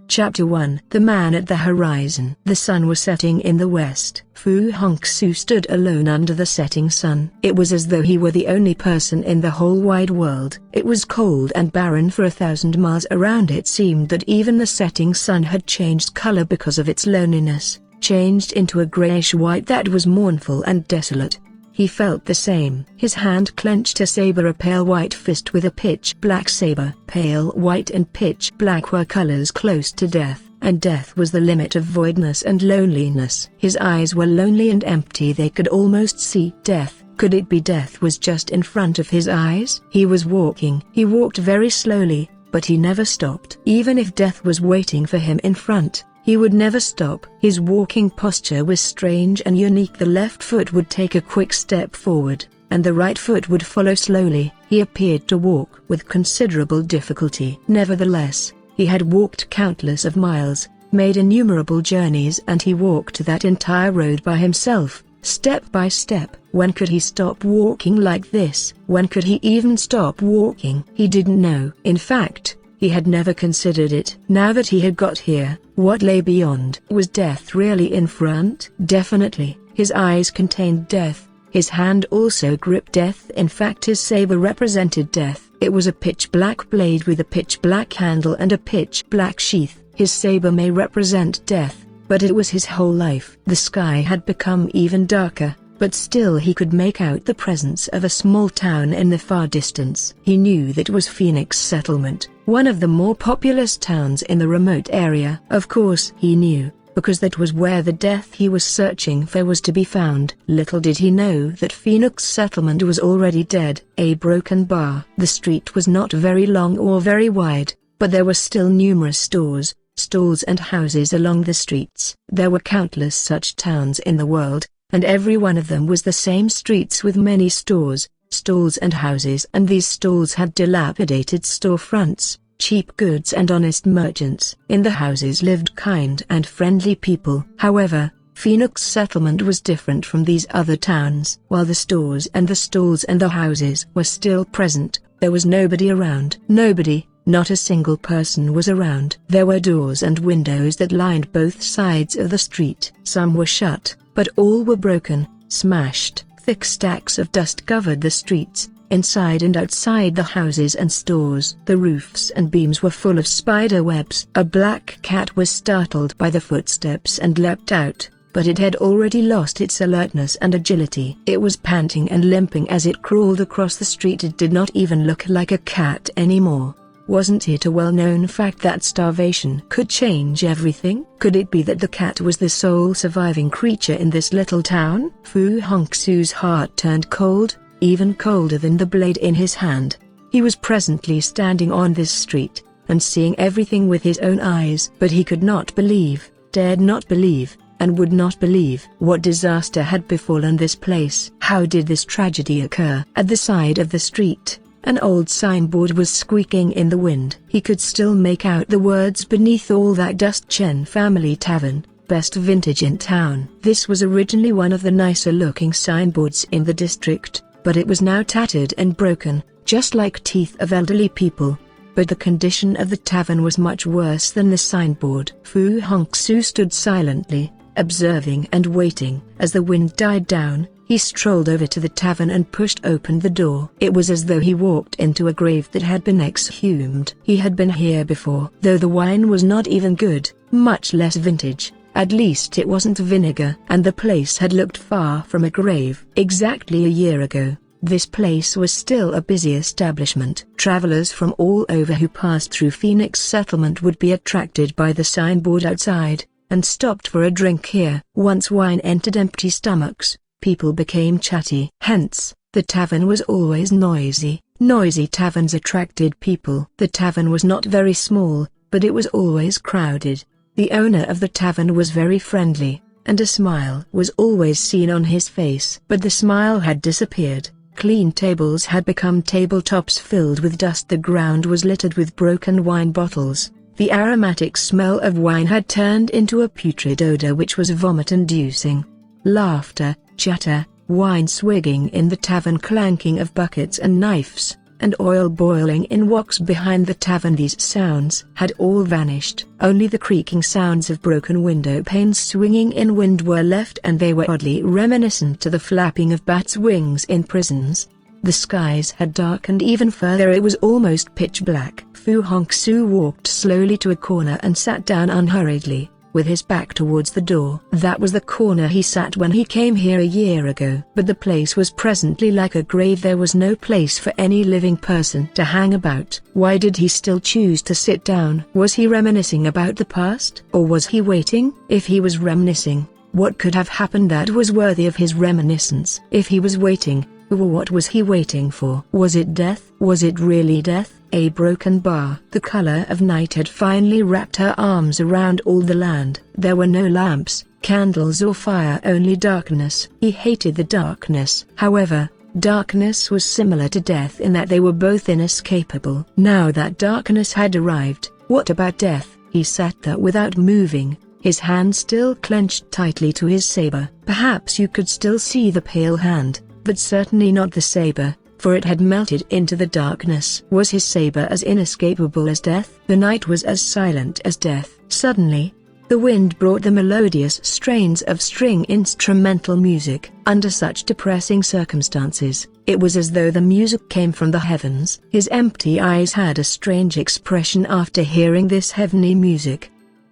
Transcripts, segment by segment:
Chapter 1. The Man at the Horizon. The sun was setting in the west. Fu Hongxue stood alone under the setting sun. It was as though he were the only person in the whole wide world. It was cold and barren for 1,000 miles around. It seemed that even the setting sun had changed color because of its loneliness, changed into a grayish-white that was mournful and desolate. He felt the same. His hand clenched a saber, a pale white fist with a pitch-black saber. Pale white and pitch-black were colors close to death, and death was the limit of voidness and loneliness. His eyes were lonely and empty. They could almost see death. Could it be death was just in front of his eyes? He was walking. He walked very slowly, but he never stopped. Even if death was waiting for him in front, he would never stop. His walking posture was strange and unique. The left foot would take a quick step forward, and the right foot would follow slowly. He appeared to walk with considerable difficulty. Nevertheless, he had walked countless of miles, made innumerable journeys, and he walked that entire road by himself, step by step. When could he stop walking like this? When could he even stop walking? He didn't know. In fact, he had never considered it. Now that he had got here, what lay beyond? Was death really in front? Definitely. His eyes contained death. His hand also gripped death. In fact, his saber represented death. It was a pitch-black blade with a pitch-black handle and a pitch-black sheath. His saber may represent death, but it was his whole life. The sky had become even darker, but still he could make out the presence of a small town in the far distance. He knew that it was Phoenix Settlement, one of the more populous towns in the remote area. Of course he knew, because that was where the death he was searching for was to be found. Little did he know that Phoenix Settlement was already dead. A broken bar. The street was not very long or very wide, but there were still numerous stores, stalls and houses along the streets. There were countless such towns in the world, and every one of them was the same streets with many stores, stalls and houses, and these stalls had dilapidated storefronts, cheap goods and honest merchants. In the houses lived kind and friendly people. However, Phoenix Settlement was different from these other towns. While the stores and the stalls and the houses were still present, there was nobody around. Nobody. Not a single person was around. There were doors and windows that lined both sides of the street. Some were shut, but all were broken, smashed. Thick stacks of dust covered the streets, inside and outside the houses and stores. The roofs and beams were full of spider webs. A black cat was startled by the footsteps and leapt out, but it had already lost its alertness and agility. It was panting and limping as it crawled across the street. It did not even look like a cat anymore. Wasn't it a well-known fact that starvation could change everything? Could it be that the cat was the sole surviving creature in this little town? Fu Hongxue's heart turned cold, even colder than the blade in his hand. He was presently standing on this street, and seeing everything with his own eyes. But he could not believe, dared not believe, and would not believe. What disaster had befallen this place? How did this tragedy occur? At the side of the street, an old signboard was squeaking in the wind. He could still make out the words beneath all that dust: Chen Family Tavern, best vintage in town. This was originally one of the nicer-looking signboards in the district, but it was now tattered and broken, just like teeth of elderly people. But the condition of the tavern was much worse than the signboard. Fu Hongxue stood silently, observing and waiting. As the wind died down, he strolled over to the tavern and pushed open the door. It was as though he walked into a grave that had been exhumed. He had been here before. Though the wine was not even good, much less vintage, at least it wasn't vinegar. And the place had looked far from a grave. Exactly a year ago, this place was still a busy establishment. Travelers from all over who passed through Phoenix Settlement would be attracted by the signboard outside, and stopped for a drink here. Once wine entered empty stomachs, people became chatty. Hence, the tavern was always noisy. Noisy taverns attracted people. The tavern was not very small, but it was always crowded. The owner of the tavern was very friendly, and a smile was always seen on his face. But the smile had disappeared. Clean tables had become tabletops filled with dust. The ground was littered with broken wine bottles. The aromatic smell of wine had turned into a putrid odor which was vomit-inducing. Laughter, chatter, wine swigging in the tavern, clanking of buckets and knives, and oil boiling in woks behind the tavern. These sounds had all vanished. Only the creaking sounds of broken window panes swinging in wind were left, and they were oddly reminiscent to the flapping of bats' wings in prisons. The skies had darkened even further. It was almost pitch black. Fu Hongxue walked slowly to a corner and sat down unhurriedly, with his back towards the door. That was the corner he sat when he came here a year ago. But the place was presently like a grave. There was no place for any living person to hang about. Why did he still choose to sit down? Was he reminiscing about the past? Or was he waiting? If he was reminiscing, what could have happened that was worthy of his reminiscence? If he was waiting, what was he waiting for? Was it death? Was it really death? A broken bar. The color of night had finally wrapped her arms around all the land. There were no lamps, candles or fire, only darkness. He hated the darkness. However, darkness was similar to death in that they were both inescapable. Now that darkness had arrived, what about death? He sat there without moving, his hand still clenched tightly to his saber. Perhaps you could still see the pale hand, but certainly not the saber, for it had melted into the darkness. Was his saber as inescapable as death? The night was as silent as death. Suddenly, the wind brought the melodious strains of string instrumental music. Under such depressing circumstances, it was as though the music came from the heavens. His empty eyes had a strange expression after hearing this heavenly music.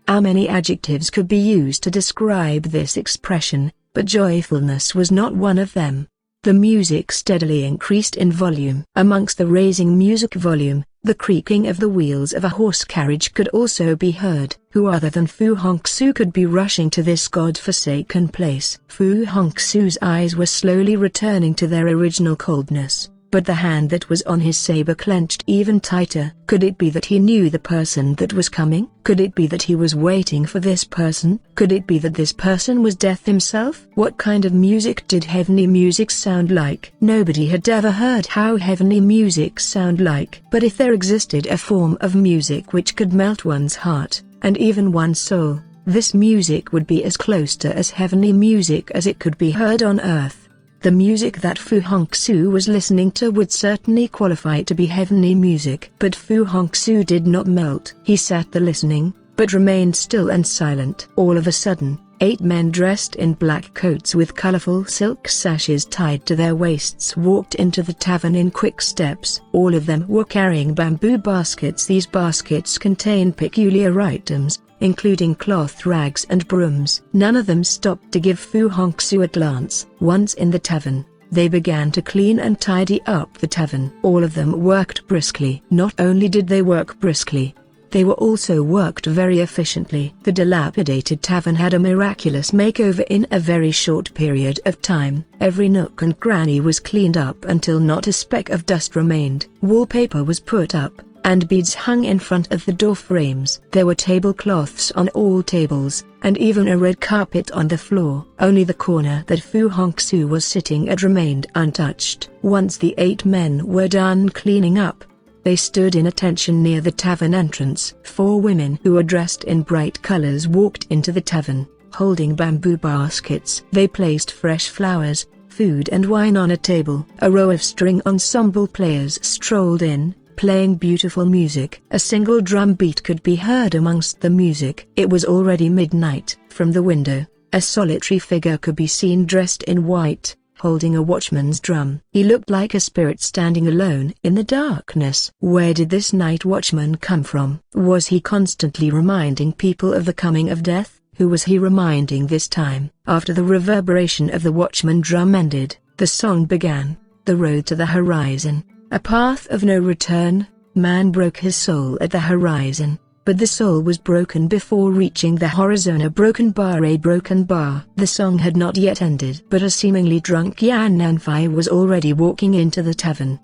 How many adjectives could be used to describe this expression, but joyfulness was not one of them. The music steadily increased in volume. Amongst the raising music volume, the creaking of the wheels of a horse carriage could also be heard. Who other than Fu Hongxue could be rushing to this god-forsaken place? Fu Hongxue's eyes were slowly returning to their original coldness, but the hand that was on his saber clenched even tighter. Could it be that he knew the person that was coming? Could it be that he was waiting for this person? Could it be that this person was death himself? What kind of music did heavenly music sound like? Nobody had ever heard how heavenly music sound like. But if there existed a form of music which could melt one's heart, and even one's soul, this music would be as close to as heavenly music as it could be heard on earth. The music that Fu Hongxue was listening to would certainly qualify to be heavenly music. But Fu Hongxue did not melt. He sat there listening, but remained still and silent. All of a sudden, 8 men dressed in black coats with colorful silk sashes tied to their waists walked into the tavern in quick steps. All of them were carrying bamboo baskets. These baskets contained peculiar items, including cloth rags and brooms. None of them stopped to give Fu Hongxue a glance. Once in the tavern, they began to clean and tidy up the tavern. All of them worked briskly. Not only did they work briskly, they were also worked very efficiently. The dilapidated tavern had a miraculous makeover in a very short period of time. Every nook and cranny was cleaned up until not a speck of dust remained. Wallpaper was put up, and beads hung in front of the door frames. There were tablecloths on all tables, and even a red carpet on the floor. Only the corner that Fu Hongxue was sitting at remained untouched. Once the 8 men were done cleaning up, they stood in attention near the tavern entrance. 4 women who were dressed in bright colors walked into the tavern, holding bamboo baskets. They placed fresh flowers, food and wine on a table. A row of string ensemble players strolled in, playing beautiful music. A single drum beat could be heard amongst the music. It was already midnight. From the window, a solitary figure could be seen dressed in white, holding a watchman's drum. He looked like a spirit standing alone in the darkness. Where did this night watchman come from? Was he constantly reminding people of the coming of death? Who was he reminding this time? After the reverberation of the watchman drum ended, the song began. The road to the horizon. A path of no return. Man broke his soul at the horizon, but the soul was broken before reaching the horizon. A broken bar, a broken bar. The song had not yet ended, but a seemingly drunk Yan Nanfei was already walking into the tavern.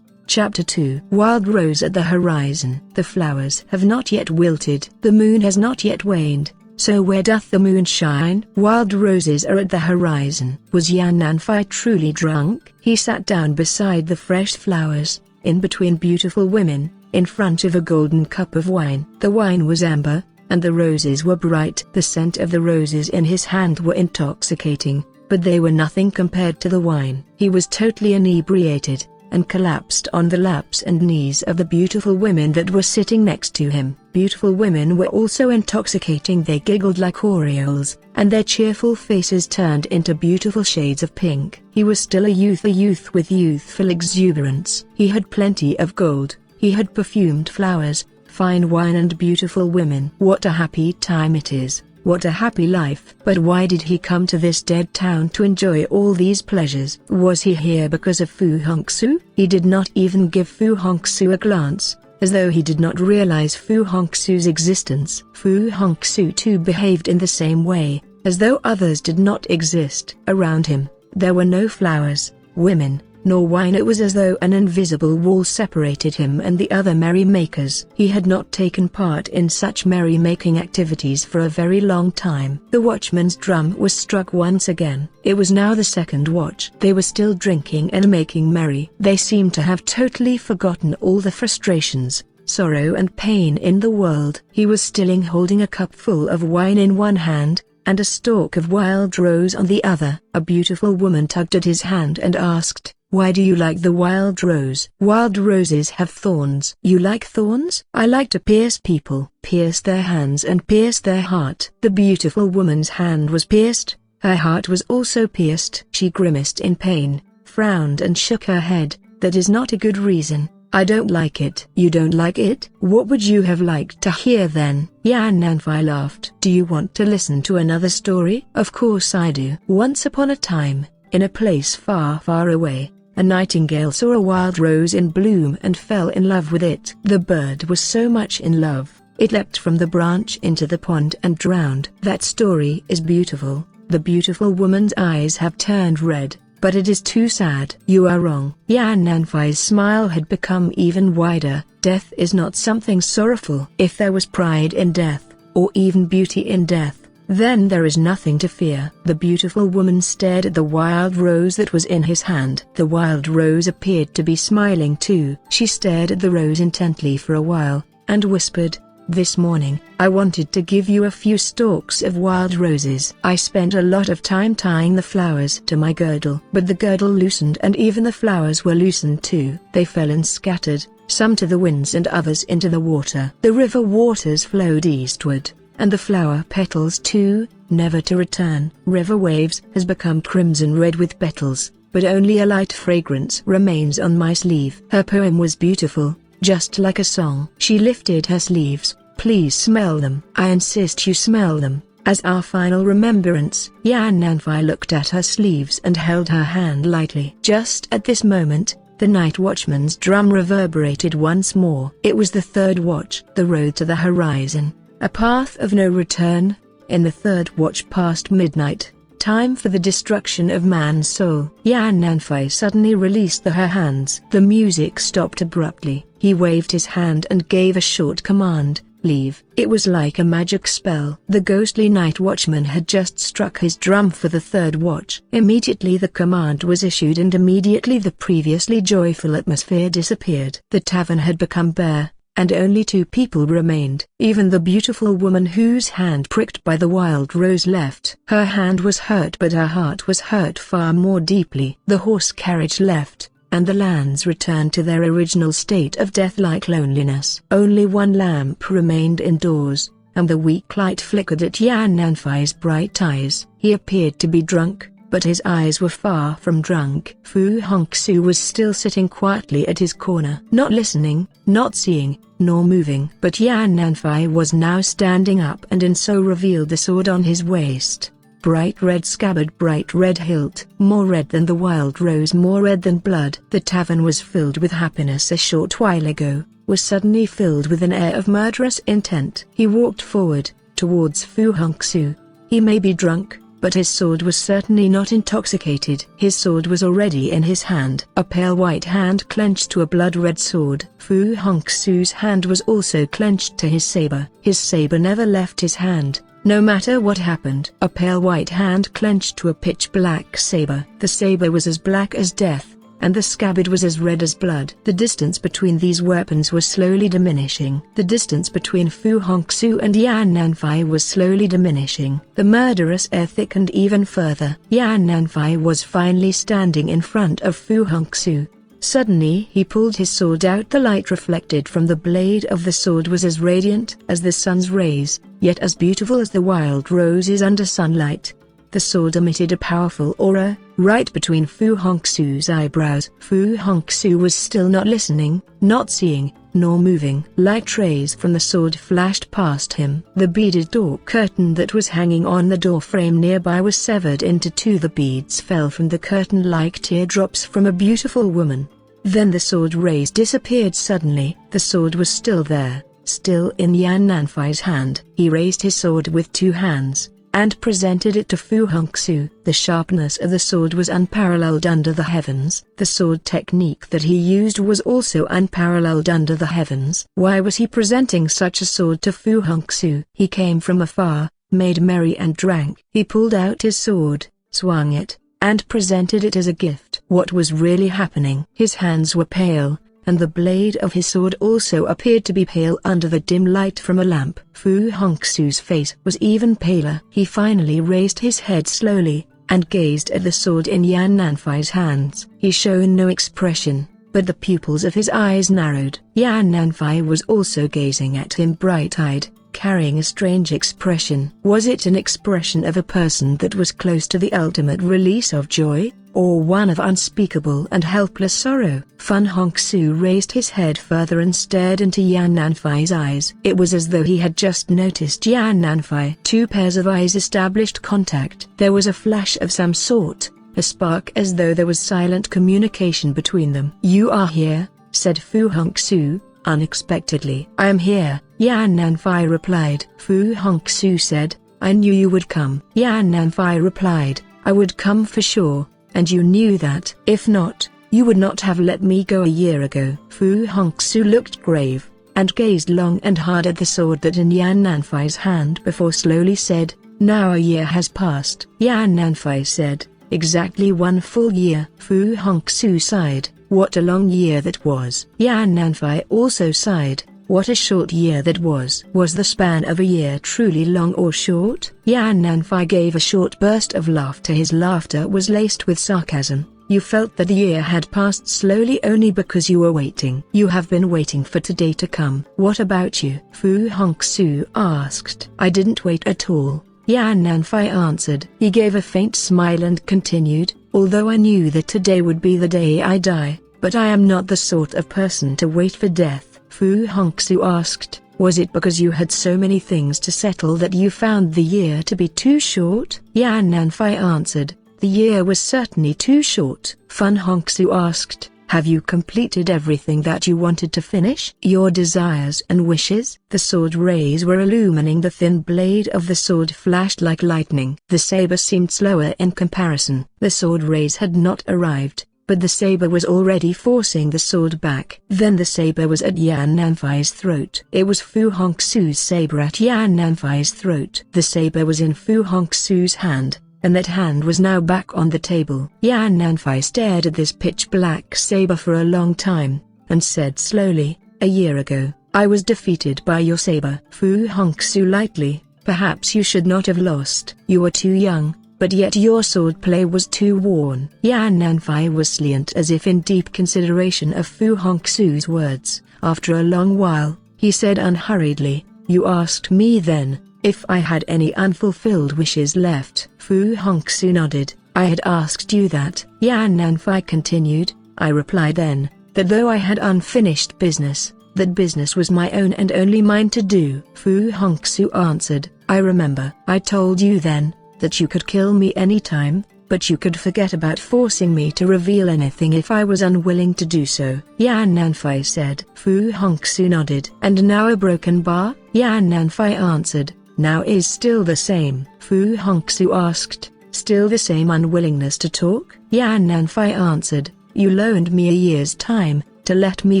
Chapter 2. Wild rose at the horizon. The flowers have not yet wilted. The moon has not yet waned. So where doth the moon shine? Wild roses are at the horizon. Was Yan Nanfei truly drunk? He sat down beside the fresh flowers, in between beautiful women, in front of a golden cup of wine. The wine was amber, and the roses were bright. The scent of the roses in his hand were intoxicating, but they were nothing compared to the wine. He was totally inebriated, and collapsed on the laps and knees of the beautiful women that were sitting next to him. Beautiful women were also intoxicating. They giggled like aureoles, and their cheerful faces turned into beautiful shades of pink. He was still a youth with youthful exuberance. He had plenty of gold, he had perfumed flowers, fine wine and beautiful women. What a happy time it is! What a happy life! But why did he come to this dead town to enjoy all these pleasures? Was he here because of Fu Hongxue? He did not even give Fu Hongxue a glance, as though he did not realize Fu Hongxue's existence. Fu Hongxue too behaved in the same way, as though others did not exist. Around him, there were no flowers, women, nor wine. It was as though an invisible wall separated him and the other merrymakers. He had not taken part in such merrymaking activities for a very long time. The watchman's drum was struck once again. It was now the second watch. They were still drinking and making merry. They seemed to have totally forgotten all the frustrations, sorrow and pain in the world. He was still holding a cup full of wine in one hand, and a stalk of wild rose on the other. A beautiful woman tugged at his hand and asked, "Why do you like the wild rose?" "Wild roses have thorns." "You like thorns?" "I like to pierce people, pierce their hands and pierce their heart." The beautiful woman's hand was pierced, her heart was also pierced. She grimaced in pain, frowned and shook her head. "That is not a good reason. I don't like it." "You don't like it? What would you have liked to hear then?" Yan Nanfei laughed. "Do you want to listen to another story?" "Of course I do." Once upon a time, in a place far, far away, a nightingale saw a wild rose in bloom and fell in love with it. The bird was so much in love, it leapt from the branch into the pond and drowned. That story is beautiful. The beautiful woman's eyes have turned red, but it is too sad. "You are wrong." Yan Nanfei's smile had become even wider. "Death is not something sorrowful. If there was pride in death, or even beauty in death, then there is nothing to fear." The beautiful woman stared at the wild rose that was in his hand. The wild rose appeared to be smiling too. She stared at the rose intently for a while, and whispered, "This morning, I wanted to give you a few stalks of wild roses. I spent a lot of time tying the flowers to my girdle, but the girdle loosened and even the flowers were loosened too. They fell and scattered, some to the winds and others into the water. The river waters flowed eastward, and the flower petals too, never to return. River waves has become crimson red with petals, but only a light fragrance remains on my sleeve." Her poem was beautiful, just like a song. She lifted her sleeves. "Please smell them. I insist you smell them, as our final remembrance." Yan Nanfei looked at her sleeves and held her hand lightly. Just at this moment, the night watchman's drum reverberated once more. It was the third watch. The road to the horizon, a path of no return. In the third watch past midnight, time for the destruction of man's soul. Yan Nanfei suddenly released her hands. The music stopped abruptly. He waved his hand and gave a short command, "Leave." It was like a magic spell. The ghostly night watchman had just struck his drum for the third watch. Immediately the command was issued and immediately the previously joyful atmosphere disappeared. The tavern had become bare, and only two people remained. Even the beautiful woman whose hand pricked by the wild rose left. Her hand was hurt but her heart was hurt far more deeply. The horse carriage left, and the lands returned to their original state of death-like loneliness. Only one lamp remained indoors, and the weak light flickered at Yan Nanfei's bright eyes. He appeared to be drunk, but his eyes were far from drunk. Fu Hongxue was still sitting quietly at his corner, not listening, not seeing, nor moving. But Yan Nanfei was now standing up and in so revealed the sword on his waist. Bright red scabbard, bright red hilt, more red than the wild rose, more red than blood. The tavern was filled with happiness a short while ago, was suddenly filled with an air of murderous intent. He walked forward, towards Fu Hongxue. He may be drunk, but his sword was certainly not intoxicated. His sword was already in his hand. A pale white hand clenched to a blood-red sword. Fu Hongxue's hand was also clenched to his saber. His saber never left his hand, no matter what happened. A pale white hand clenched to a pitch-black saber. The saber was as black as death, and the scabbard was as red as blood. The distance between these weapons was slowly diminishing. The distance between Fu Hongxue and Yan Nanfei was slowly diminishing. The murderous air thickened even further. Yan Nanfei was finally standing in front of Fu Hongxue. Suddenly he pulled his sword out. The light reflected from the blade of the sword was as radiant as the sun's rays, yet as beautiful as the wild roses under sunlight. The sword emitted a powerful aura, right between Fu Hongxue's eyebrows. Fu Hongxue was still not listening, not seeing, nor moving. Light rays from the sword flashed past him. The beaded door curtain that was hanging on the door frame nearby was severed into two. The beads fell from the curtain like teardrops from a beautiful woman. Then the sword rays disappeared suddenly. The sword was still there, still in Yan Nanfei's hand. He raised his sword with two hands and presented it to Fu Hongxue. The sharpness of the sword was unparalleled under the heavens. The sword technique that he used was also unparalleled under the heavens. Why was he presenting such a sword to Fu Hongxue? He came from afar, made merry and drank. He pulled out his sword, swung it, and presented it as a gift. What was really happening? His hands were pale, and the blade of his sword also appeared to be pale under the dim light from a lamp. Fu Hongxue's face was even paler. He finally raised his head slowly, and gazed at the sword in Yan Nanfei's hands. He showed no expression, but the pupils of his eyes narrowed. Yan Nanfei was also gazing at him bright-eyed, carrying a strange expression. Was it an expression of a person that was close to the ultimate release of joy, or one of unspeakable and helpless sorrow? Fu Hongxue raised his head further and stared into Yan Nanfei's eyes. It was as though he had just noticed Yan Nanfei. Two pairs of eyes established contact. There was a flash of some sort, a spark, as though there was silent communication between them. "You are here," said Fu Hongxue, unexpectedly. "I am here," Yan Nanfei replied. Fu Hongxue said, "I knew you would come." Yan Nanfei replied, "I would come for sure, and you knew that. If not, you would not have let me go a year ago." Fu Hongxue looked grave, and gazed long and hard at the sword that in Yan Nanfei's hand before slowly said, "Now a year has passed." Yan Nanfei said, "Exactly 1 full year." Fu Hongxue sighed, "What a long year that was." Yan Nanfei also sighed, "What a short year that was." Was the span of a year truly long or short? Yan Nanfei gave a short burst of laughter. His laughter was laced with sarcasm. "You felt that the year had passed slowly only because you were waiting. You have been waiting for today to come." "What about you?" Fu Hongxue asked. "I didn't wait at all," Yan Nanfei answered. He gave a faint smile and continued, "Although I knew that today would be the day I die, but I am not the sort of person to wait for death." Fu Hongxue asked, "Was it because you had so many things to settle that you found the year to be too short?" Yan Nanfei answered, "The year was certainly too short." Fu Hongxue asked, "Have you completed everything that you wanted to finish? Your desires and wishes?" The sword rays were illumining the thin blade of the sword flashed like lightning. The saber seemed slower in comparison. The sword rays had not arrived, but the saber was already forcing the sword back. Then the saber was at Yan Nanfei's throat. It was Fu Hongxue's saber at Yan Nanfei's throat. The saber was in Fu Hongxue's hand, and that hand was now back on the table. Yan Nanfei stared at this pitch-black saber for a long time, and said slowly, "A year ago, I was defeated by your saber." Fu Hongxue lightly, "Perhaps you should not have lost. You were too young, but yet your swordplay was too worn." Yan Nanfei was silent as if in deep consideration of Fu Hongxue's words. After a long while, he said unhurriedly, "You asked me then, if I had any unfulfilled wishes left." Fu Hongxue nodded. "I had asked you that." Yan Nanfei continued, "I replied then, that though I had unfinished business, that business was my own and only mine to do." Fu Hongxue answered, "I remember. I told you then, that you could kill me any time, but you could forget about forcing me to reveal anything if I was unwilling to do so." Yan Nanfei said. Fu Hongxue nodded. "And now a broken bar?" Yan Nanfei answered, "Now is still the same." Fu Hongxue asked, "Still the same unwillingness to talk?" Yan Nanfei answered, "You loaned me a year's time, to let me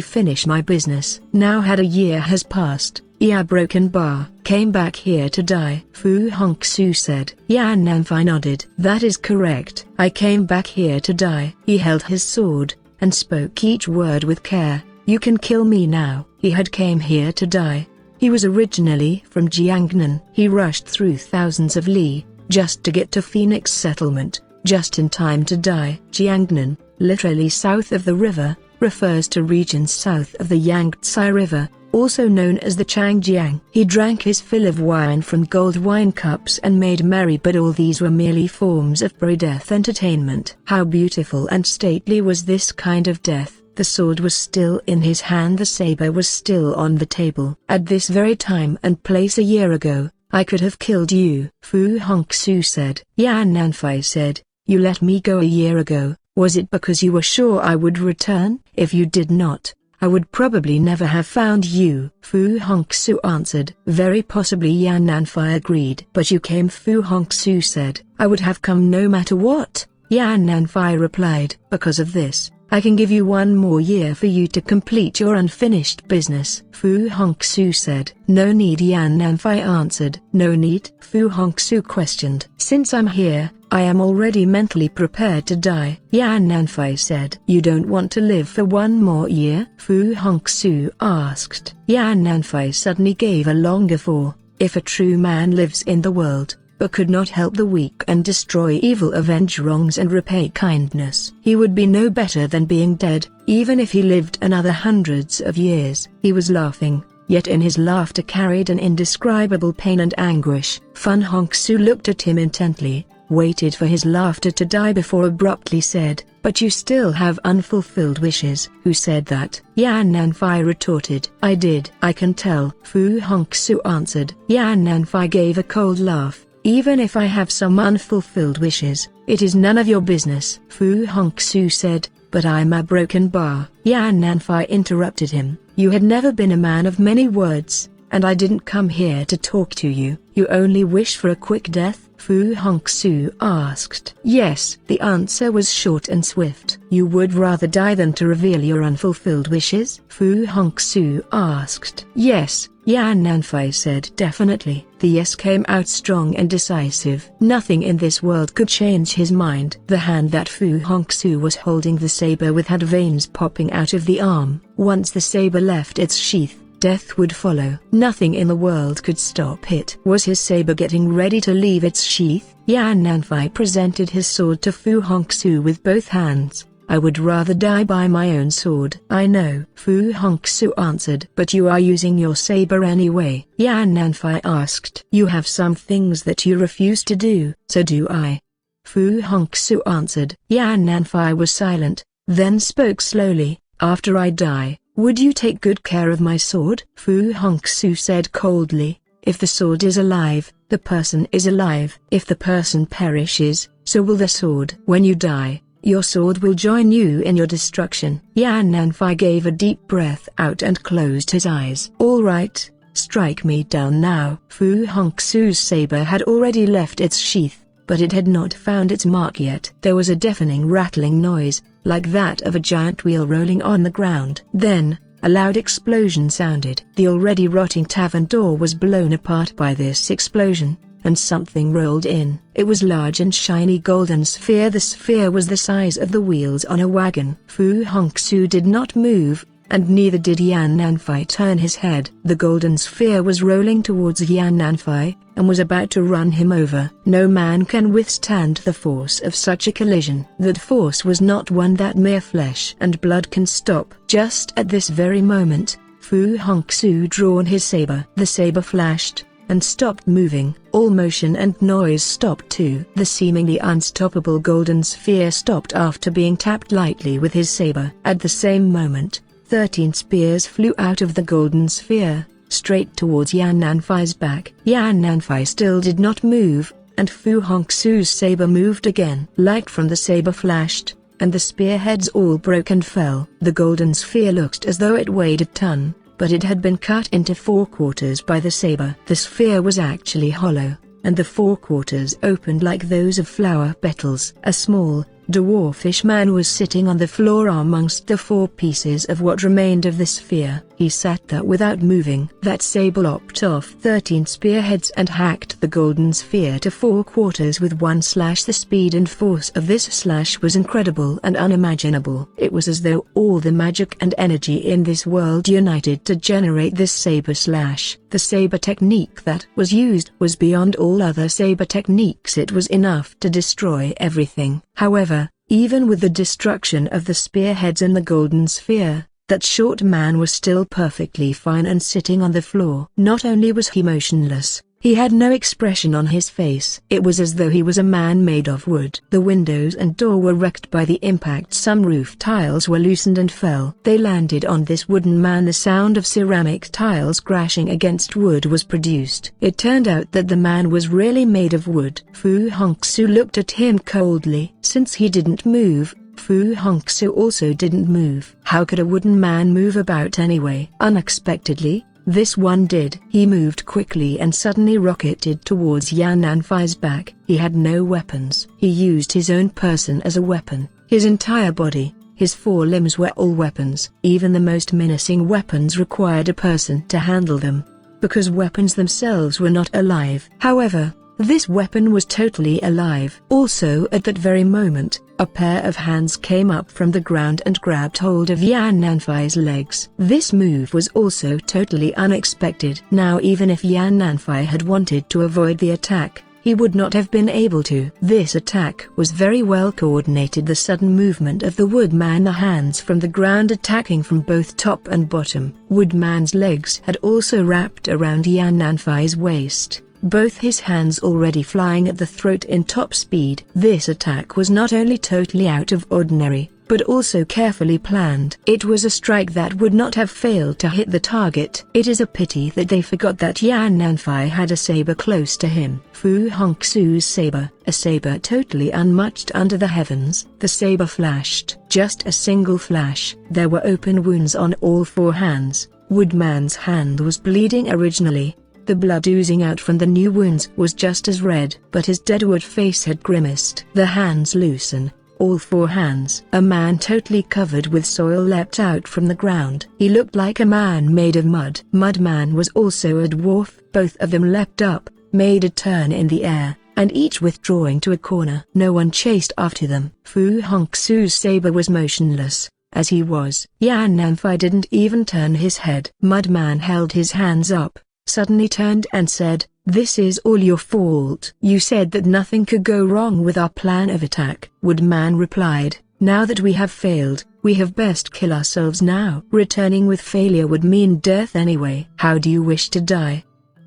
finish my business. Now had a year has passed, a broken bar. Came back here to die." Fu Hongxue said. Yan Nanfei nodded. "That is correct. I came back here to die." He held his sword, and spoke each word with care. "You can kill me now." He had came here to die. He was originally from Jiangnan. He rushed through thousands of li, just to get to Phoenix settlement, just in time to die. Jiangnan, literally south of the river, refers to regions south of the Yangtze River, also known as the Changjiang. He drank his fill of wine from gold wine cups and made merry, but all these were merely forms of pro-death entertainment. How beautiful and stately was this kind of death! The sword was still in his hand, the saber was still on the table. "At this very time and place a year ago, I could have killed you," Fu Hongxue said. Yan Nanfei said, "You let me go a year ago, was it because you were sure I would return? If you did not, I would probably never have found you." Fu Hongxue answered. "Very possibly," Yan Nanfei agreed. "But you came," Fu Hongxue said. "I would have come no matter what," Yan Nanfei replied. "Because of this, I can give you 1 more year for you to complete your unfinished business," Fu Hongxue said. "No need," Yan Nanfei answered. "No need?" Fu Hongxue questioned. "Since I'm here, I am already mentally prepared to die," Yan Nanfei said. "You don't want to live for 1 more year?" Fu Hongxue asked. Yan Nanfei suddenly gave a long guffaw. "If a true man lives in the world, but could not help the weak and destroy evil, avenge wrongs and repay kindness, he would be no better than being dead, even if he lived another hundreds of years." He was laughing, yet in his laughter carried an indescribable pain and anguish. Fu Hongxue looked at him intently, waited for his laughter to die before abruptly said, "But you still have unfulfilled wishes." "Who said that?" Yan Nanfei retorted. "I did." "I can tell," Fu Hongxue answered. Yan Nanfei gave a cold laugh. "Even if I have some unfulfilled wishes, it is none of your business," Fu Hongxue said. "But I'm a broken bar." Yan Nanfei interrupted him. "You had never been a man of many words, and I didn't come here to talk to you." "You only wish for a quick death?" Fu Hongxue asked. "Yes." The answer was short and swift. "You would rather die than to reveal your unfulfilled wishes?" Fu Hongxue asked. "Yes," Yan Nanfei said. "Definitely." The yes came out strong and decisive. Nothing in this world could change his mind. The hand that Fu Hongxue was holding the saber with had veins popping out of the arm. Once the saber left its sheath, death would follow. Nothing in the world could stop it. Was his saber getting ready to leave its sheath? Yan Nanfei presented his sword to Fu Hongxue with both hands. "I would rather die by my own sword." "I know," Fu Hongxue answered. "But you are using your saber anyway?" Yan Nanfei asked. "You have some things that you refuse to do." "So do I," Fu Hongxue answered. Yan Nanfei was silent, then spoke slowly. "After I die, would you take good care of my sword?" Fu Hongxue said coldly. "If the sword is alive, the person is alive. If the person perishes, so will the sword. When you die, your sword will join you in your destruction." Yan Nanfei gave a deep breath out and closed his eyes. "All right, strike me down now." Fu Hongxue's saber had already left its sheath, but it had not found its mark yet. There was a deafening rattling noise, like that of a giant wheel rolling on the ground. Then, a loud explosion sounded. The already rotting tavern door was blown apart by this explosion, and something rolled in. It was large and shiny golden sphere. The sphere was the size of the wheels on a wagon. Fu Hongxue did not move, and neither did Yan Nanfei turn his head. The golden sphere was rolling towards Yan Nanfei, and was about to run him over. No man can withstand the force of such a collision. That force was not one that mere flesh and blood can stop. Just at this very moment, Fu Hongxue drawn his saber. The saber flashed, and stopped moving. All motion and noise stopped too. The seemingly unstoppable golden sphere stopped after being tapped lightly with his saber. At the same moment, 13 spears flew out of the golden sphere, straight towards Yan Nanfei's back. Yan Nanfei still did not move, and Fu Hongxue's saber moved again. Light from the saber flashed, and the spearheads all broke and fell. The golden sphere looked as though it weighed a ton, but it had been cut into 4 quarters by the saber. The sphere was actually hollow, and the 4 quarters opened like those of flower petals. A small, dwarfish man was sitting on the floor amongst the 4 pieces of what remained of the sphere. He sat there without moving. That saber lopped off 13 spearheads and hacked the golden sphere to 4 quarters with one slash. The speed and force of this slash was incredible and unimaginable. It was as though all the magic and energy in this world united to generate this saber slash. The saber technique that was used was beyond all other saber techniques. It was enough to destroy everything. However, even with the destruction of the spearheads and the golden sphere, that short man was still perfectly fine and sitting on the floor. Not only was he motionless, he had no expression on his face. It was as though he was a man made of wood. The windows and door were wrecked by the impact. Some roof tiles were loosened and fell. They landed on this wooden man. The sound of ceramic tiles crashing against wood was produced. It turned out that the man was really made of wood. Fu Hongxue looked at him coldly. Since he didn't move, Fu Hongxue also didn't move. How could a wooden man move about anyway? Unexpectedly, this one did. He moved quickly and suddenly rocketed towards Yan Nanfai's back. He had no weapons. He used his own person as a weapon. His entire body, his 4 limbs were all weapons. Even the most menacing weapons required a person to handle them, because weapons themselves were not alive. However, this weapon was totally alive. Also at that very moment, a pair of hands came up from the ground and grabbed hold of Yan Nanfai's legs. This move was also totally unexpected. Now even if Yan Nanfai had wanted to avoid the attack, he would not have been able to. This attack was very well coordinated. The sudden movement of the woodman, the hands from the ground attacking from both top and bottom. Woodman's legs had also wrapped around Yan Nanfai's waist, both his hands already flying at the throat in top speed. This attack was not only totally out of ordinary, but also carefully planned. It was a strike that would not have failed to hit the target. It is a pity that they forgot that Yan Nanfai had a saber close to him. Fu Hongxue's saber, a saber totally unmatched under the heavens. The saber flashed. Just a single flash. There were open wounds on all 4 hands. Woodman's hand was bleeding originally. The blood oozing out from the new wounds was just as red, but his deadwood face had grimaced. The hands loosen. All 4 hands. A man totally covered with soil leapt out from the ground. He looked like a man made of mud. Mudman was also a dwarf. Both of them leapt up, made a turn in the air, and each withdrawing to a corner. No one chased after them. Fu Hongxue's saber was motionless, as he was. Yan Nanfai didn't even turn his head. Mudman held his hands up, suddenly turned and said, "This is all your fault. You said that nothing could go wrong with our plan of attack." Woodman replied, "Now that we have failed, we have best kill ourselves now. Returning with failure would mean death anyway." "How do you wish to die?"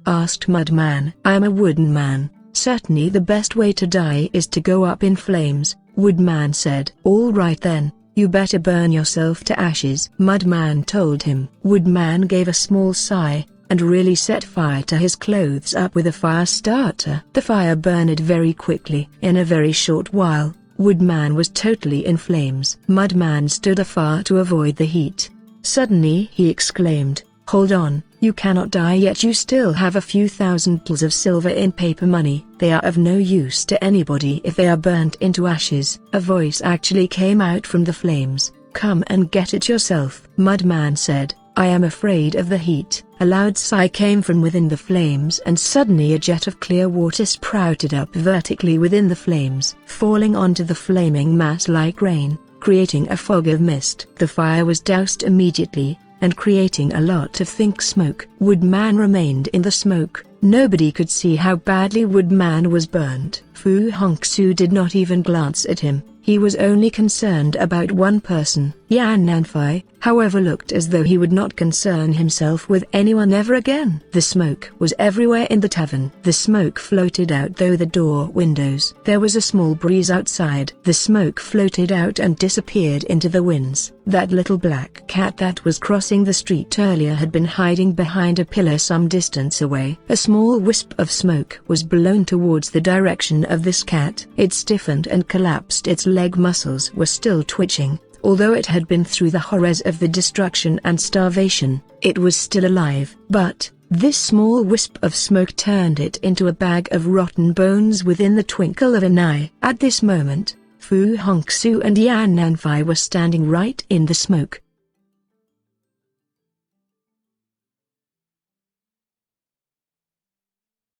asked Mudman. "I am a wooden man. Certainly the best way to die is to go up in flames," Woodman said. "All right then, you better burn yourself to ashes," Mudman told him. Woodman gave a small sigh, and really set fire to his clothes up with a fire starter. The fire burned very quickly. In a very short while, Woodman was totally in flames. Mudman stood afar to avoid the heat. Suddenly he exclaimed, "Hold on, you cannot die yet. You still have a few thousand pulls of silver in paper money. They are of no use to anybody if they are burnt into ashes." A voice actually came out from the flames. "Come and get it yourself," Mudman said. "I am afraid of the heat." A loud sigh came from within the flames, and suddenly a jet of clear water sprouted up vertically within the flames, falling onto the flaming mass like rain, creating a fog of mist. The fire was doused immediately, and creating a lot of thick smoke. Woodman remained in the smoke. Nobody could see how badly Woodman was burnt. Fu Hongxue did not even glance at him. He was only concerned about one person. Yan Nanfai, however, looked as though he would not concern himself with anyone ever again. The smoke was everywhere in the tavern. The smoke floated out through the door windows. There was a small breeze outside. The smoke floated out and disappeared into the winds. That little black cat that was crossing the street earlier had been hiding behind a pillar some distance away. A small wisp of smoke was blown towards the direction of this cat. It stiffened and collapsed. Its leg muscles were still twitching. Although it had been through the horrors of the destruction and starvation, it was still alive. But this small wisp of smoke turned it into a bag of rotten bones within the twinkle of an eye. At this moment, Fu Hongxue and Yan Nanfei were standing right in the smoke.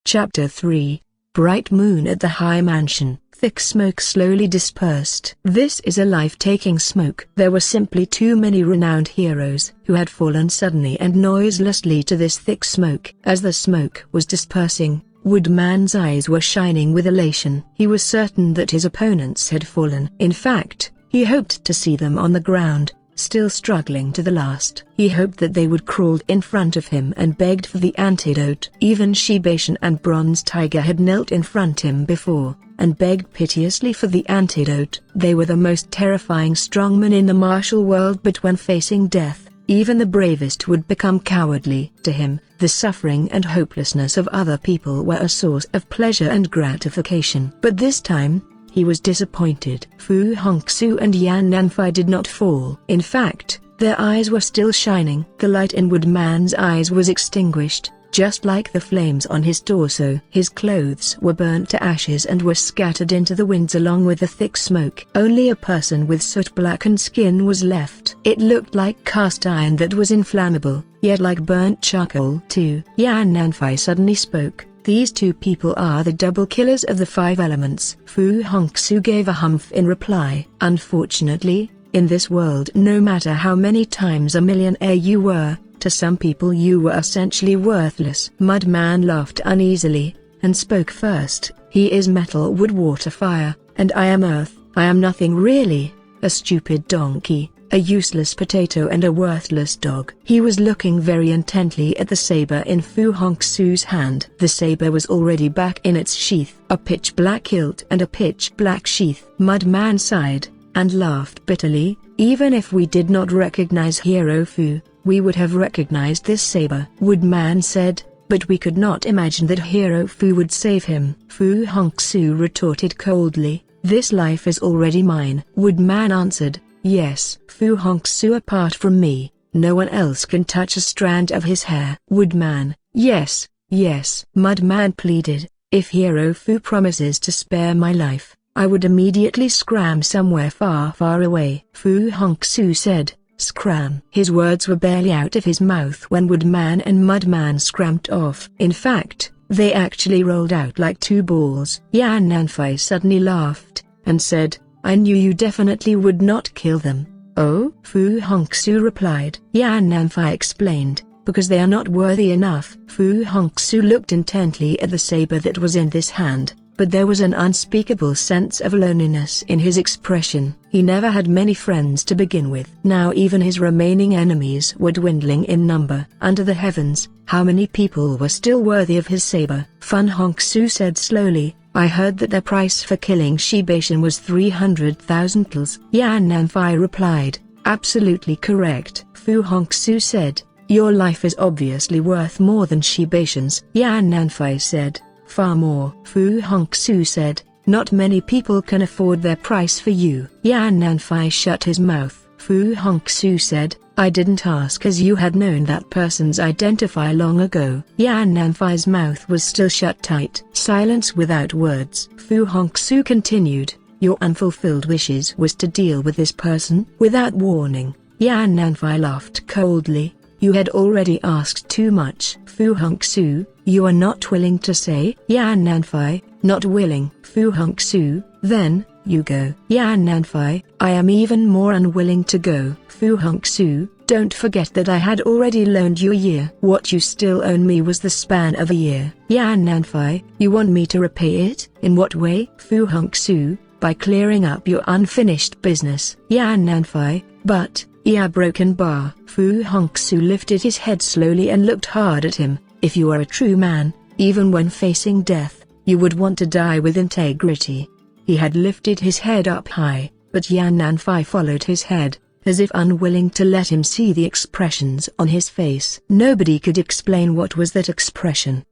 Chapter 3. Bright moon at the high mansion. Thick smoke slowly dispersed. This is a life-taking smoke. There were simply too many renowned heroes who had fallen suddenly and noiselessly to this thick smoke. As the smoke was dispersing, Woodman's eyes were shining with elation. He was certain that his opponents had fallen. In fact, he hoped to see them on the ground, still struggling to the last. He hoped that they would crawl in front of him and begged for the antidote. Even Shibation and Bronze Tiger had knelt in front of him before, and begged piteously for the antidote. They were the most terrifying strongmen in the martial world, but when facing death, even the bravest would become cowardly. To him, the suffering and hopelessness of other people were a source of pleasure and gratification. But this time, he was disappointed. Fu Hongxue and Yan Nanfei did not fall. In fact, their eyes were still shining. The light in Woodman's eyes was extinguished, just like the flames on his torso. His clothes were burnt to ashes and were scattered into the winds along with the thick smoke. Only a person with soot-blackened skin was left. It looked like cast iron that was inflammable, yet like burnt charcoal too. Yan Nanfei suddenly spoke. These two people are the double killers of the 5 elements. Fu Hongxue gave a humph in reply. Unfortunately, in this world, no matter how many times a millionaire you were, to some people you were essentially worthless. Mudman laughed uneasily, and spoke first. He is metal, wood, water, fire, and I am earth. I am nothing really, a stupid donkey, a useless potato and a worthless dog. He was looking very intently at the saber in Fu Hongxue's hand. The saber was already back in its sheath, a pitch-black hilt and a pitch-black sheath. Mudman sighed, and laughed bitterly. Even if we did not recognize Hero Fu, we would have recognized this saber. Woodman said, but we could not imagine that Hero Fu would save him. Fu Hongxue retorted coldly, this life is already mine. Woodman answered, yes. Fu Hongxue, apart from me, no one else can touch a strand of his hair. Woodman, yes, yes. Mudman pleaded, if Hero Fu promises to spare my life, I would immediately scram somewhere far, far away. Fu Hongxue said, scram. His words were barely out of his mouth when Woodman and Mudman scrammed off. In fact, they actually rolled out like 2 balls. Yan Nanfei suddenly laughed, and said, I knew you definitely would not kill them. Oh? Fu Hongxue replied. Yan Nanfei explained, because they are not worthy enough. Fu Hongxue looked intently at the saber that was in this hand, but there was an unspeakable sense of loneliness in his expression. He never had many friends to begin with. Now even his remaining enemies were dwindling in number. Under the heavens, how many people were still worthy of his saber? Fu Hongxue said slowly, I heard that their price for killing Shibation was 300,000 tals. Yan Nanfei replied, absolutely correct. Fu Hongxue said, your life is obviously worth more than Shibation's. Yan Nanfei said, far more. Fu Hongxue said, not many people can afford their price for you. Yan Nanfei shut his mouth. Fu Hongxue said, I didn't ask as you had known that person's identity long ago. Yan Nanfei's mouth was still shut tight. Silence without words. Fu Hongxue continued, your unfulfilled wishes was to deal with this person? Without warning, Yan Nanfei laughed coldly. You had already asked too much. Fu Hongxue, you are not willing to say? Yan Nanfei, not willing. Fu Hongxue, then, you go. Yan Nanfei, I am even more unwilling to go. Fu Hongxue, don't forget that I had already loaned you a year. What you still owe me was the span of a year. Yan Nanfei, you want me to repay it? In what way? Fu Hongxue, by clearing up your unfinished business. Yan Nanfei, but, yeah, broken bar. Fu Hongxue lifted his head slowly and looked hard at him. If you are a true man, even when facing death, you would want to die with integrity. He had lifted his head up high, but Yan Nanfei followed his head, as if unwilling to let him see the expressions on his face. Nobody could explain what was that expression.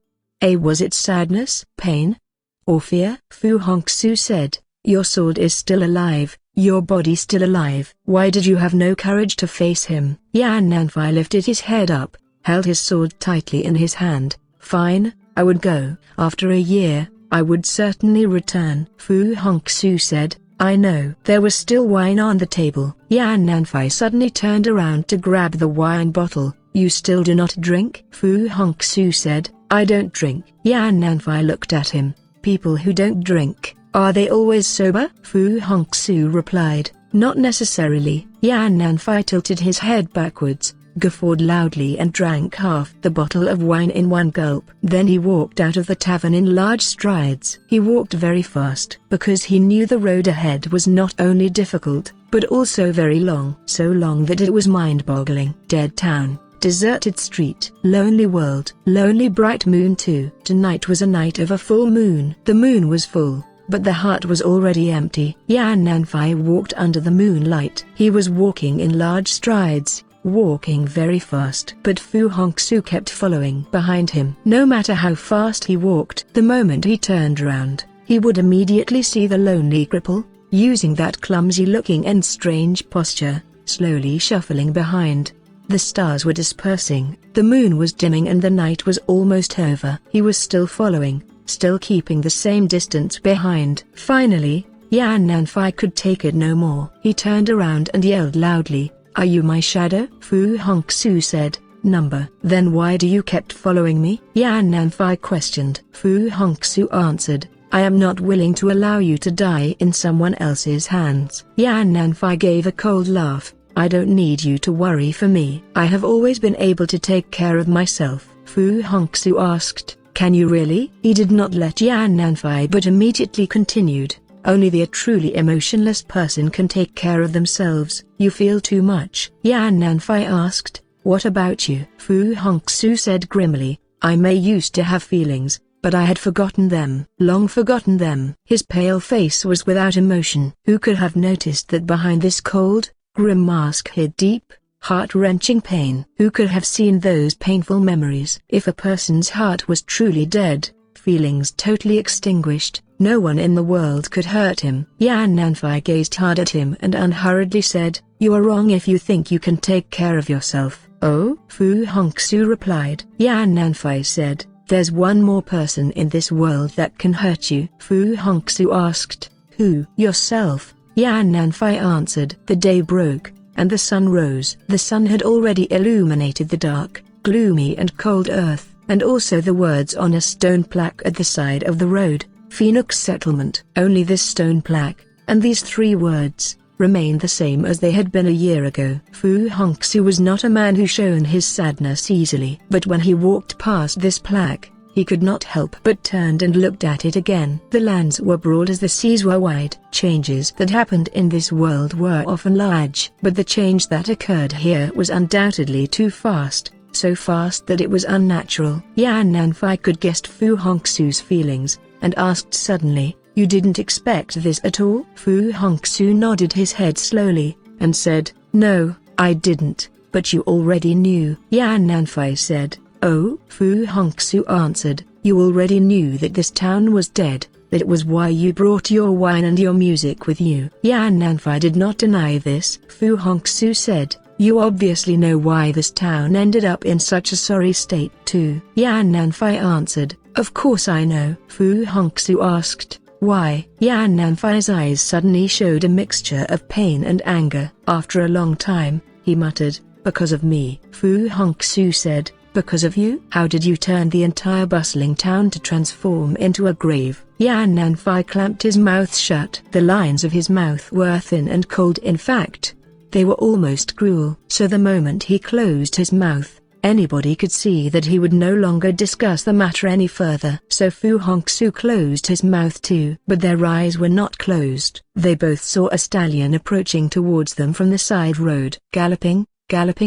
Was it sadness, pain, or fear? Fu Hongxue said, your sword is still alive, your body still alive. Why did you have no courage to face him? Yan Nanfei lifted his head up, held his sword tightly in his hand. Fine, I would go. After a year, I would certainly return. Fu Hongxue said, I know. There was still wine on the table. Yan Nanfei suddenly turned around to grab the wine bottle. You still do not drink? Fu Hongxue said. I don't drink. Yan Nanfei looked at him. People who don't drink, are they always sober? Fu Hongxue replied. Not necessarily. Yan Nanfei tilted his head backwards, guffawed loudly and drank half the bottle of wine in one gulp. Then he walked out of the tavern in large strides. He walked very fast because he knew the road ahead was not only difficult, but also very long. So long that it was mind-boggling. Dead town, deserted street, lonely world, lonely bright moon too. Tonight was a night of a full moon. The moon was full, but the heart was already empty. Yan Nanfei walked under the moonlight. He was walking in large strides, walking very fast. But Fu Hongxue kept following behind him. No matter how fast he walked, the moment he turned around, he would immediately see the lonely cripple, using that clumsy-looking and strange posture, slowly shuffling behind. The stars were dispersing, the moon was dimming and the night was almost over. He was still following, still keeping the same distance behind. Finally, Yan Nanfei could take it no more. He turned around and yelled loudly, "Are you my shadow?" Fu Hongxue said, "Number." "Then why do you kept following me?" Yan Nanfei questioned. Fu Hongxue answered, "I am not willing to allow you to die in someone else's hands." Yan Nanfei gave a cold laugh. "I don't need you to worry for me. I have always been able to take care of myself." Fu Hongxue asked, "Can you really?" He did not let Yan Nanfei but immediately continued, "Only the truly emotionless person can take care of themselves." "You feel too much?" Yan Nanfei asked. "What about you?" Fu Hongxue said grimly, "I may used to have feelings, but I had forgotten them." "Long forgotten them." His pale face was without emotion. Who could have noticed that behind this cold, grim mask hid deep, heart-wrenching pain? Who could have seen those painful memories? If a person's heart was truly dead, feelings totally extinguished, no one in the world could hurt him. Yan Nanfei gazed hard at him and unhurriedly said, "You are wrong if you think you can take care of yourself." "Oh?" Fu Hongxue replied. Yan Nanfei said, "There's one more person in this world that can hurt you." Fu Hongxue asked, "Who?" "Yourself." Yan Nanfei answered. The day broke, and the sun rose. The sun had already illuminated the dark, gloomy and cold earth, and also the words on a stone plaque at the side of the road, "Phoenix Settlement." Only this stone plaque, and these 3 words, remained the same as they had been a year ago. Fu Hongxue was not a man who shown his sadness easily. But when he walked past this plaque, he could not help but turned and looked at it again. The lands were broad as the seas were wide. Changes that happened in this world were often large. But the change that occurred here was undoubtedly too fast, so fast that it was unnatural. Yan Nanfei could guess Fu Hongxue's feelings, and asked suddenly, "You didn't expect this at all?" Fu Hongxue nodded his head slowly, and said, "No, I didn't, but you already knew." Yan Nanfei said, "Oh?" Fu Hongxue answered, "You already knew that this town was dead, that was why you brought your wine and your music with you." Yan Nanfei did not deny this. Fu Hongxue said, "You obviously know why this town ended up in such a sorry state too." Yan Nanfei answered, "Of course I know." Fu Hongxue asked, "Why?" Yan Nanfei's eyes suddenly showed a mixture of pain and anger. After a long time, he muttered, "Because of me." Fu Hongxue said, "Because of you? How did you turn the entire bustling town to transform into a grave?" Yan Nanfei clamped his mouth shut. The lines of his mouth were thin and cold. In fact, they were almost cruel. So the moment he closed his mouth, anybody could see that he would no longer discuss the matter any further. So Fu Hongxue closed his mouth too. But their eyes were not closed. They both saw a stallion approaching towards them from the side road. Galloping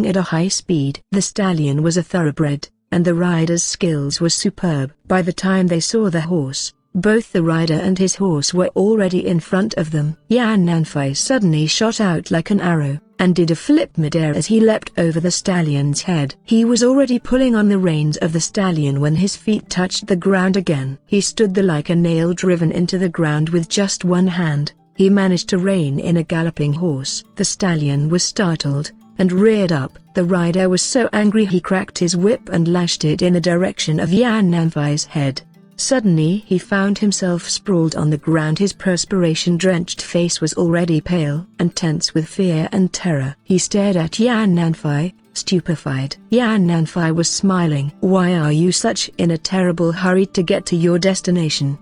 at a high speed. The stallion was a thoroughbred, and the rider's skills were superb. By the time they saw the horse, both the rider and his horse were already in front of them. Yan Nanfei suddenly shot out like an arrow, and did a flip midair as he leapt over the stallion's head. He was already pulling on the reins of the stallion when his feet touched the ground again. He stood there like a nail driven into the ground with just one hand. He managed to rein in a galloping horse. The stallion was startled, and reared up. The rider was so angry he cracked his whip and lashed it in the direction of Yan Nanfei's head. Suddenly he found himself sprawled on the ground. His perspiration-drenched face was already pale and tense with fear and terror. He stared at Yan Nanfei, stupefied. Yan Nanfei was smiling. "Why are you such in a terrible hurry to get to your destination?"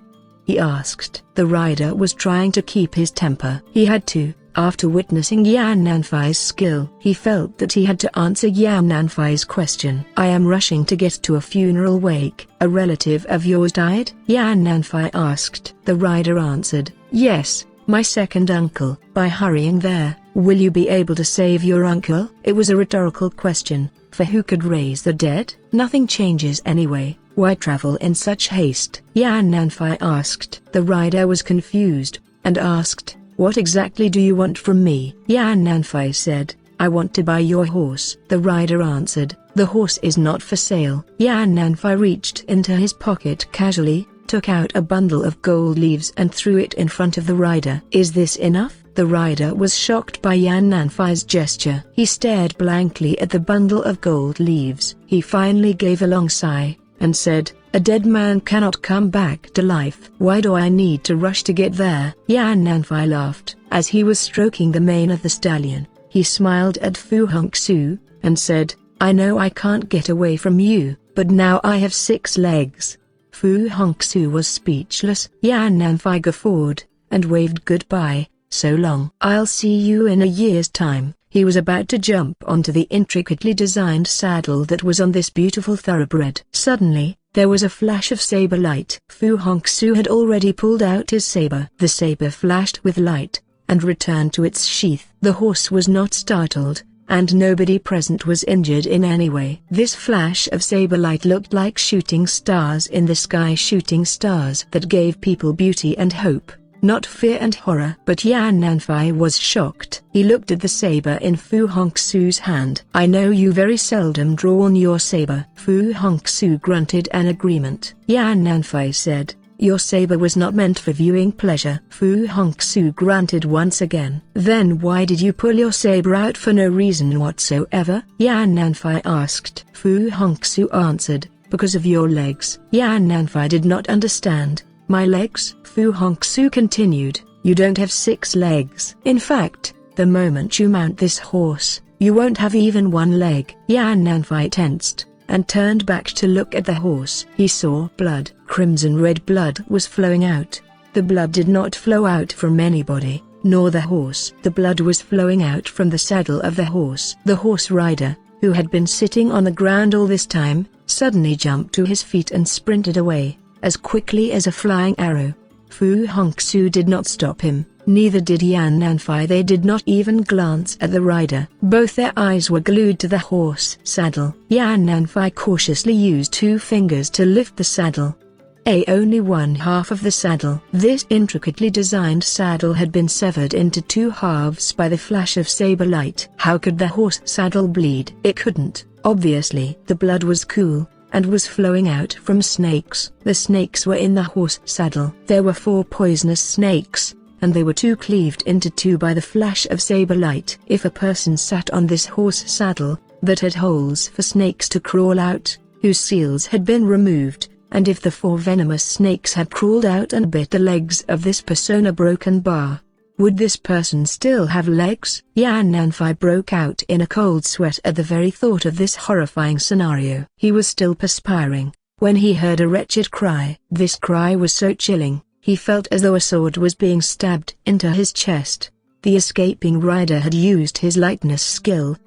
he asked. The rider was trying to keep his temper. He had to. After witnessing Yan Nanfei's skill, he felt that he had to answer Yan Nanfei's question. "I am rushing to get to a funeral wake. A relative of yours died?" Yan Nanfei asked. The rider answered, "Yes, my second uncle." "By hurrying there, will you be able to save your uncle?" It was a rhetorical question, for who could raise the dead? Nothing changes anyway. Why travel in such haste? Yan Nanfei asked. The rider was confused, and asked, "What exactly do you want from me?" Yan Nanfei said, "I want to buy your horse." The rider answered, "The horse is not for sale." Yan Nanfei reached into his pocket casually, took out a bundle of gold leaves and threw it in front of the rider. "Is this enough?" The rider was shocked by Yan Nanfei's gesture. He stared blankly at the bundle of gold leaves. He finally gave a long sigh, and said, "A dead man cannot come back to life. Why do I need to rush to get there?" Yan Nanfei laughed. As he was stroking the mane of the stallion, he smiled at Fu Hongxue, and said, "I know I can't get away from you, but now I have 6 legs." Fu Hongxue was speechless. Yan Nanfei guffawed, and waved goodbye. "So long. I'll see you in a year's time." He was about to jump onto the intricately designed saddle that was on this beautiful thoroughbred. Suddenly, there was a flash of saber light. Fu Hongxue had already pulled out his saber. The saber flashed with light, and returned to its sheath. The horse was not startled, and nobody present was injured in any way. This flash of saber light looked like shooting stars in the sky, shooting stars that gave people beauty and hope, not fear and horror. But Yan Nanfei was shocked. He looked at the saber in Fu Hongxue's hand. "I know you very seldom draw on your saber." Fu Hongxue grunted an agreement. Yan Nanfei said, "Your saber was not meant for viewing pleasure." Fu Hongxue grunted once again. "Then why did you pull your saber out for no reason whatsoever?" Yan Nanfei asked. Fu Hongxue answered, "Because of your legs." Yan Nanfei did not understand. "My legs?" Fu Hongxue continued, "You don't have 6 legs. In fact, the moment you mount this horse, you won't have even 1 leg." Yan Nanfei tensed, and turned back to look at the horse. He saw blood. Crimson red blood was flowing out. The blood did not flow out from anybody, nor the horse. The blood was flowing out from the saddle of the horse. The horse rider, who had been sitting on the ground all this time, suddenly jumped to his feet and sprinted away, as quickly as a flying arrow. Fu Hongxue did not stop him, neither did Yan Nanfei. They did not even glance at the rider. Both their eyes were glued to the horse saddle. Yan Nanfei cautiously used 2 fingers to lift the saddle. Only one half of the saddle. This intricately designed saddle had been severed into 2 halves by the flash of saber light. How could the horse saddle bleed? It couldn't. Obviously, the blood was cool, and was flowing out from snakes. The snakes were in the horse saddle. There were 4 poisonous snakes, and they were 2 cleaved into 2 by the flash of saber light. If a person sat on this horse saddle, that had holes for snakes to crawl out, whose seals had been removed, and if the 4 venomous snakes had crawled out and bit the legs of this persona broken bar, would this person still have legs? Yan Nanfei broke out in a cold sweat at the very thought of this horrifying scenario. He was still perspiring, when he heard a wretched cry. This cry was so chilling, he felt as though a sword was being stabbed into his chest. The escaping rider had used his lightness skill,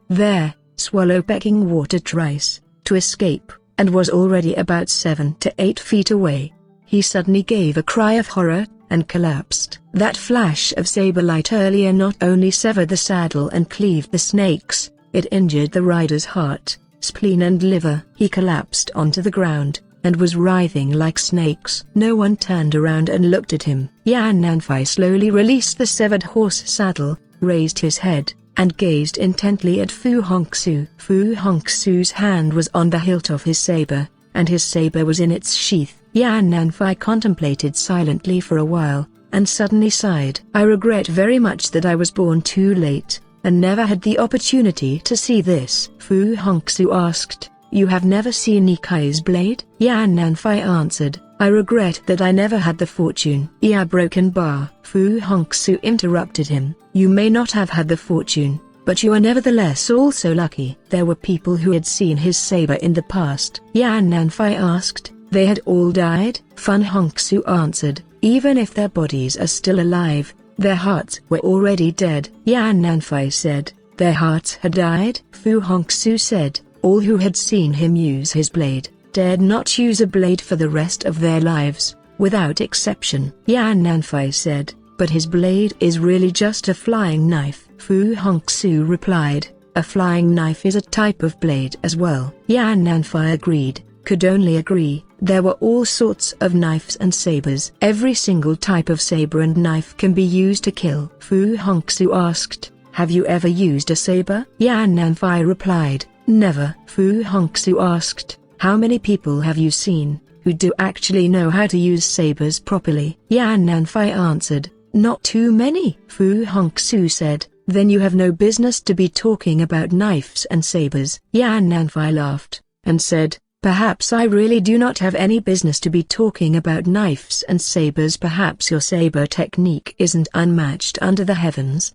swallow pecking water twice, to escape, and was already about 7 to 8 feet away. He suddenly gave a cry of horror, and collapsed. That flash of saber light earlier not only severed the saddle and cleaved the snakes, it injured the rider's heart, spleen and liver. He collapsed onto the ground, and was writhing like snakes. No one turned around and looked at him. Yan Nanfei slowly released the severed horse saddle, raised his head, and gazed intently at Fu Hongxue. Fu Hongxue's hand was on the hilt of his saber, and his saber was in its sheath. Yan Nanfei contemplated silently for a while, and suddenly sighed. "I regret very much that I was born too late, and never had the opportunity to see this." Fu Hongxue asked, "You have never seen Nikai's blade?" Yan Nanfei answered, I regret that I never had the fortune. Yeah, broken bar. Fu Hongxue interrupted him. You may not have had the fortune, but you are nevertheless also lucky. There were people who had seen his saber in the past. Yan Nanfei asked. They had all died? Fu Hongxue answered. Even if their bodies are still alive, their hearts were already dead. Yan Nanfei said. Their hearts had died? Fu Hongxue said. All who had seen him use his blade dared not use a blade for the rest of their lives, without exception. Yan Nanfei said, but his blade is really just a flying knife. Fu Hongxue replied, a flying knife is a type of blade as well. Yan Nanfei agreed, could only agree. There were all sorts of knives and sabers. Every single type of saber and knife can be used to kill. Fu Hongxue asked, have you ever used a saber? Yan Nanfei replied, never. Fu Hongxue asked, how many people have you seen who do actually know how to use sabers properly? Yan Nanfei answered, not too many. Fu Hongxue said, then you have no business to be talking about knives and sabers. Yan Nanfei laughed, and said, perhaps I really do not have any business to be talking about knives and sabers. Perhaps your saber technique isn't unmatched under the heavens.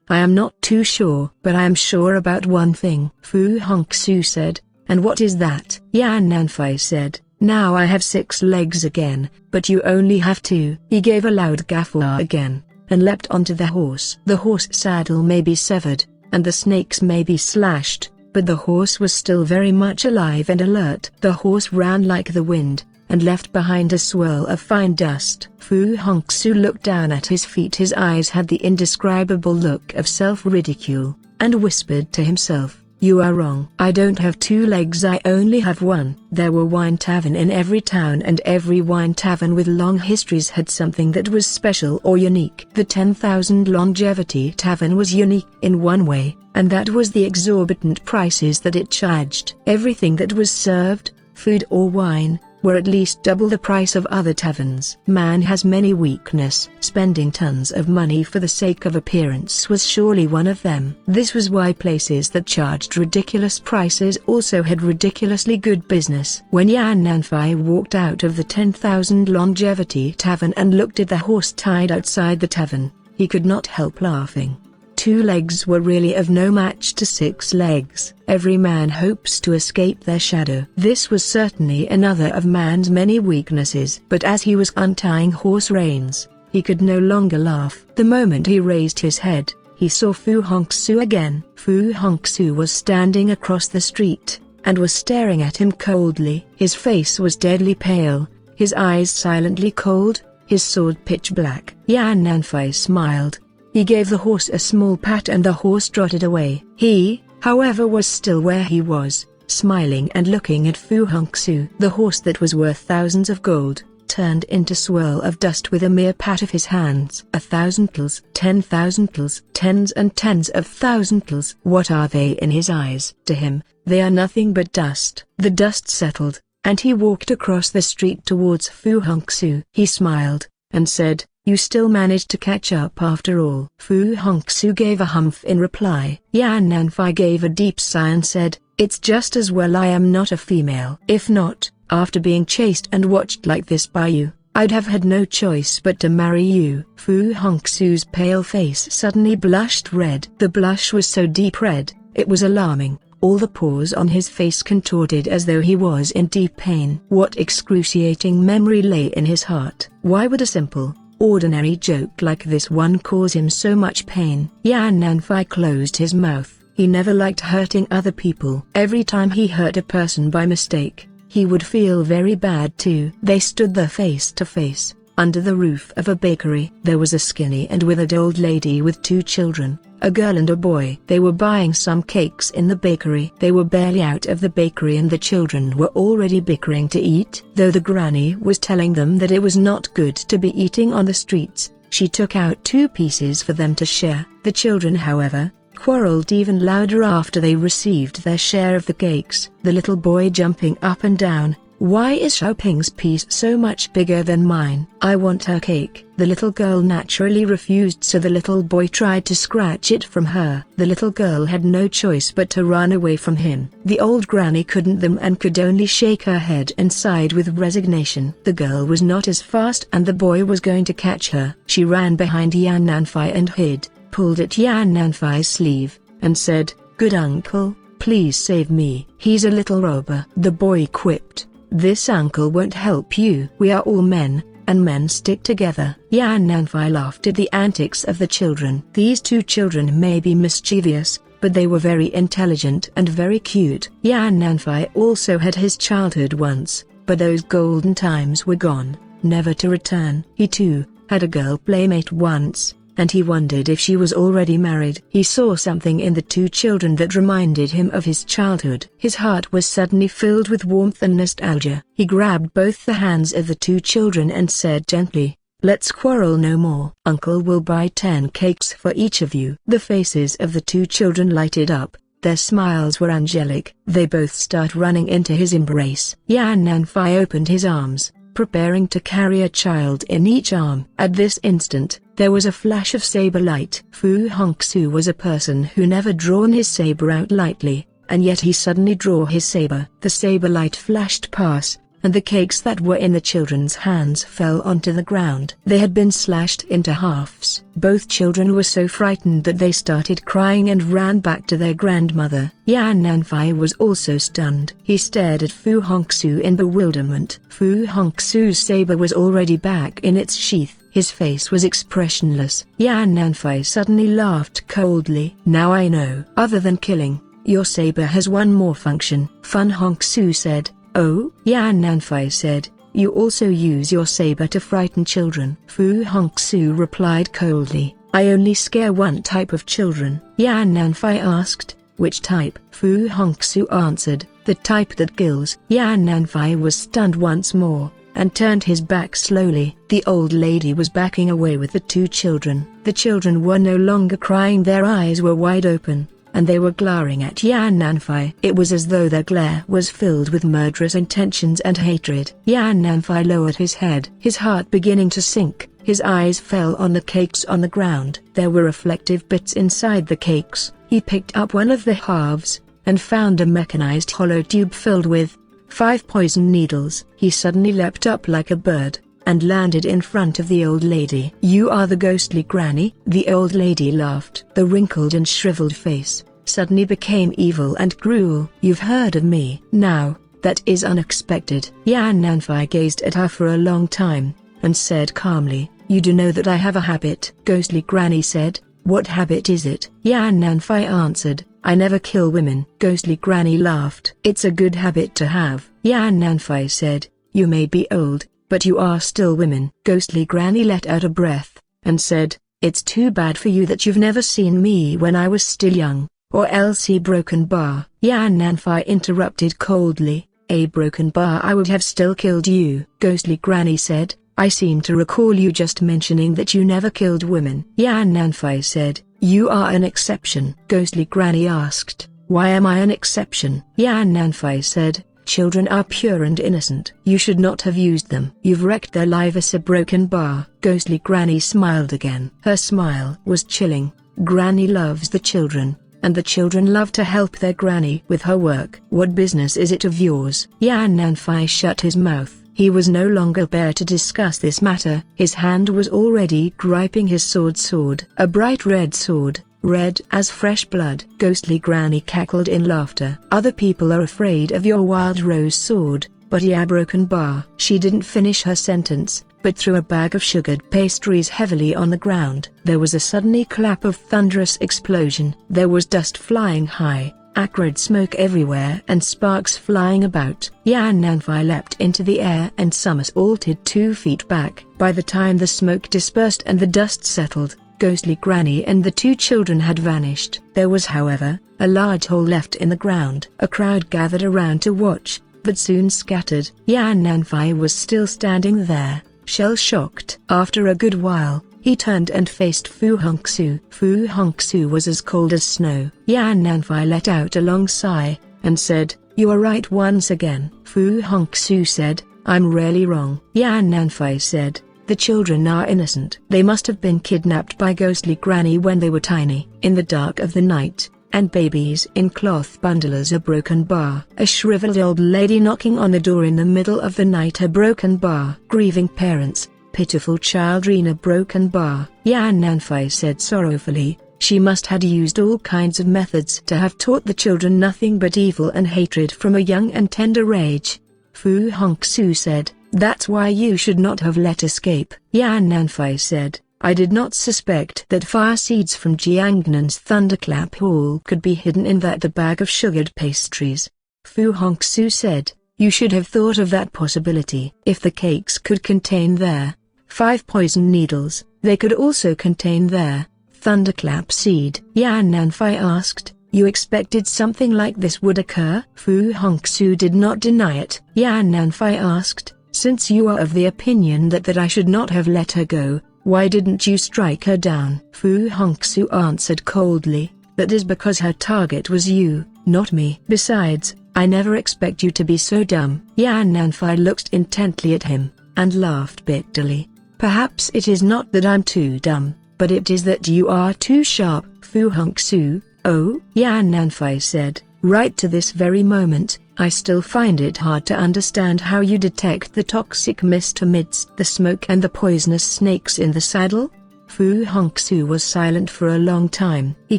I am not too sure. But I am sure about one thing. Fu Hongxue said, and what is that? Yan Nanfei said, now I have 6 legs again, but you only have 2. He gave a loud guffaw again, and leapt onto the horse. The horse saddle may be severed, and the snakes may be slashed, but the horse was still very much alive and alert. The horse ran like the wind, and left behind a swirl of fine dust. Fu Hongxue looked down at his feet. His eyes had the indescribable look of self-ridicule, and whispered to himself, you are wrong. I don't have 2 legs, I only have 1. There were wine taverns in every town, and every wine tavern with long histories had something that was special or unique. The 10,000 longevity tavern was unique in one way, and that was the exorbitant prices that it charged. Everything that was served, food or wine, were at least double the price of other taverns. Man has many weaknesses. Spending tons of money for the sake of appearance was surely one of them. This was why places that charged ridiculous prices also had ridiculously good business. When Yan Nanfei walked out of the 10,000 longevity tavern and looked at the horse tied outside the tavern, he could not help laughing. 2 legs were really of no match to 6 legs. Every man hopes to escape their shadow. This was certainly another of man's many weaknesses. But as he was untying horse reins, he could no longer laugh. The moment he raised his head, he saw Fu Hongxue again. Fu Hongxue was standing across the street, and was staring at him coldly. His face was deadly pale, his eyes silently cold, his sword pitch black. Yan Nanfei smiled. He gave the horse a small pat and the horse trotted away. He, however, was still where he was, smiling and looking at Fu Hongxue. The horse that was worth thousands of gold, turned into swirl of dust with a mere pat of his hands. 1,000 tals, 10,000 tals, tens and tens of thousand tals. What are they in his eyes? To him, they are nothing but dust. The dust settled, and he walked across the street towards Fu Hongxue. He smiled, and said, you still managed to catch up after all. Fu Hongxue gave a humph in reply. Yan Nanfei gave a deep sigh and said, it's just as well I am not a female. If not, after being chased and watched like this by you, I'd have had no choice but to marry you. Fu Hongxue's pale face suddenly blushed red. The blush was so deep red, it was alarming. All the pores on his face contorted as though he was in deep pain. What excruciating memory lay in his heart? Why would a simple, ordinary joke like this one cause him so much pain? Yan Nanfei closed his mouth. He never liked hurting other people. Every time he hurt a person by mistake, he would feel very bad too. They stood there face to face, under the roof of a bakery. There was a skinny and withered old lady with 2 children, a girl and a boy. They were buying some cakes in the bakery. They were barely out of the bakery and the children were already bickering to eat. Though the granny was telling them that it was not good to be eating on the streets, she took out 2 pieces for them to share. The children, however, quarreled even louder after they received their share of the cakes. The little boy jumping up and down, Why is Xiaoping's piece so much bigger than mine? I want her cake. The little girl naturally refused, so the little boy tried to scratch it from her. The little girl had no choice but to run away from him. The old granny couldn't them and could only shake her head and sighed with resignation. The girl was not as fast and the boy was going to catch her. She ran behind Yan Nanfei and hid, pulled at Yan Nanfei's sleeve, and said, "Good uncle, please save me. He's a little robber." The boy quipped, "This uncle won't help you. We are all men, and men stick together." Yan Nanfei laughed at the antics of the children. These two children may be mischievous, but they were very intelligent and very cute. Yan Nanfei also had his childhood once, but those golden times were gone, never to return. He too had a girl playmate once, and he wondered if she was already married. He saw something in the two children that reminded him of his childhood. His heart was suddenly filled with warmth and nostalgia. He grabbed both the hands of the two children and said gently, "Let's quarrel no more. Uncle will buy 10 cakes for each of you." The faces of the two children lighted up. Their smiles were angelic. They both start running into his embrace. Yan Nanfei opened his arms, preparing to carry a child in each arm. At this instant, there was a flash of saber light. Fu Hongxue was a person who never drawn his saber out lightly, and yet he suddenly drew his saber. The saber light flashed past, and the cakes that were in the children's hands fell onto the ground. They had been slashed into halves. Both children were so frightened that they started crying and ran back to their grandmother. Yan Nanfei was also stunned. He stared at Fu Hongxue in bewilderment. Fu Hongxue's saber was already back in its sheath. His face was expressionless. Yan Nanfei suddenly laughed coldly. "Now I know. Other than killing, your saber has one more function," Fu Hongxue said. "Oh?" Yan Nanfei said, "You also use your saber to frighten children." Fu Hongxue replied coldly, "I only scare one type of children." Yan Nanfei asked, "Which type?" Fu Hongxue answered, "The type that kills." Yan Nanfei was stunned once more, and turned his back slowly. The old lady was backing away with the two children. The children were no longer crying, their eyes were wide open, and they were glaring at Yan Nanfei. It was as though their glare was filled with murderous intentions and hatred. Yan Nanfei lowered his head, his heart beginning to sink. His eyes fell on the cakes on the ground. There were reflective bits inside the cakes. He picked up one of the halves, and found a mechanized hollow tube filled with 5 poison needles. He suddenly leapt up like a bird, and landed in front of the old lady. "You are the ghostly granny?" The old lady laughed. The wrinkled and shriveled face suddenly became evil and cruel. "You've heard of me. Now, that is unexpected." Yan Nanfei gazed at her for a long time, and said calmly, "You do know that I have a habit." Ghostly granny said, "What habit is it?" Yan Nanfei answered, "I never kill women." Ghostly granny laughed. "It's a good habit to have." Yan Nanfei said, "You may be old, but you are still women." Ghostly granny let out a breath, and said, "It's too bad for you that you've never seen me when I was still young, or else a broken bar." Yan Nanfei interrupted coldly, "A broken bar I would have still killed you." Ghostly granny said, "I seem to recall you just mentioning that you never killed women." Yan Nanfei said, "You are an exception." Ghostly granny asked, "Why am I an exception?" Yan Nanfei said, "Children are pure and innocent. You should not have used them. You've wrecked their lives. A broken bar." Ghostly granny smiled again. Her smile was chilling. Granny loves the children, and the children love to help their granny with her work. "What business is it of yours?" Yan Nanfei shut his mouth. He was no longer bare to discuss this matter. His hand was already gripping his sword, a bright red sword, red as fresh blood. Ghostly granny cackled in laughter. "Other people are afraid of your wild rose sword, but a broken bar." She didn't finish her sentence, but threw a bag of sugared pastries heavily on the ground. There was a sudden clap of thunderous explosion. There was dust flying high, acrid smoke everywhere and sparks flying about. Yan Nanfei leapt into the air and somersaulted 2 feet back. By the time the smoke dispersed and the dust settled, Ghostly Granny and the 2 children had vanished. There was, however, a large hole left in the ground. A crowd gathered around to watch, but soon scattered. Yan Nanfei was still standing there, shell-shocked. After a good while, he turned and faced Fu Hongxue. Fu Hongxue was as cold as snow. Yan Nanfei let out a long sigh, and said, You are right once again, Fu Hongxue said. I'm really wrong. Yan Nanfei said, the children are innocent. They must have been kidnapped by ghostly granny when they were tiny, in the dark of the night, and babies in cloth bundles. A broken bar. A shriveled old lady knocking on the door in the middle of the night. A broken bar. Grieving parents, pitiful children in a broken bar. Yan Nanfei said sorrowfully, she must have used all kinds of methods to have taught the children nothing but evil and hatred from a young and tender age. Fu Hongxue said, that's why you should not have let escape. Yan Nanfei said, I did not suspect that fire seeds from Jiangnan's thunderclap hall could be hidden in the bag of sugared pastries. Fu Hongxue said, you should have thought of that possibility. If the cakes could contain their 5 poison needles, they could also contain their thunderclap seed. Yan Nanfei asked, you expected something like this would occur? Fu Hongxue did not deny it. Yan Nanfei asked, since you are of the opinion that I should not have let her go, why didn't you strike her down? Fu Hongxue answered coldly, that is because her target was you, not me. Besides, I never expect you to be so dumb. Yan Nanfei looked intently at him, and laughed bitterly. Perhaps it is not that I'm too dumb, but it is that you are too sharp. Fu Hongxue, oh? Yan Nanfei said, right to this very moment, I still find it hard to understand how you detect the toxic mist amidst the smoke and the poisonous snakes in the saddle. Fu Hongxue was silent for a long time. He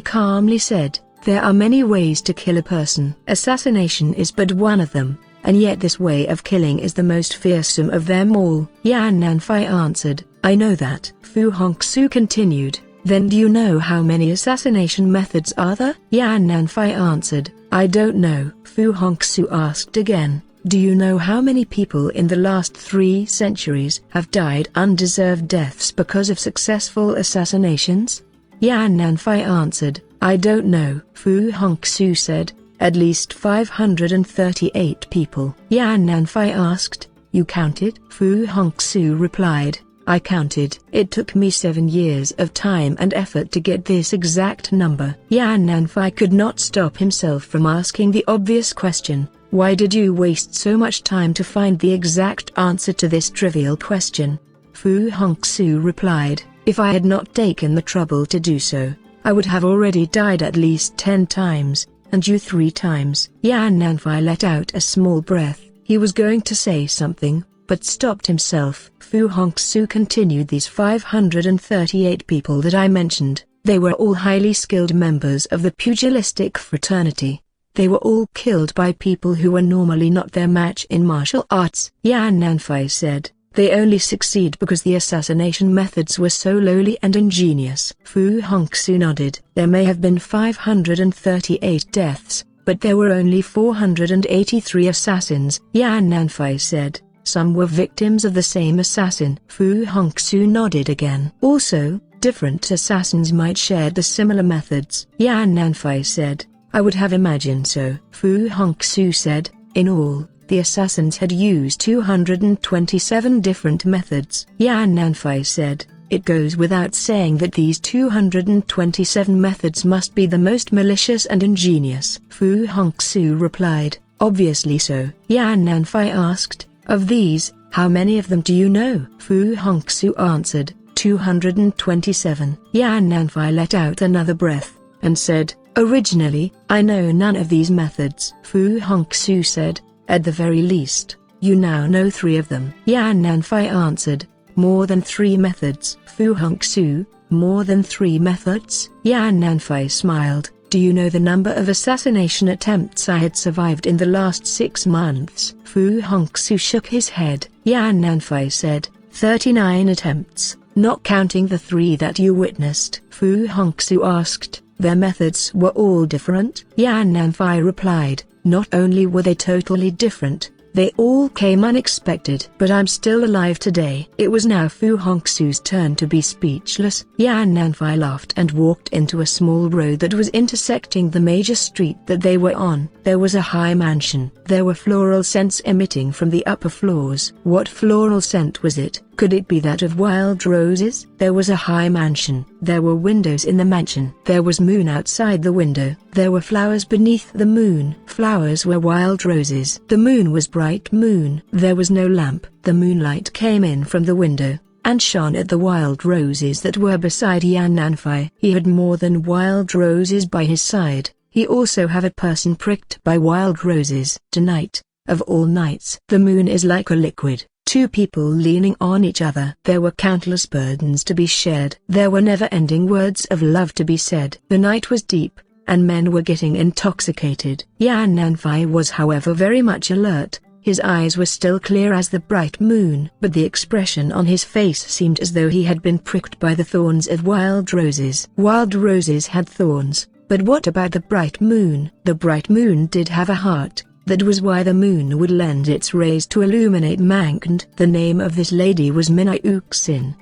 calmly said, there are many ways to kill a person. Assassination is but one of them, and yet this way of killing is the most fearsome of them all. Yan Nanfei answered, I know that. Fu Hongxue continued, then do you know how many assassination methods are there? Yan Nanfei answered, I don't know. Fu Hongxue asked again, do you know how many people in the last 3 centuries have died undeserved deaths because of successful assassinations? Yan Nanfei answered, I don't know. Fu Hongxue said, at least 538 people. Yan Nanfei asked, you counted? Fu Hongxue replied, I counted. It took me 7 years of time and effort to get this exact number. Yan Nanfei could not stop himself from asking the obvious question, why did you waste so much time to find the exact answer to this trivial question? Fu Hongxue replied, if I had not taken the trouble to do so, I would have already died at least 10 times, and you 3 times. Yan Nanfei let out a small breath. He was going to say something, but stopped himself. Fu Hongxue continued, these 538 people that I mentioned, they were all highly skilled members of the pugilistic fraternity. They were all killed by people who were normally not their match in martial arts. Yan Nanfei said, they only succeed because the assassination methods were so lowly and ingenious. Fu Hongxue nodded. There may have been 538 deaths, but there were only 483 assassins. Yan Nanfei said, some were victims of the same assassin. Fu Hongxue nodded again. Also, different assassins might share the similar methods. Yan Nanfei said, I would have imagined so. Fu Hongxue said, in all, the assassins had used 227 different methods. Yan Nanfei said, it goes without saying that these 227 methods must be the most malicious and ingenious. Fu Hongxue replied, obviously so. Yan Nanfei asked, of these, how many of them do you know? Fu Hongxue answered, 227. Yan Nanfei let out another breath, and said, originally, I know none of these methods. Fu Hongxue said, at the very least, you now know 3 of them. Yan Nanfei answered, more than 3 methods. Fu Hongxue, more than 3 methods? Yan Nanfei smiled, do you know the number of assassination attempts I had survived in the last 6 months? Fu Hongxue shook his head. Yan Nanfei said, 39 attempts, not counting the 3 that you witnessed. Fu Hongxue asked, their methods were all different? Yan Nanfei replied, not only were they totally different, they all came unexpected. But I'm still alive today. It was now Fu Hongxue's turn to be speechless. Yan Nanfei laughed and walked into a small road that was intersecting the major street that they were on. There was a high mansion. There were floral scents emitting from the upper floors. What floral scent was it? Could it be that of wild roses? There was a high mansion. There were windows in the mansion. There was moon outside the window. There were flowers beneath the moon. Flowers were wild roses. The moon was bright moon. There was no lamp. The moonlight came in from the window and shone at the wild roses that were beside Yan Nanfei. He had more than wild roses by his side. He also had a person pricked by wild roses. Tonight, of all nights, the moon is like a liquid. Two people leaning on each other. There were countless burdens to be shared. There were never-ending words of love to be said. The night was deep, and men were getting intoxicated. Yan Nanfei was however very much alert. His eyes were still clear as the bright moon, but the expression on his face seemed as though he had been pricked by the thorns of wild roses. Wild roses had thorns, but what about the bright moon? The bright moon did have a heart. That was why the moon would lend its rays to illuminate mankind. The name of this lady was Minai Uxin.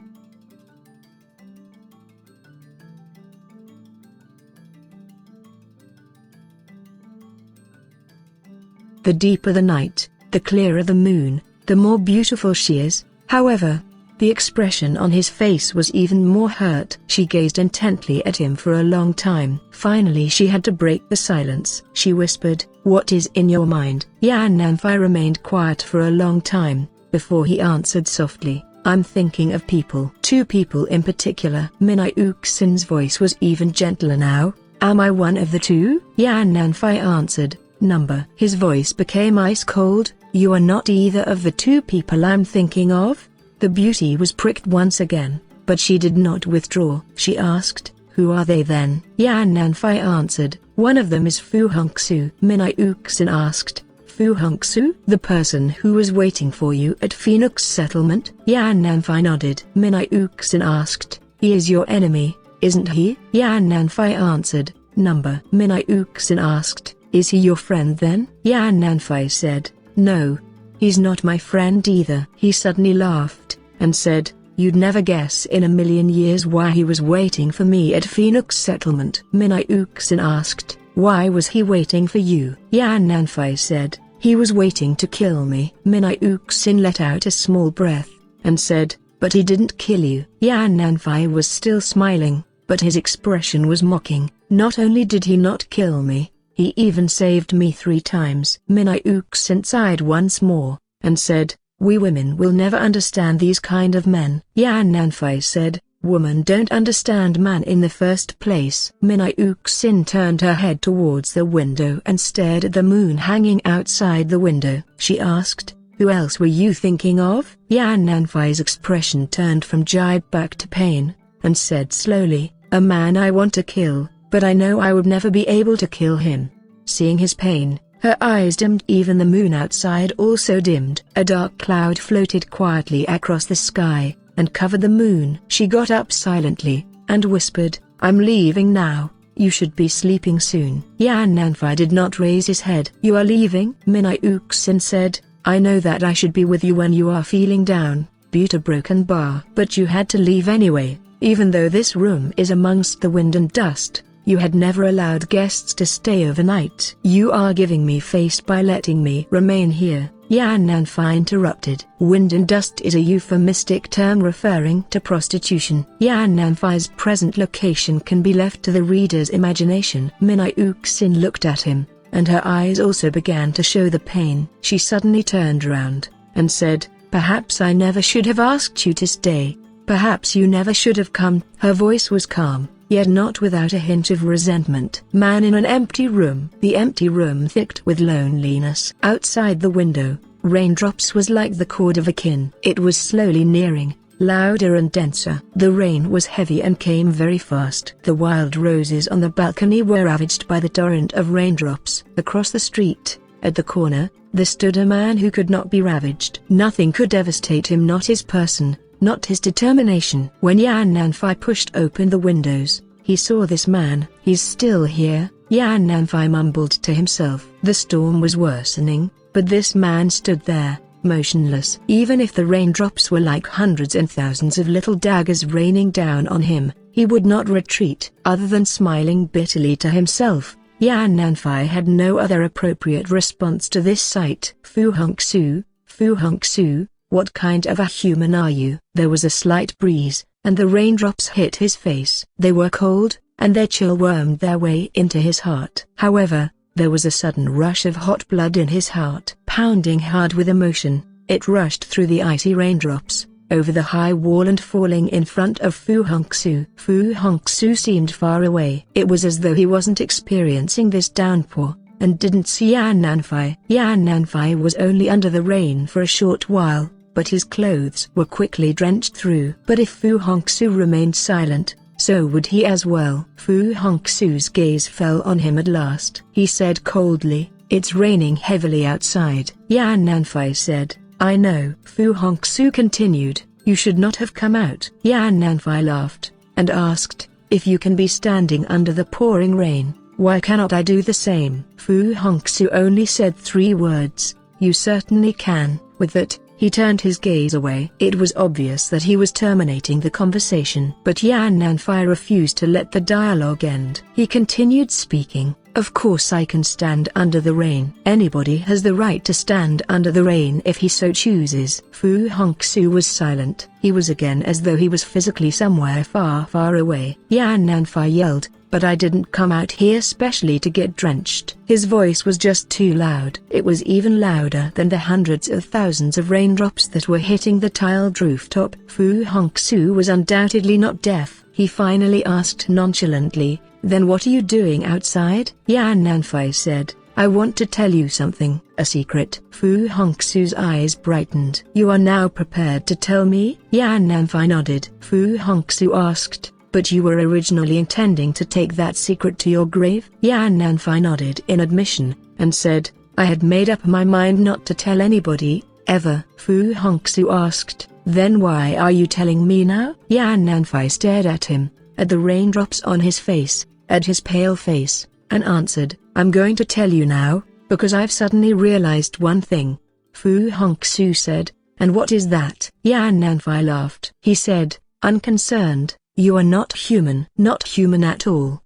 The deeper the night, the clearer the moon, the more beautiful she is. However, the expression on his face was even more hurt. She gazed intently at him for a long time. Finally she had to break the silence. She whispered, "What is in your mind?" Yan Nanfei remained quiet for a long time, before he answered softly, "I'm thinking of people." Two people in particular. Minai Uxin's voice was even gentler now. "Am I one of the two?" Yan Nanfei answered, "Number." His voice became ice cold. "You are not either of the two people I'm thinking of?" The beauty was pricked once again, but she did not withdraw. She asked, "Who are they then?" Yan Nanfei answered, "One of them is Fu Hongxue." Minai Uxin asked, "Fu Hongxue? The person who was waiting for you at Phoenix Settlement?" Yan Nanfei nodded. Minai Uxin asked, "He is your enemy, isn't he?" Yan Nanfei answered, "Number." Minai Uxin asked, "Is he your friend then?" Yan Nanfei said, "No. He's not my friend either." He suddenly laughed, and said, "You'd never guess in a million years why he was waiting for me at Phoenix Settlement." Minai Uxin asked, "Why was he waiting for you?" Yan Nanfei said, "He was waiting to kill me." Minai Uxin let out a small breath, and said, "But he didn't kill you." Yan Nanfei was still smiling, but his expression was mocking. "Not only did he not kill me, he even saved me 3 times." Minai Uxin sighed once more, and said, "We women will never understand these kind of men." Yan Nanfei said, "Women don't understand man in the first place." Minai Uxin turned her head towards the window and stared at the moon hanging outside the window. She asked, "Who else were you thinking of?" Yan Nanfei's expression turned from jibe back to pain, and said slowly, "A man I want to kill, but I know I would never be able to kill him." Seeing his pain, her eyes dimmed. Even the moon outside also dimmed. A dark cloud floated quietly across the sky, and covered the moon. She got up silently, and whispered, "I'm leaving now. You should be sleeping soon." Yan Nanfei did not raise his head. "You are leaving?" Minai Uxin said, "I know that I should be with you when you are feeling down, but a broken bar. But you had to leave anyway, even though this room is amongst the wind and dust. You had never allowed guests to stay overnight. You are giving me face by letting me remain here." Yan Nanfei interrupted. "Wind and dust is a euphemistic term referring to prostitution. Yan Nanfei's present location can be left to the reader's imagination." Minai Uxin looked at him, and her eyes also began to show the pain. She suddenly turned around, and said, "Perhaps I never should have asked you to stay. Perhaps you never should have come." Her voice was calm, yet not without a hint of resentment. Man in an empty room. The empty room thicked with loneliness. Outside the window, raindrops was like the chord of a kin. It was slowly nearing, louder and denser. The rain was heavy and came very fast. The wild roses on the balcony were ravaged by the torrent of raindrops. Across the street, at the corner, there stood a man who could not be ravaged. Nothing could devastate him, not his person, not his determination. When Yan Nanfei pushed open the windows, he saw this man. "He's still here," Yan Nanfei mumbled to himself. The storm was worsening, but this man stood there, motionless. Even if the raindrops were like hundreds and thousands of little daggers raining down on him, he would not retreat. Other than smiling bitterly to himself, Yan Nanfei had no other appropriate response to this sight. "Fu Hongxue, Fu Hongxue, What kind of a human are you? There was a slight breeze, and the raindrops hit his face. They were cold, and their chill wormed their way into his heart. However, there was a sudden rush of hot blood in his heart. Pounding hard with emotion, it rushed through the icy raindrops, over the high wall and falling in front of Fu Hongxue. Fu Hongxue seemed far away. It was as though he wasn't experiencing this downpour, and didn't see Yan Nanfei. Yan Nanfei was only under the rain for a short while, but his clothes were quickly drenched through. But if Fu Hongxue remained silent, so would he as well. Fu Hongxue's gaze fell on him at last. He said coldly, "It's raining heavily outside." Yan Nanfei said, "I know." Fu Hongxue continued, "You should not have come out." Yan Nanfei laughed, and asked, "If you can be standing under the pouring rain, why cannot I do the same?" Fu Hongxue only said 3 words, "You certainly can." With that, he turned his gaze away. It was obvious that he was terminating the conversation. But Yan Nanfei refused to let the dialogue end. He continued speaking, "Of course I can stand under the rain. Anybody has the right to stand under the rain if he so chooses." Fu Hongxue was silent. He was again as though he was physically somewhere far, far away. Yan Nanfei yelled, "But I didn't come out here specially to get drenched." His voice was just too loud. It was even louder than the hundreds of thousands of raindrops that were hitting the tiled rooftop. Fu Hongxue was undoubtedly not deaf. He finally asked nonchalantly, "Then what are you doing outside?" Yan Nanfei said, "I want to tell you something, a secret." Fu Hongxue's eyes brightened. "You are now prepared to tell me?" Yan Nanfei nodded. Fu Hongxue asked, "But you were originally intending to take that secret to your grave?" Yan Nanfei nodded in admission, and said, "I had made up my mind not to tell anybody, ever." Fu Hongxue asked, "Then why are you telling me now?" Yan Nanfei stared at him, at the raindrops on his face, at his pale face, and answered, "I'm going to tell you now, because I've suddenly realized one thing." Fu Hongxue said, "And what is that?" Yan Nanfei laughed. He said, unconcerned, "You are not human." Not human at all.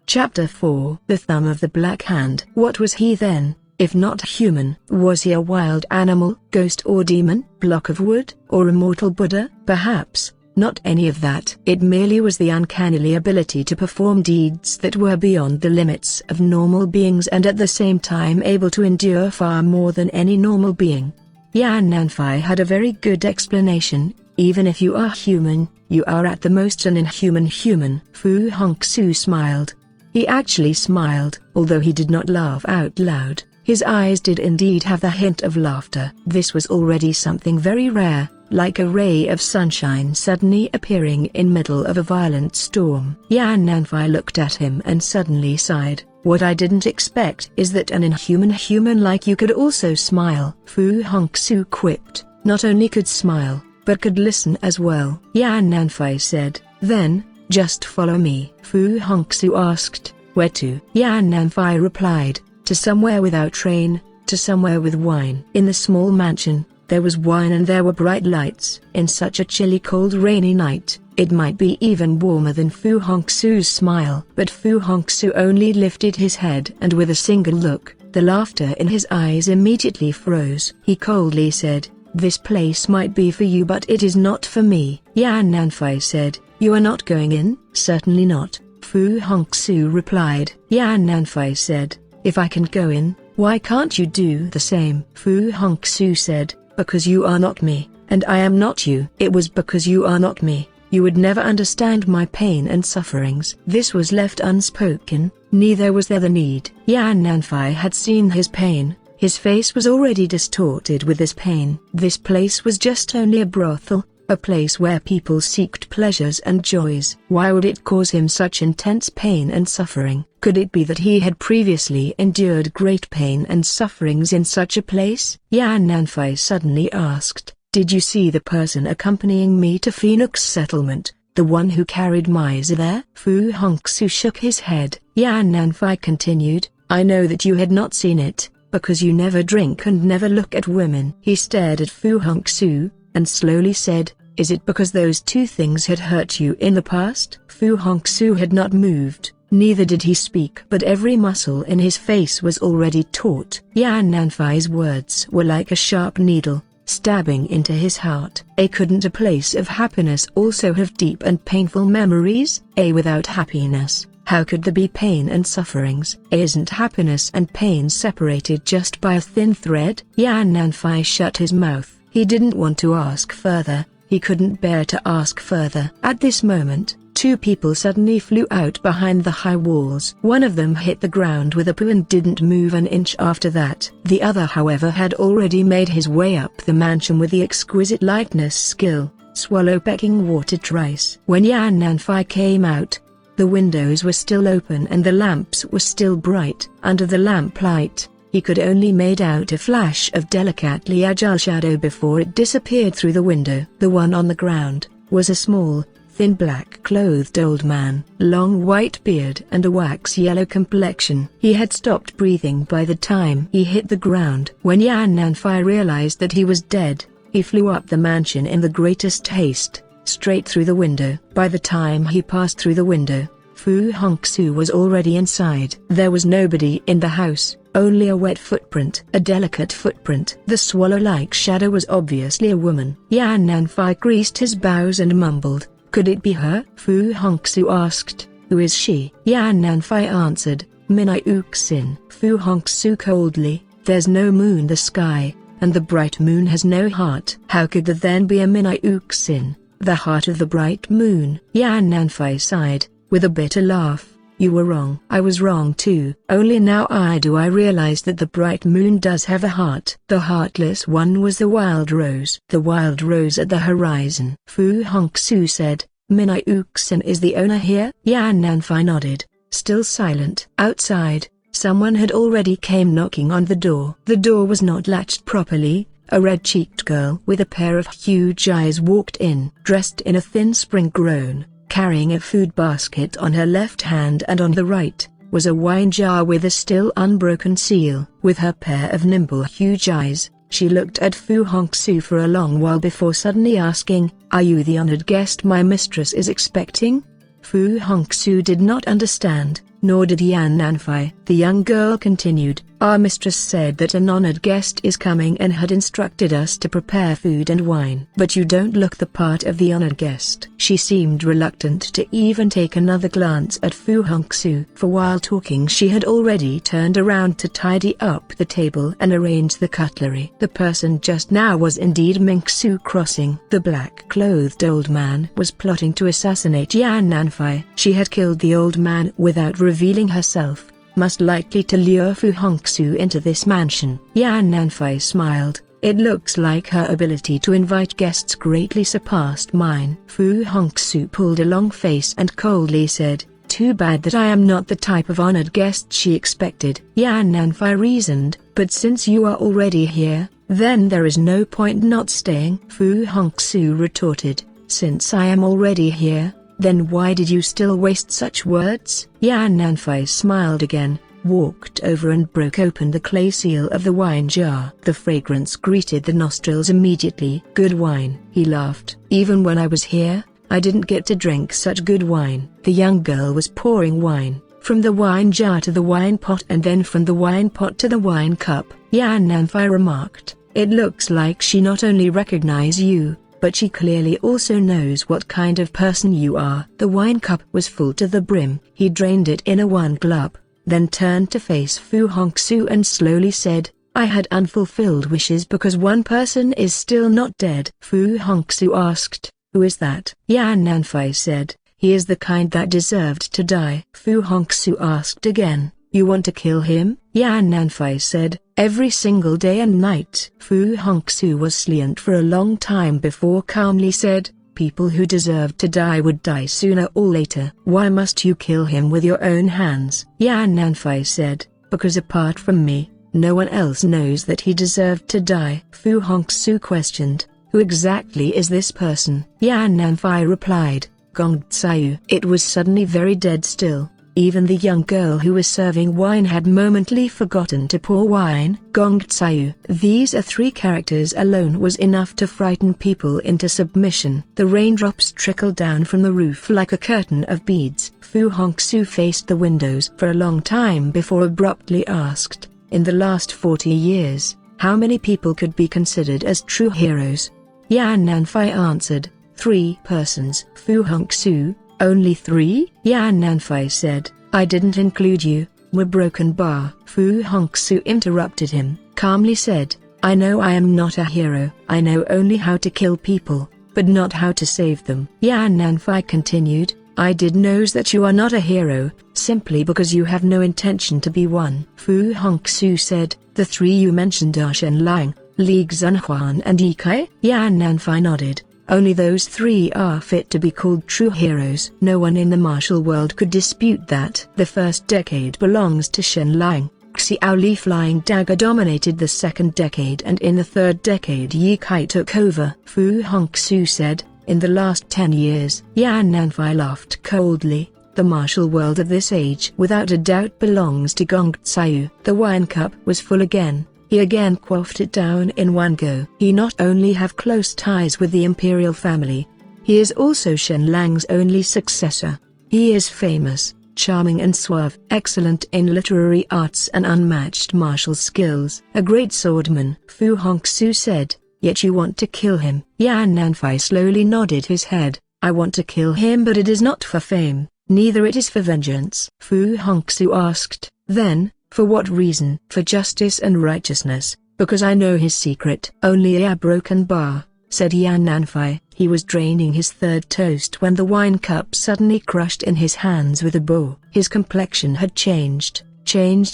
Chapter 4. The Thumb of the Black Hand. What was he then, if not human? Was he a wild animal, ghost or demon, block of wood, or immortal Buddha? Perhaps not any of that. It merely was the uncannily ability to perform deeds that were beyond the limits of normal beings and at the same time able to endure far more than any normal being. Yan Nanfei had a very good explanation. Even if you are human, you are at the most an inhuman human. Fu Hongxue smiled. He actually smiled, although he did not laugh out loud. His eyes did indeed have the hint of laughter. This was already something very rare, like a ray of sunshine suddenly appearing in middle of a violent storm. Yan Nanfei looked at him and suddenly sighed. "What I didn't expect is that an inhuman human like you could also smile." Fu Hongxue quipped, "Not only could smile, but could listen as well." Yan Nanfei said, "Then, just follow me." Fu Hongxue asked, "Where to?" Yan Nanfei replied, "To somewhere without train, to somewhere with wine." In the small mansion, there was wine and there were bright lights. In such a chilly cold rainy night, it might be even warmer than Fu Hongxue's smile. But Fu Hongxue only lifted his head and with a single look, the laughter in his eyes immediately froze. He coldly said, "This place might be for you but it is not for me." Yan Nanfei said, "You are not going in?" "Certainly not," Fu Hongxue replied. Yan Nanfei said, "If I can go in, why can't you do the same?" Fu Hongxue said, "Because you are not me, and I am not you." "It was because you are not me, you would never understand my pain and sufferings." This was left unspoken, neither was there the need. Yan Nanfei had seen his pain. His face was already distorted with this pain. This place was just only a brothel, a place where people seeked pleasures and joys. Why would it cause him such intense pain and suffering? Could it be that he had previously endured great pain and sufferings in such a place? Yan Nanfei suddenly asked, "Did you see the person accompanying me to Phoenix Settlement, the one who carried Miser there?" Fu Hongxue shook his head. Yan Nanfei continued, "I know that you had not seen it, because you never drink and never look at women." He stared at Fu Hongxue, and slowly said, Is it because those two things had hurt you in the past? Fu Hongxue had not moved, neither did he speak, but every muscle in his face was already taut. Yan Nanfai's words were like a sharp needle, stabbing into his heart. Couldn't a place of happiness also have deep and painful memories? Without happiness, how could there be pain and sufferings? Isn't happiness and pain separated just by a thin thread? Yan Nanfai shut his mouth. He didn't want to ask further, he couldn't bear to ask further. At this moment, two people suddenly flew out behind the high walls. One of them hit the ground with a poo and didn't move an inch after that. The other, however, had already made his way up the mansion with the exquisite lightness skill, swallow pecking water twice. When Yan Nanfai came out, the windows were still open and the lamps were still bright. Under the lamplight, he could only make out a flash of delicately agile shadow before it disappeared through the window. The one on the ground was a small, thin black-clothed old man, long white beard and a wax-yellow complexion. He had stopped breathing by the time he hit the ground. When Yan Nanfai realized that he was dead, he flew up the mansion in the greatest haste, straight through the window. By the time he passed through the window, Fu Hongxue was already inside. There was nobody in the house, only a wet footprint, a delicate footprint. The swallow-like shadow was obviously a woman. Yan Nanfai creased his brows and mumbled, "Could it be her?" Fu Hongxue asked, "Who is she?" Yan Nanfai answered, "Minai Uxin." Fu Hongxue coldly, "There's no moon in the sky, and the bright moon has no heart. How could there then be a Minai Uxin, the heart of the bright moon?" Yan Nanfai sighed, with a bitter laugh. "You were wrong. I was wrong too. Only now do I realize that the bright moon does have a heart." The heartless one was the wild rose. The wild rose at the horizon. Fu Hongxue said, "Minai Uxin is the owner here?" Yan Nanfai nodded, still silent. Outside, someone had already came knocking on the door. The door was not latched properly. A red-cheeked girl with a pair of huge eyes walked in, dressed in a thin spring gown, carrying a food basket on her left hand, and on the right was a wine jar with a still unbroken seal. With her pair of nimble huge eyes, she looked at Fu Hongxue for a long while before suddenly asking, "Are you the honored guest my mistress is expecting?" Fu Hongxue did not understand, nor did Yan Nanfai. The young girl continued, "Our mistress said that an honored guest is coming and had instructed us to prepare food and wine. But you don't look the part of the honored guest." She seemed reluctant to even take another glance at Fu Hongxue, for while talking she had already turned around to tidy up the table and arrange the cutlery. The person just now was indeed Mingxu Crossing. The black-clothed old man was plotting to assassinate Yan Nanfai. She had killed the old man without revealing herself, most likely to lure Fu Hongxue into this mansion. Yan Nanfai smiled. It looks like her ability to invite guests greatly surpassed mine. Fu Hongxue pulled a long face and coldly said, "Too bad that I am not the type of honored guest she expected." Yan Nanfai reasoned, "But since you are already here, then there is no point not staying." Fu Hongxue retorted, "Since I am already here, then why did you still waste such words?" Yan Nanfai smiled again, walked over and broke open the clay seal of the wine jar. The fragrance greeted the nostrils immediately. "Good wine," he laughed. "Even when I was here, I didn't get to drink such good wine." The young girl was pouring wine, from the wine jar to the wine pot and then from the wine pot to the wine cup. Yan Nanfai remarked, "It looks like she not only recognizes you, but she clearly also knows what kind of person you are." The wine cup was full to the brim. He drained it in one gulp, then turned to face Fu Hongxue and slowly said, "I had unfulfilled wishes because one person is still not dead." Fu Hongxue asked, "Who is that?" Yan Nanfai said, "He is the kind that deserved to die." Fu Hongxue asked again, "You want to kill him?" Yan Nanfai said, "Every single day and night." Fu Hongxue was silent for a long time before calmly said, "People who deserved to die would die sooner or later. Why must you kill him with your own hands?" Yan Nanfai said, "Because apart from me, no one else knows that he deserved to die." Fu Hongxue questioned, "Who exactly is this person?" Yan Nanfai replied, "Gong Tsiu." It was suddenly very dead still. Even the young girl who was serving wine had momentarily forgotten to pour wine. Hongxue. These are 3 characters alone was enough to frighten people into submission. The raindrops trickled down from the roof like a curtain of beads. Fu Hongxue faced the windows for a long time before abruptly asked, in the last 40 years, how many people could be considered as true heroes? Yan Nanfei answered, 3 persons. Fu Hongxue, only 3? Yan Nanfei said, I didn't include you. We're broken bar. Fu Hongxue interrupted him, calmly said, I know I am not a hero. I know only how to kill people, but not how to save them. Yan Nanfei continued, I did knows that you are not a hero, simply because you have no intention to be one. Fu Hongxue said, the 3 you mentioned are Shen Lang, Li Xunhuan and Yi Kai? Yan Nanfei nodded. Only those 3 are fit to be called true heroes. No one in the martial world could dispute that. The first decade belongs to Shen Lang. Xiao Li Flying Dagger dominated the second decade, and in the third decade Yi Kai took over. Fu Hongxue said, in the last 10 years. Yan Nanfei laughed coldly. The martial world of this age without a doubt belongs to Hongxue. The wine cup was full again. He again quaffed it down in one go. He not only have close ties with the imperial family, he is also Shen Lang's only successor. He is famous, charming and suave, excellent in literary arts and unmatched martial skills. A great swordman. Fu Hongxue said, yet you want to kill him. Yan Nanfei slowly nodded his head. I want to kill him, but it is not for fame, neither it is for vengeance. Fu Hongxue asked, then, for what reason? For justice and righteousness, because I know his secret. Only a broken bar, said Yan Nanfei. He was draining his third toast when the wine cup suddenly crushed in his hands with a bow. His complexion had changed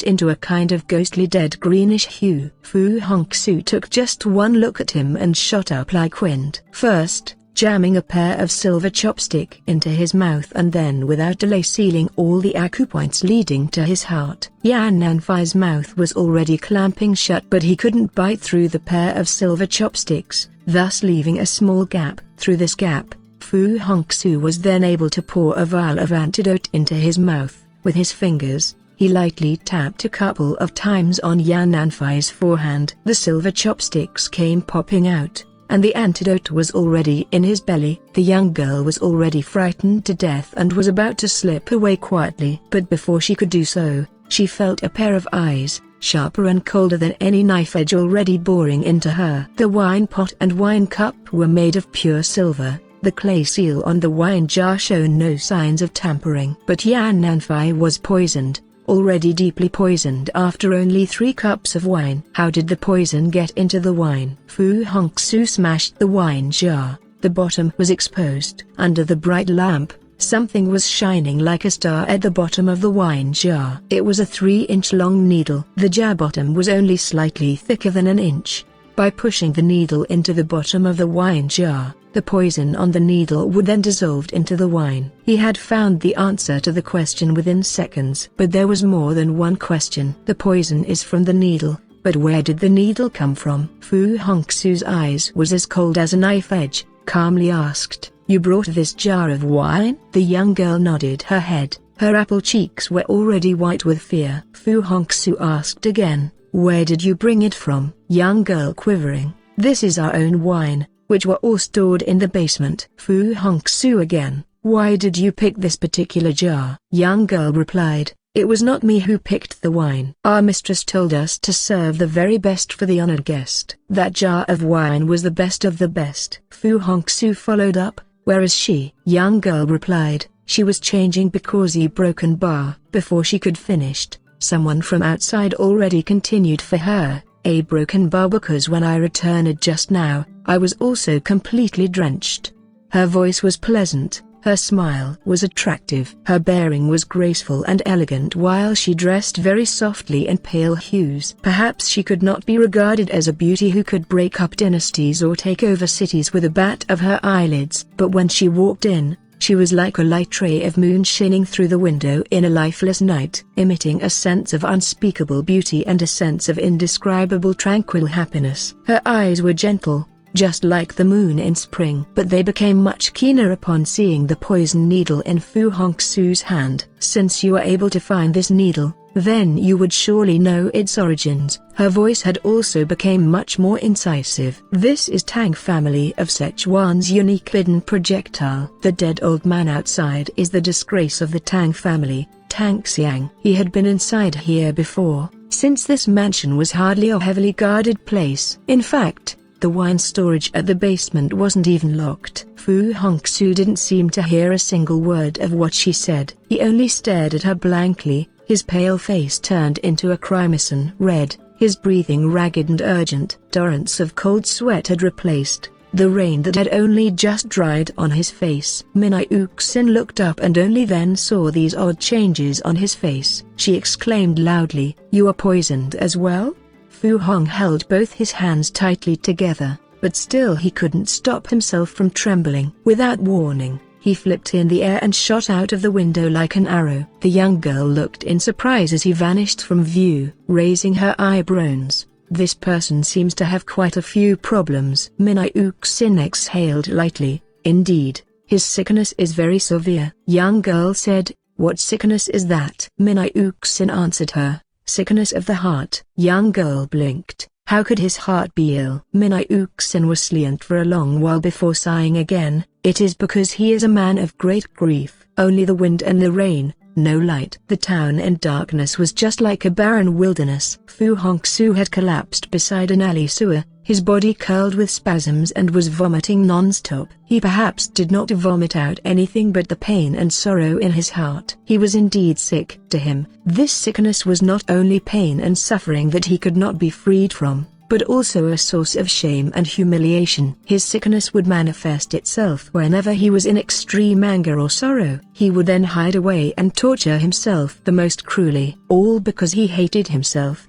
into a kind of ghostly dead greenish hue. Fu Hongxue took just one look at him and shot up like wind. First, jamming a pair of silver chopstick into his mouth, and then without delay sealing all the acupoints leading to his heart. Yan Nanfei's mouth was already clamping shut, but he couldn't bite through the pair of silver chopsticks, thus leaving a small gap. Through this gap, Fu Hongxue was then able to pour a vial of antidote into his mouth. With his fingers, he lightly tapped a couple of times on Yan Nanfei's forehand. The silver chopsticks came popping out, and the antidote was already in his belly. The young girl was already frightened to death and was about to slip away quietly. But before she could do so, she felt a pair of eyes, sharper and colder than any knife edge, already boring into her. The wine pot and wine cup were made of pure silver. The clay seal on the wine jar showed no signs of tampering. But Yan Nanfei was poisoned, already deeply poisoned after only 3 cups of wine. How did the poison get into the wine? Fu Hongxue smashed the wine jar. The bottom was exposed. Under the bright lamp, something was shining like a star at the bottom of the wine jar. It was a 3-inch long needle. The jar bottom was only slightly thicker than an inch. By pushing the needle into the bottom of the wine jar, the poison on the needle would then dissolve into the wine. He had found the answer to the question within seconds. But there was more than one question. The poison is from the needle, but where did the needle come from? Fu Hongxue's eyes was as cold as a knife edge, calmly asked, you brought this jar of wine? The young girl nodded her head. Her apple cheeks were already white with fear. Fu Hongxue asked again, where did you bring it from? Young girl quivering, this is our own wine, which were all stored in the basement. Fu Hongxue again, why did you pick this particular jar? Young girl replied, it was not me who picked the wine. Our mistress told us to serve the very best for the honored guest. That jar of wine was the best of the best. Fu Hongxue followed up, where is she? Young girl replied, she was changing because he broken bar. Before she could finish, someone from outside already continued for her, a broken bar because when I returned just now, I was also completely drenched. Her voice was pleasant, her smile was attractive, her bearing was graceful and elegant, while she dressed very softly in pale hues. Perhaps she could not be regarded as a beauty who could break up dynasties or take over cities with a bat of her eyelids, but when she walked in, she was like a light ray of moon shining through the window in a lifeless night, emitting a sense of unspeakable beauty and a sense of indescribable tranquil happiness. Her eyes were gentle, just like the moon in spring. But they became much keener upon seeing the poison needle in Fu Hongxue's hand. Since you are able to find this needle, then you would surely know its origins. Her voice had also become much more incisive. This is Tang family of Sichuan's unique hidden projectile. The dead old man outside is the disgrace of the Tang family, Tang Xiang. He had been inside here before, since this mansion was hardly a heavily guarded place. In fact, the wine storage at the basement wasn't even locked. Fu Hongxue didn't seem to hear a single word of what she said. He only stared at her blankly, his pale face turned into a crimson red, his breathing ragged and urgent. Torrents of cold sweat had replaced the rain that had only just dried on his face. Min-Yuxin looked up and only then saw these odd changes on his face. She exclaimed loudly, "You are poisoned as well?" Fu Hong held both his hands tightly together, but still he couldn't stop himself from trembling. Without warning, he flipped in the air and shot out of the window like an arrow. The young girl looked in surprise as he vanished from view, raising her eyebrows. "This person seems to have quite a few problems." Min-Yuxin exhaled lightly. "Indeed, his sickness is very severe." Young girl said, "What sickness is that?" Min-Yuxin answered her, "Sickness of the heart." Young girl blinked. How could his heart be ill? Min-Yuxin was silent for a long while before sighing again. "It is because he is a man of great grief. Only the wind and the rain, no light." The town in darkness was just like a barren wilderness. Fu Hongxue had collapsed beside an alley sewer, his body curled with spasms and was vomiting non-stop. He perhaps did not vomit out anything but the pain and sorrow in his heart. He was indeed sick. To him, this sickness was not only pain and suffering that he could not be freed from, but also a source of shame and humiliation. His sickness would manifest itself whenever he was in extreme anger or sorrow. He would then hide away and torture himself the most cruelly, all because he hated himself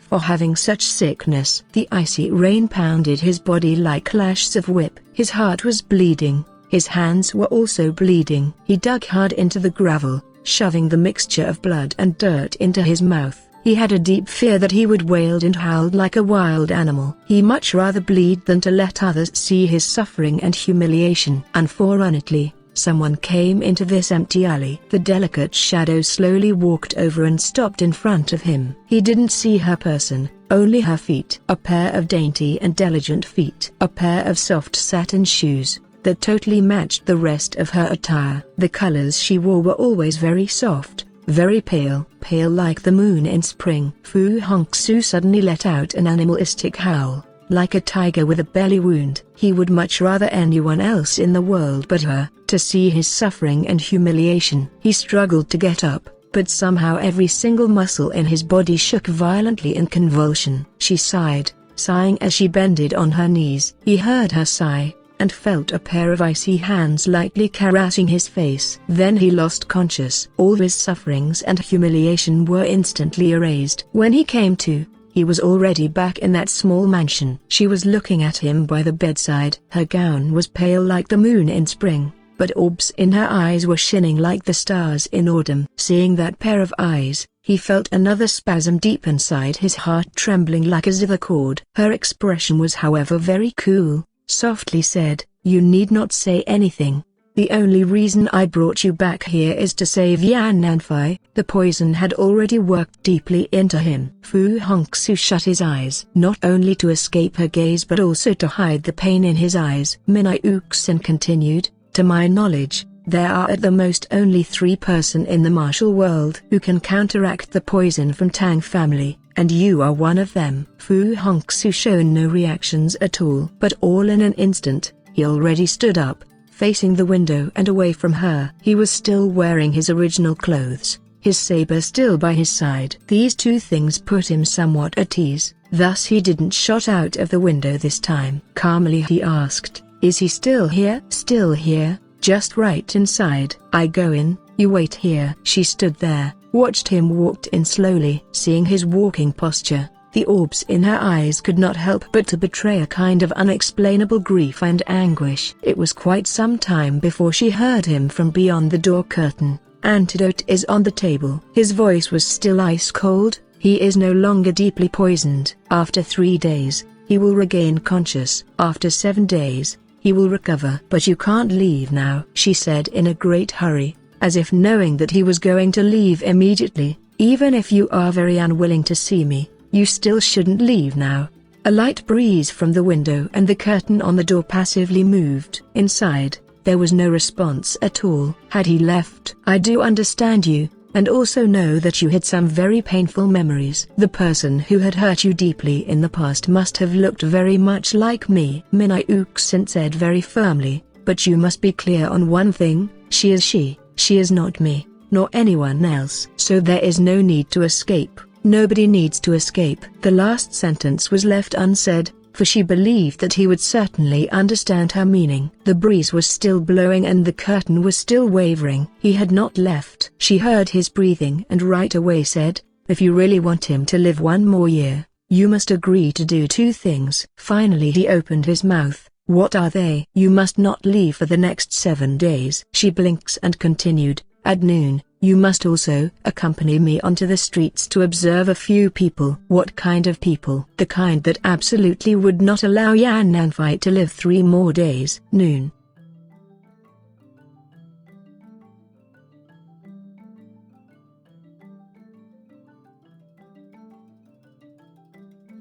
for having such sickness. The icy rain pounded his body like lashes of whip. His heart was bleeding, his hands were also bleeding. He dug hard into the gravel, shoving the mixture of blood and dirt into his mouth. He had a deep fear that he would wail and howl like a wild animal. He much rather bleed than to let others see his suffering and humiliation. Unfortunately, someone came into this empty alley. The delicate shadow slowly walked over and stopped in front of him. He didn't see her person, only her feet. A pair of dainty and diligent feet. A pair of soft satin shoes that totally matched the rest of her attire. The colors she wore were always very soft, very pale like the moon in spring. Fu Hongxue suddenly let out an animalistic howl, like a tiger with a belly wound. He would much rather anyone else in the world but her, to see his suffering and humiliation. He struggled to get up, but somehow every single muscle in his body shook violently in convulsion. She sighed, sighing as she bended on her knees. He heard her sigh, and felt a pair of icy hands lightly caressing his face. Then he lost conscious. All his sufferings and humiliation were instantly erased. When he came to, he was already back in that small mansion. She was looking at him by the bedside. Her gown was pale like the moon in spring, but orbs in her eyes were shining like the stars in autumn. Seeing that pair of eyes, he felt another spasm deep inside his heart, trembling like a zither cord. Her expression was however very cool, softly said, "You need not say anything. The only reason I brought you back here is to save Yan Nanfei." The poison had already worked deeply into him. Fu Hongxue shut his eyes, not only to escape her gaze but also to hide the pain in his eyes. Min-Yuxin continued, "To my knowledge, there are at the most only 3 persons in the martial world who can counteract the poison from Tang family, and you are one of them." Fu Hongxue showed no reactions at all. But all in an instant, he already stood up, facing the window and away from her. He was still wearing his original clothes, his saber still by his side. These 2 things put him somewhat at ease, thus he didn't shot out of the window this time. Calmly he asked, "Is he still here?" "Still here, just right inside." "I go in, you wait here." She stood there, watched him walked in slowly. Seeing his walking posture, the orbs in her eyes could not help but to betray a kind of unexplainable grief and anguish. It was quite some time before she heard him from beyond the door curtain. "Antidote is on the table." His voice was still ice cold. "He is no longer deeply poisoned." After 3 days, he will regain conscious. After 7 days, he will recover. But you can't leave now, she said in a great hurry, as if knowing that he was going to leave immediately. Even if you are very unwilling to see me, you still shouldn't leave now. A light breeze from the window and the curtain on the door passively moved. Inside, there was no response at all. Had he left? I do understand you, and also know that you had some very painful memories. The person who had hurt you deeply in the past must have looked very much like me, Min-I-UXIN said very firmly, but you must be clear on one thing, she is not me, nor anyone else. So there is no need to escape. Nobody needs to escape. The last sentence was left unsaid, for she believed that he would certainly understand her meaning. The breeze was still blowing and the curtain was still wavering. He had not left. She heard his breathing and right away said, if you really want him to live 1 more year, you must agree to do 2 things. Finally he opened his mouth. What are they? You must not leave for the next 7 days. She blinks and continued, at noon, you must also accompany me onto the streets to observe a few people. What kind of people? The kind that absolutely would not allow Yan Nanfai to live 3 more days. Noon.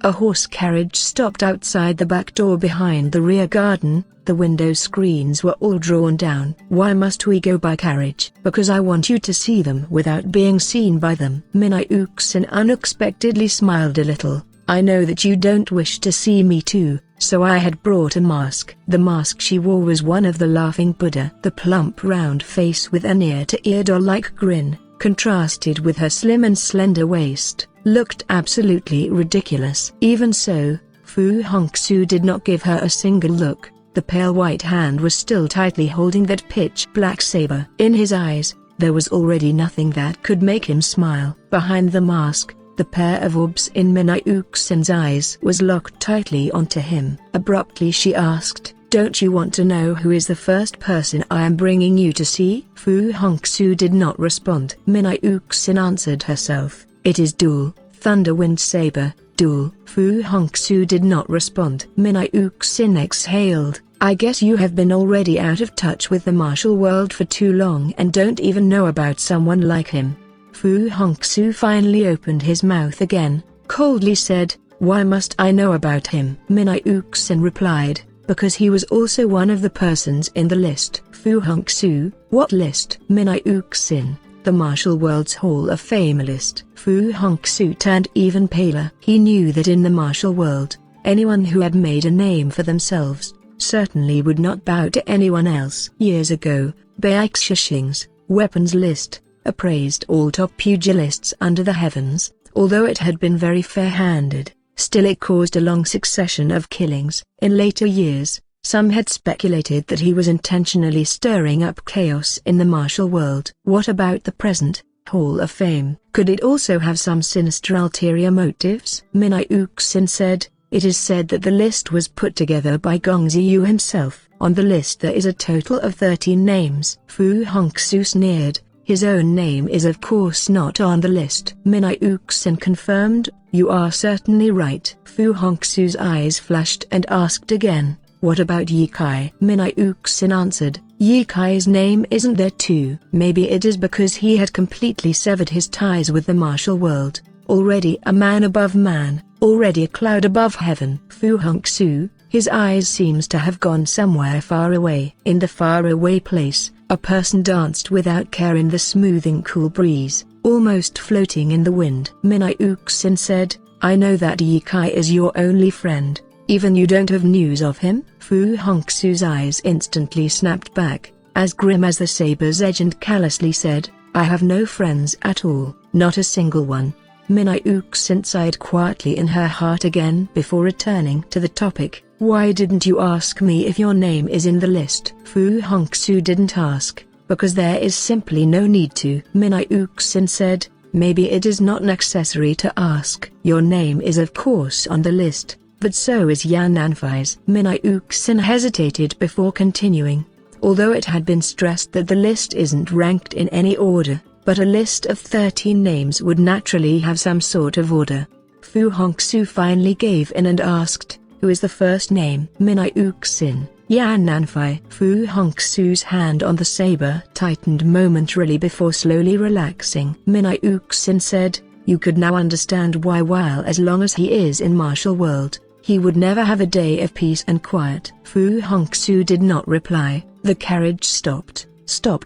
A horse carriage stopped outside the back door behind the rear garden. The window screens were all drawn down. Why must we go by carriage? Because I want you to see them without being seen by them. Min-I-UXIN unexpectedly smiled a little. I know that you don't wish to see me too, so I had brought a mask. The mask she wore was one of the laughing Buddha. The plump round face with an ear-to-ear doll-like grin, contrasted with her slim and slender waist, looked absolutely ridiculous. Even so, Fu Hongxue did not give her a single look. The pale white hand was still tightly holding that pitch-black saber. In his eyes, there was already nothing that could make him smile. Behind the mask, the pair of orbs in Min-I-UXIN's eyes was locked tightly onto him. Abruptly she asked, don't you want to know who is the first person I am bringing you to see? Fu Hongxue did not respond. Min-I-UXIN answered herself, it is Duel, Thunderwind Saber, Duel. Fu Hongxue did not respond. Min-I-UXIN exhaled. I guess you have been already out of touch with the martial world for too long and don't even know about someone like him. Fu Hongxue finally opened his mouth again, coldly said, why must I know about him? Min-I-UXIN replied, because he was also one of the persons in the list. Fu Hongxue, what list? Min-I-UXIN, the martial world's Hall of Fame list. Fu Hongxue turned even paler. He knew that in the martial world, anyone who had made a name for themselves certainly would not bow to anyone else. Years ago, Beixishing's weapons list appraised all top pugilists under the heavens. Although it had been very fair-handed, still it caused a long succession of killings. In later years, some had speculated that he was intentionally stirring up chaos in the martial world. What about the present Hall of Fame? Could it also have some sinister ulterior motives? Min-I-UXIN said, it is said that the list was put together by Gongziyu himself. On the list there is a total of 13 names. Fu Hongxue sneered, his own name is of course not on the list. Min-I-UXIN confirmed, you are certainly right. Fu Hongxue's eyes flashed and asked again, what about Ye Kai? Min-I-UXIN answered, Ye Kai's name isn't there too. Maybe it is because he had completely severed his ties with the martial world, already a man above man, already a cloud above heaven. Fu Hongxue, his eyes seems to have gone somewhere far away. In the faraway place, a person danced without care in the smoothing cool breeze, almost floating in the wind. Min-I-UXIN said, I know that Ye Kai is your only friend. Even you don't have news of him? Fu Hongxue's eyes instantly snapped back, as grim as the saber's edge, and callously said, I have no friends at all, not a single one. Min-I-UXIN sighed quietly in her heart again before returning to the topic. Why didn't you ask me if your name is in the list? Fu Hongxue didn't ask, because there is simply no need to. Min-I-UXIN said, maybe it is not necessary to ask. Your name is of course on the list, but so is Yan Nanfai's. Min-I-UXIN hesitated before continuing. Although it had been stressed that the list isn't ranked in any order, but a list of 13 names would naturally have some sort of order. Fu Hongxue finally gave in and asked, Who is the first name? Minai Uxin. Yan Nanfei. Fu Hongxue's hand on the saber tightened momentarily before slowly relaxing. Minai Uxin said, "You could now understand why while as long as he is in martial world, he would never have a day of peace and quiet." Fu Hongxue did not reply. The carriage stopped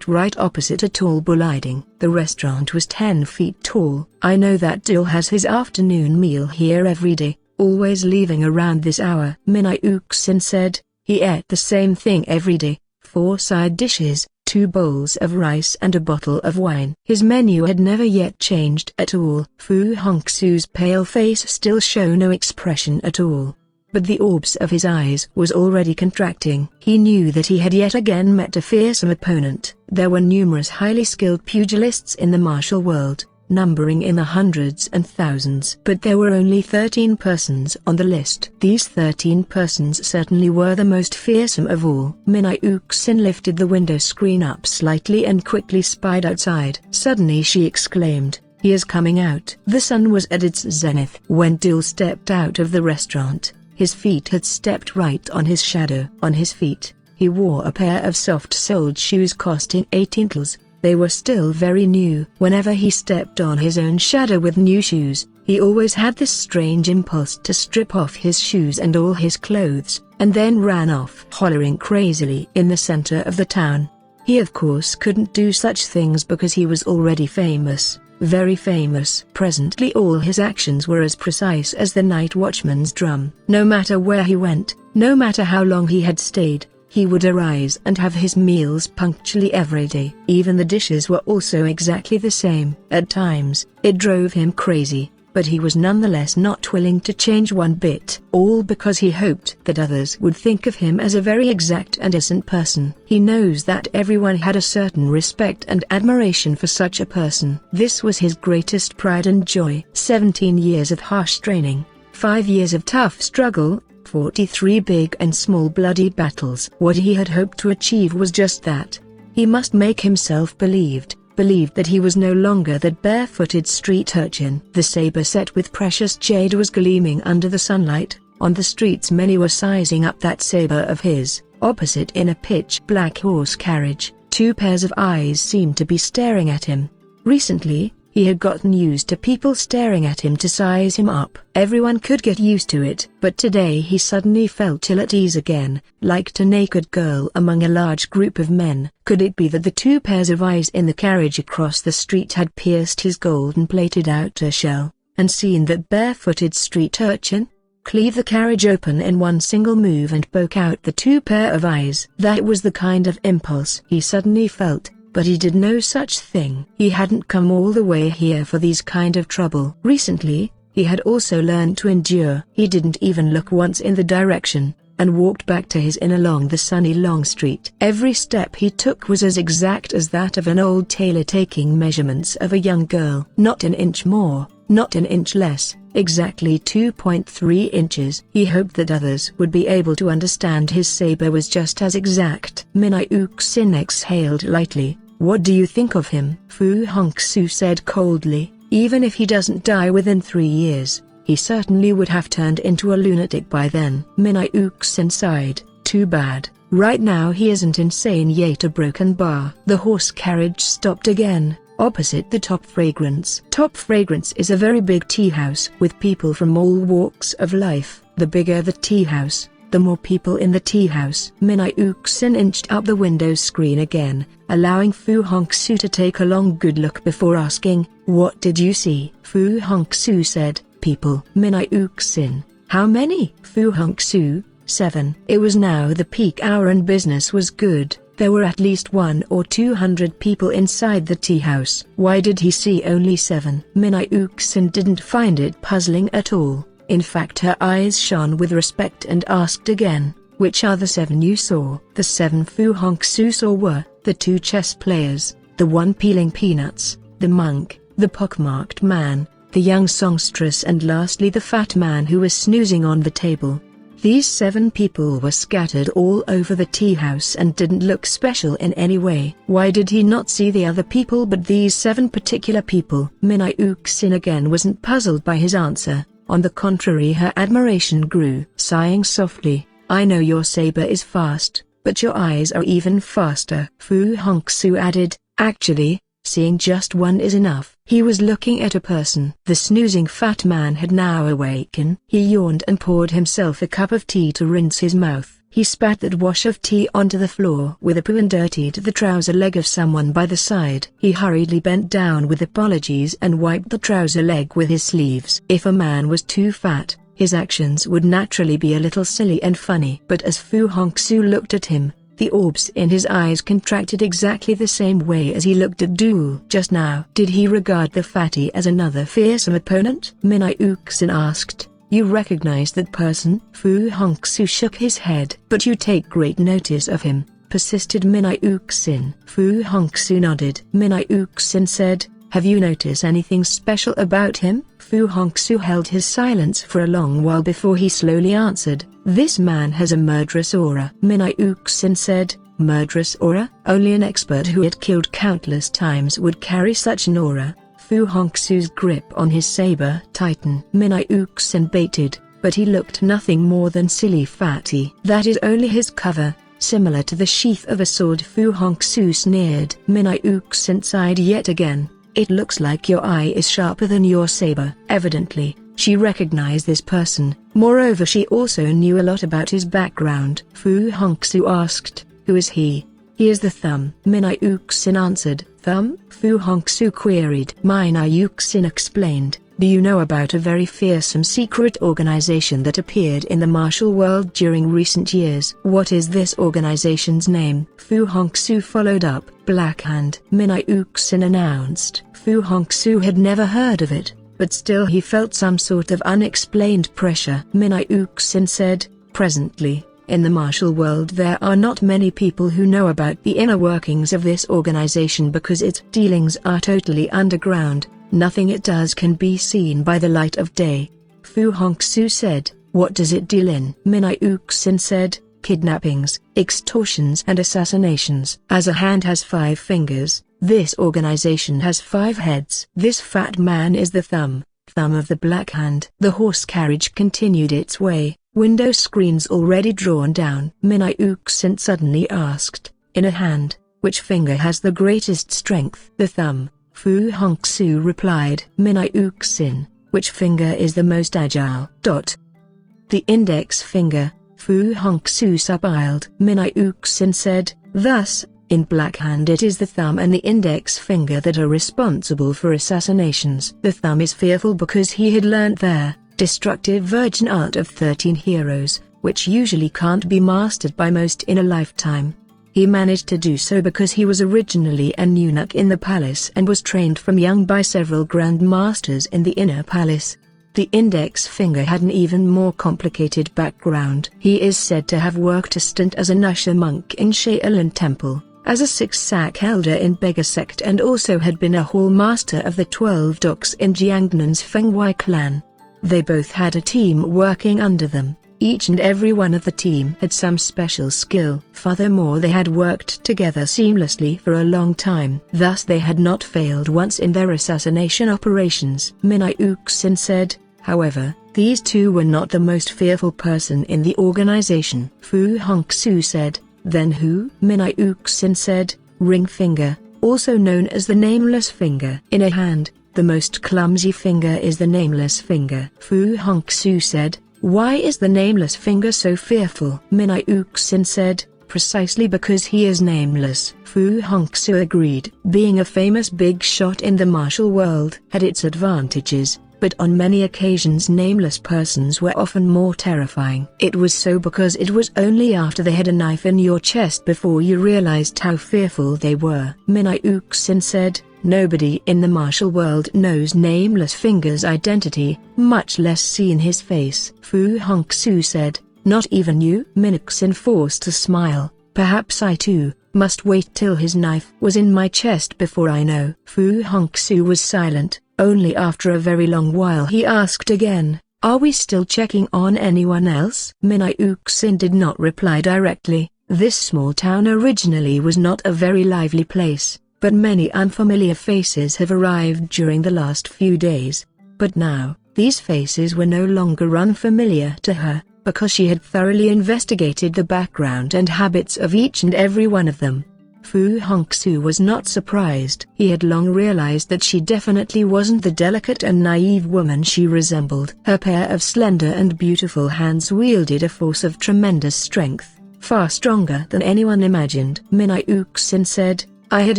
right opposite a tall building. The restaurant was 10 feet tall. "I know that Dill has his afternoon meal here every day, always leaving around this hour," Minai Uxin said. "He ate the same thing every day, 4 side dishes, 2 bowls of rice and a bottle of wine." His menu had never yet changed at all. Fu Hongxue's pale face still showed no expression at all, but the orbs of his eyes was already contracting. He knew that he had yet again met a fearsome opponent. There were numerous highly skilled pugilists in the martial world, numbering in the hundreds and thousands. But there were only 13 persons on the list. These 13 persons certainly were the most fearsome of all. Minai Uxin lifted the window screen up slightly and quickly spied outside. Suddenly she exclaimed, "He is coming out." The sun was at its zenith when Dill stepped out of the restaurant. His feet had stepped right on his shadow. On his feet, he wore a pair of soft-soled shoes costing 18 tals. They were still very new. Whenever he stepped on his own shadow with new shoes, he always had this strange impulse to strip off his shoes and all his clothes, and then ran off hollering crazily in the center of the town. He of course couldn't do such things because he was already famous. Very famous. Presently all his actions were as precise as the night watchman's drum. No matter where he went, no matter how long he had stayed, he would arise and have his meals punctually every day. Even the dishes were also exactly the same. At times, it drove him crazy, but he was nonetheless not willing to change one bit. All because he hoped that others would think of him as a very exact and decent person. He knows that everyone had a certain respect and admiration for such a person. This was his greatest pride and joy. 17 years of harsh training, 5 years of tough struggle, 43 big and small bloody battles. What he had hoped to achieve was just that. He must make himself believed that he was no longer that barefooted street urchin. The saber set with precious jade was gleaming under the sunlight. On the streets many were sizing up that saber of his. Opposite in a pitch-black horse carriage, 2 pairs of eyes seemed to be staring at him. Recently, he had gotten used to people staring at him to size him up. Everyone could get used to it. But today he suddenly felt ill at ease again, like a naked girl among a large group of men. Could it be that the 2 pairs of eyes in the carriage across the street had pierced his golden-plated outer shell, and seen that barefooted street urchin? Cleave the carriage open in one single move and poke out the 2 pair of eyes. That was the kind of impulse he suddenly felt. But he did no such thing. He hadn't come all the way here for these kind of trouble. Recently, he had also learned to endure. He didn't even look once in the direction, and walked back to his inn along the sunny long street. Every step he took was as exact as that of an old tailor taking measurements of a young girl. Not an inch more, not an inch less, exactly 2.3 inches. He hoped that others would be able to understand his saber was just as exact. Minai Uxin exhaled lightly. "What do you think of him?" Fu Hongxue said coldly. "Even if he doesn't die within 3 years, he certainly would have turned into a lunatic by then." Minai Uxin sighed. "Too bad. Right now he isn't insane yet." A broken bar. The horse carriage stopped again, opposite the Top Fragrance. Top Fragrance is a very big tea house with people from all walks of life. The bigger the tea house, the more people in the tea house. Minai Uxin inched up the window screen again, allowing Fu Hongxue to take a long good look before asking, "What did you see?" Fu Hongxue said, "People." Minai Uxin, "How many?" Fu Hongxue, 7. It was now the peak hour and business was good. There were at least 100 or 200 people inside the tea house. Why did he see only 7? Minai Uxin didn't find it puzzling at all. In fact, her eyes shone with respect and asked again, "Which are the 7 you saw?" The 7 Fu Hongxue saw were the 2 chess players, the one peeling peanuts, the monk, the pockmarked man, the young songstress, and lastly the fat man who was snoozing on the table. These 7 people were scattered all over the tea house and didn't look special in any way. Why did he not see the other people but these 7 particular people? Minai Uxin again wasn't puzzled by his answer. On the contrary, her admiration grew. Sighing softly, "I know your saber is fast, but your eyes are even faster," Fu Hongxue added. "Actually, seeing just one is enough." He was looking at a person. The snoozing fat man had now awakened. He yawned and poured himself a cup of tea to rinse his mouth. He spat that wash of tea onto the floor with a poo and dirtied the trouser leg of someone by the side. He hurriedly bent down with apologies and wiped the trouser leg with his sleeves. If a man was too fat, his actions would naturally be a little silly and funny. But as Fu Hongxue looked at him, the orbs in his eyes contracted exactly the same way as he looked at Duel just now. Did he regard the fatty as another fearsome opponent? Min-Yuxin asked. "You recognize that person?" Fu Hongxue shook his head. "But you take great notice of him," persisted Min-Yuxin. Fu Hongxue nodded. Min-Yuxin said, "Have you noticed anything special about him?" Fu Hongxue held his silence for a long while before he slowly answered, "This man has a murderous aura." Min-Yuxin said, "Murderous aura? Only an expert who had killed countless times would carry such an aura." Fu Hongxue's grip on his saber tightened. Min-Yuxin baited, but he looked nothing more than silly fatty. "That is only his cover, similar to the sheath of a sword." Fu Hongxue sneered. Min-Yuxin sighed yet again. "It looks like your eye is sharper than your saber." Evidently, she recognized this person. Moreover, she also knew a lot about his background. Fu Hongxue asked, "Who is he?" "He is the Thumb," Min-Yuxin answered. "Thumb?" Fu Hongxue queried. Min-Yuxin explained, "Do you know about a very fearsome secret organization that appeared in the martial world during recent years?" "What is this organization's name?" Fu Hongxue followed up. "Black Hand," Min-Yuxin announced. Fu Hongxue had never heard of it, but still he felt some sort of unexplained pressure. Min-Yuxin said, "Presently, in the martial world there are not many people who know about the inner workings of this organization because its dealings are totally underground. Nothing it does can be seen by the light of day." Fu Hongxue said, "What does it deal in?" Min-Yuxin said, "Kidnappings, extortions and assassinations." "As a hand has 5 fingers, this organization has 5 heads. This fat man is the Thumb of the Black Hand." The horse carriage continued its way, window screens already drawn down. Min-Yuxin suddenly asked, "In a hand, which finger has the greatest strength?" "The Thumb," Fu Hongxue replied. Min-Yuxin, "Which finger is the most agile?" "The index finger," Fu Hongxue smiled. Min-Yuxin said, "Thus, in Black Hand it is the Thumb and the index finger that are responsible for assassinations." The Thumb is fearful because he had learnt their destructive virgin art of 13 heroes, which usually can't be mastered by most in a lifetime. He managed to do so because he was originally an eunuch in the palace and was trained from young by several grand masters in the inner palace. The index finger had an even more complicated background. He is said to have worked a stint as an usher monk in Shaolin Temple, as a 6-sack elder in Beggar sect, and also had been a hall master of the 12 docks in Jiangnan's Fengwei clan. They both had a team working under them. Each and every one of the team had some special skill. Furthermore, they had worked together seamlessly for a long time. Thus they had not failed once in their assassination operations. Min-Yuxin said, "However, these two were not the most fearful person in the organization." Fu Hongxue said, "Then who?" Min-Yuxin said, "Ring finger, also known as the nameless finger. In a hand, the most clumsy finger is the nameless finger." Fu Hongxue said, "Why is the nameless finger so fearful?" Min-Yuxin said, "Precisely because he is nameless." Fu Hongxue agreed. Being a famous big shot in the martial world had its advantages, but on many occasions nameless persons were often more terrifying. It was so because it was only after they had a knife in your chest before you realized how fearful they were. Min-Yuxin said, "Nobody in the martial world knows Nameless Finger's identity, much less seen his face." Fu Hongxue said, "Not even you?" Min-Yuxin forced a smile. "Perhaps I too must wait till his knife was in my chest before I know." Fu Hongxue was silent. Only after a very long while he asked again, "Are we still checking on anyone else?" Min-Yuxin did not reply directly. This small town originally was not a very lively place, but many unfamiliar faces have arrived during the last few days. But now, These faces were no longer unfamiliar to her, because she had thoroughly investigated the background and habits of each and every one of them. Fu Hongxue was not surprised. He had long realized that she definitely wasn't the delicate and naive woman she resembled. Her pair of slender and beautiful hands wielded a force of tremendous strength, far stronger than anyone imagined. Min-Yuxin said, "I had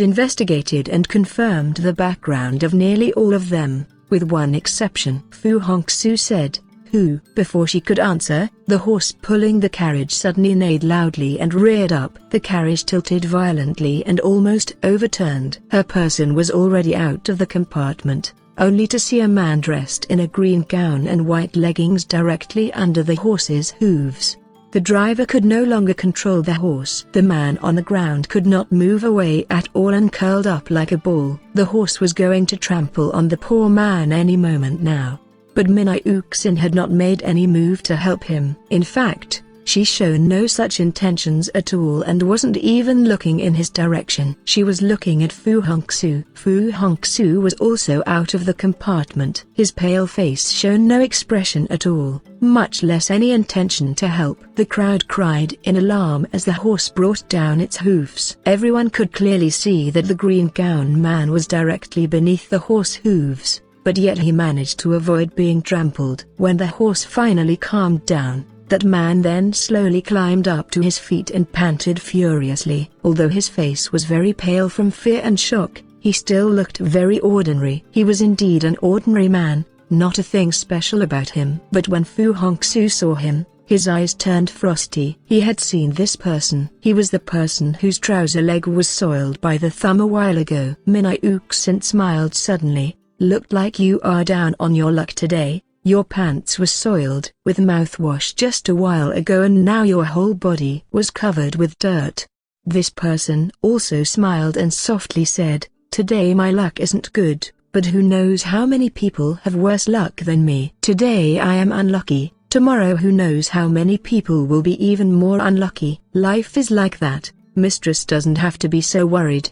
investigated and confirmed the background of nearly all of them, with one exception." Fu Hongxue said, "Who?" Before she could answer, the horse pulling the carriage suddenly neighed loudly and reared up. The carriage tilted violently and almost overturned. Her person was already out of the compartment, only to see a man dressed in a green gown and white leggings directly under the horse's hooves. The driver could no longer control the horse. The man on the ground could not move away at all and curled up like a ball. The horse was going to trample on the poor man any moment now. But Min-Yuxin had not made any move to help him. In fact, she showed no such intentions at all and wasn't even looking in his direction. She was looking at Fu Hongxue. Fu Hongxue was also out of the compartment. His pale face showed no expression at all, much less any intention to help. The crowd cried in alarm as the horse brought down its hoofs. Everyone could clearly see that the green gown man was directly beneath the horse hooves, but yet he managed to avoid being trampled. When the horse finally calmed down, that man then slowly climbed up to his feet and panted furiously. Although his face was very pale from fear and shock, he still looked very ordinary. He was indeed an ordinary man, not a thing special about him. But when Fu Hongxue saw him, his eyes turned frosty. He had seen this person. He was the person whose trouser leg was soiled by the thumb a while ago. Min-Yuxin smiled suddenly. "Looked like you are down on your luck today. Your pants were soiled with mouthwash just a while ago and now your whole body was covered with dirt." This person also smiled and softly said, "Today my luck isn't good, but who knows how many people have worse luck than me. Today I am unlucky, tomorrow who knows how many people will be even more unlucky. Life is like that, mistress doesn't have to be so worried."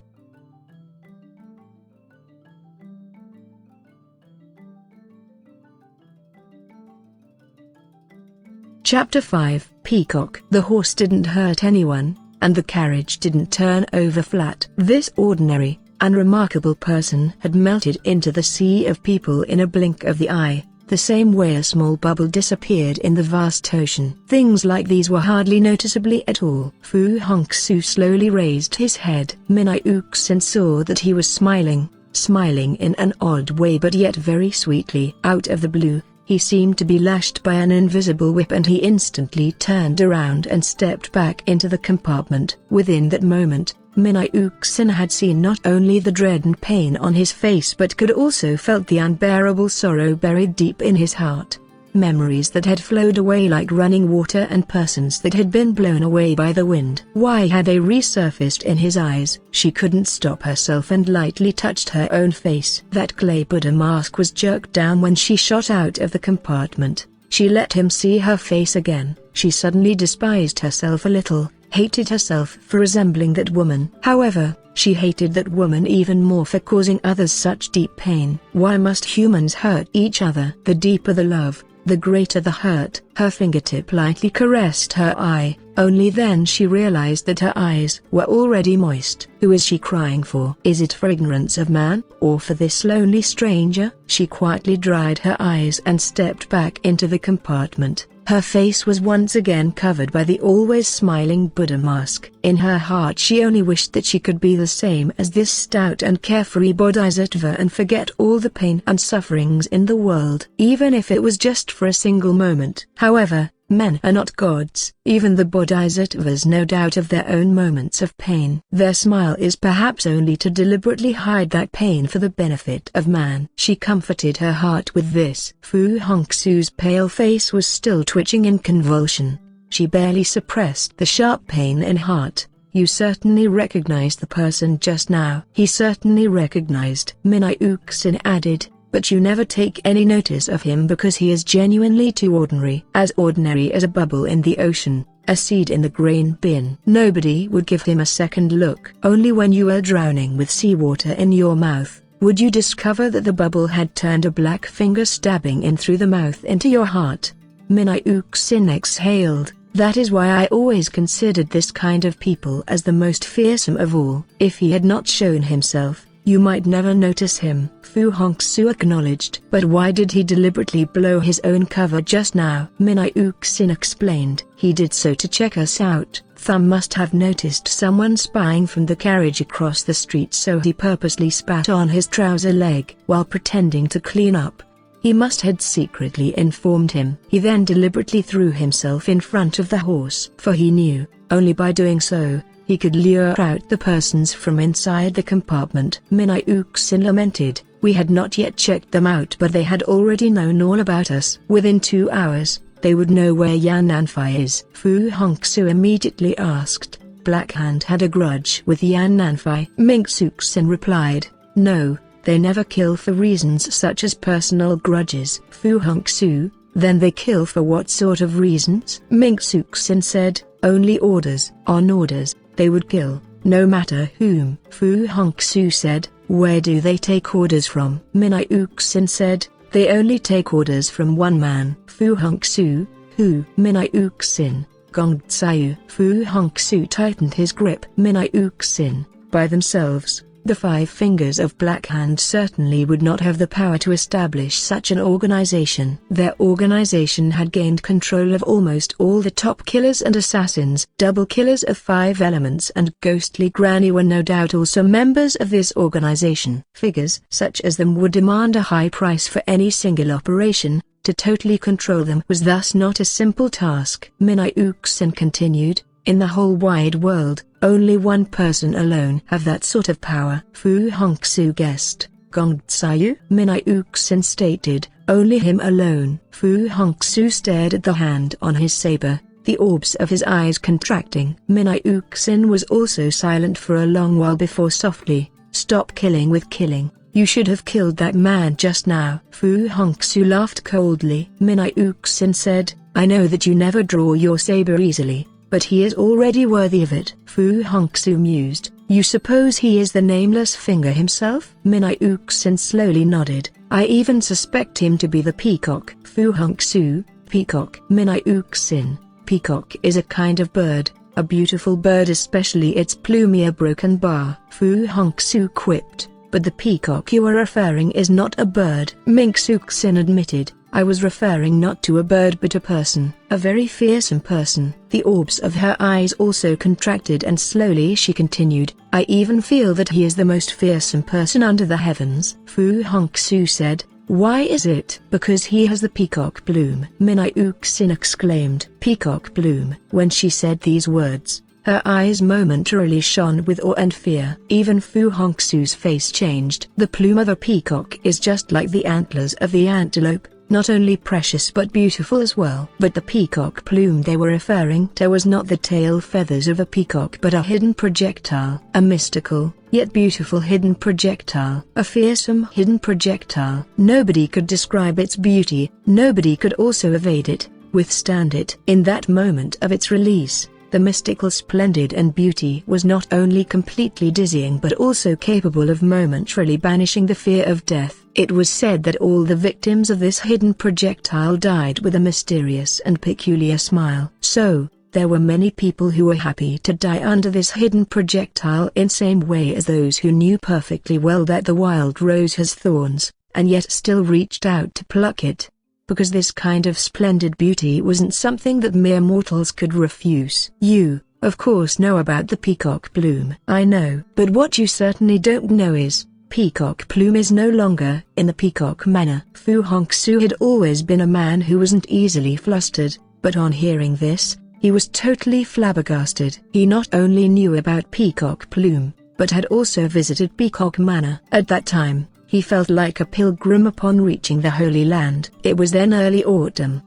Chapter 5: Peacock. The horse didn't hurt anyone, and the carriage didn't turn over flat. This ordinary, unremarkable person had melted into the sea of people in a blink of the eye, the same way a small bubble disappeared in the vast ocean. Things like these were hardly noticeably at all. Fu Hongxue slowly raised his head. Min-Yuxin saw that he was smiling in an odd way but yet very sweetly. Out of the blue, he seemed to be lashed by an invisible whip and he instantly turned around and stepped back into the compartment. Within that moment, Min-Yuxin had seen not only the dread and pain on his face but could also felt the unbearable sorrow buried deep in his heart. Memories that had flowed away like running water and persons that had been blown away by the wind. Why had they resurfaced in his eyes? She couldn't stop herself and lightly touched her own face. That clay Buddha mask was jerked down when she shot out of the compartment. She let him see her face again. She suddenly despised herself a little, hated herself for resembling that woman. However, she hated that woman even more for causing others such deep pain. Why must humans hurt each other? The deeper the love, the greater the hurt. Her fingertip lightly caressed her eye, only then she realized that her eyes were already moist. Who is she crying for? Is it for ignorance of man, or for this lonely stranger? She quietly dried her eyes and stepped back into the compartment. Her face was once again covered by the always smiling Buddha mask. In her heart she only wished that she could be the same as this stout and carefree bodhisattva and forget all the pain and sufferings in the world, even if it was just for a single moment. However, men are not gods. Even the bodhisattvas no doubt have their own moments of pain. Their smile is perhaps only to deliberately hide that pain for the benefit of man. She comforted her heart with this. Fu Hongxue's pale face was still twitching in convulsion. She barely suppressed the sharp pain in heart. "You certainly recognized the person just now." He certainly recognized, Min-Yuxin added, "but you never take any notice of him because he is genuinely too ordinary. As ordinary as a bubble in the ocean, a seed in the grain bin. Nobody would give him a second look. Only when you are drowning with seawater in your mouth, would you discover that the bubble had turned a black finger stabbing in through the mouth into your heart. Min-I-Uk-Sin exhaled. That is why I always considered this kind of people as the most fearsome of all. If he had not shown himself, you might never notice him, Fu Hongxue acknowledged. But why did he deliberately blow his own cover just now? Min-I-Uk-Sin explained. He did so to check us out. Thumb must have noticed someone spying from the carriage across the street, so he purposely spat on his trouser leg while pretending to clean up. He must have secretly informed him. He then deliberately threw himself in front of the horse, for he knew, only by doing so, he could lure out the persons from inside the compartment. Min-I-Uk-Sin lamented. We had not yet checked them out, but they had already known all about us. Within 2 hours, they would know where Yan Nanfei is. Fu Hongxue immediately asked. Black Hand had a grudge with Yan Nanfei. Min-Uk-Sin replied, no, they never kill for reasons such as personal grudges. Fu Hongxue, then they kill for what sort of reasons? Min-Uk-Sin said, only orders. On orders, they would kill, no matter whom. Fu Hongxue said, where do they take orders from? Min-I-Uk-Sin said, they only take orders from one man. Fu Hongxue, who? Min-I-Uk-Sin, Gongtsayu. Fu Hongxue tightened his grip. Min-I-Uk-Sin, by themselves, the 5 fingers of Black Hand certainly would not have the power to establish such an organization. Their organization had gained control of almost all the top killers and assassins. Double killers of 5 elements and ghostly granny were no doubt also members of this organization. Figures such as them would demand a high price for any single operation. To totally control them was thus not a simple task. Min-I-Uk-Sin continued, in the whole wide world, only one person alone have that sort of power. Fu Hongxue guessed. Gongtsayu? Min-I-Uk-Sin stated, only him alone. Fu Hongxue stared at the hand on his saber, the orbs of his eyes contracting. Min-I-Uk-Sin was also silent for a long while before softly, stop killing with killing. You should have killed that man just now. Fu Hongxue laughed coldly. Min-I-Uk-Sin said, I know that you never draw your saber easily, but he is already worthy of it. Fu Hongxue mused, you suppose he is the nameless finger himself? Min-I-Uk-Sin slowly nodded. I even suspect him to be the peacock. Fu Hongxue, peacock. Min-I-Uk-Sin, peacock is a kind of bird, a beautiful bird, especially its plumier broken bar. Fu Hongxue quipped, but the peacock you are referring is not a bird. Min-Uk-Sin admitted, I was referring not to a bird but a person, a very fearsome person. The orbs of her eyes also contracted and slowly she continued, I even feel that he is the most fearsome person under the heavens. Fu Hongxue said, why is it? Because he has the peacock plume. Min-I-Uk-Sin exclaimed, peacock plume. When she said these words, her eyes momentarily shone with awe and fear. Even Fu Hongxue's face changed. The plume of a peacock is just like the antlers of the antelope, not only precious but beautiful as well. But the peacock plume they were referring to was not the tail feathers of a peacock but a hidden projectile. A mystical, yet beautiful hidden projectile. A fearsome hidden projectile. Nobody could describe its beauty, nobody could also evade it, withstand it. In that moment of its release, the mystical splendid and beauty was not only completely dizzying but also capable of momentarily banishing the fear of death. It was said that all the victims of this hidden projectile died with a mysterious and peculiar smile. So, there were many people who were happy to die under this hidden projectile in same way as those who knew perfectly well that the wild rose has thorns, and yet still reached out to pluck it. Because this kind of splendid beauty wasn't something that mere mortals could refuse. You, of course, know about the peacock plume. I know. But what you certainly don't know is, peacock plume is no longer in the peacock manner. Fu Hongxue had always been a man who wasn't easily flustered, but on hearing this, he was totally flabbergasted. He not only knew about peacock plume, but had also visited Peacock Manor. At that time, he felt like a pilgrim upon reaching the Holy Land. It was then early autumn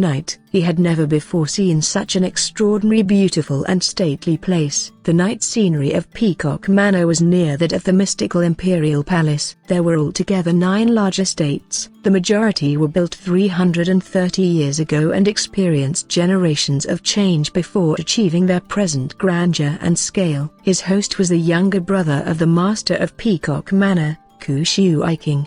night. He had never before seen such an extraordinary, beautiful and stately place. The night scenery of Peacock Manor was near that of the mystical Imperial Palace. There were altogether 9 large estates. The majority were built 330 years ago and experienced generations of change before achieving their present grandeur and scale. His host was the younger brother of the master of Peacock Manor, King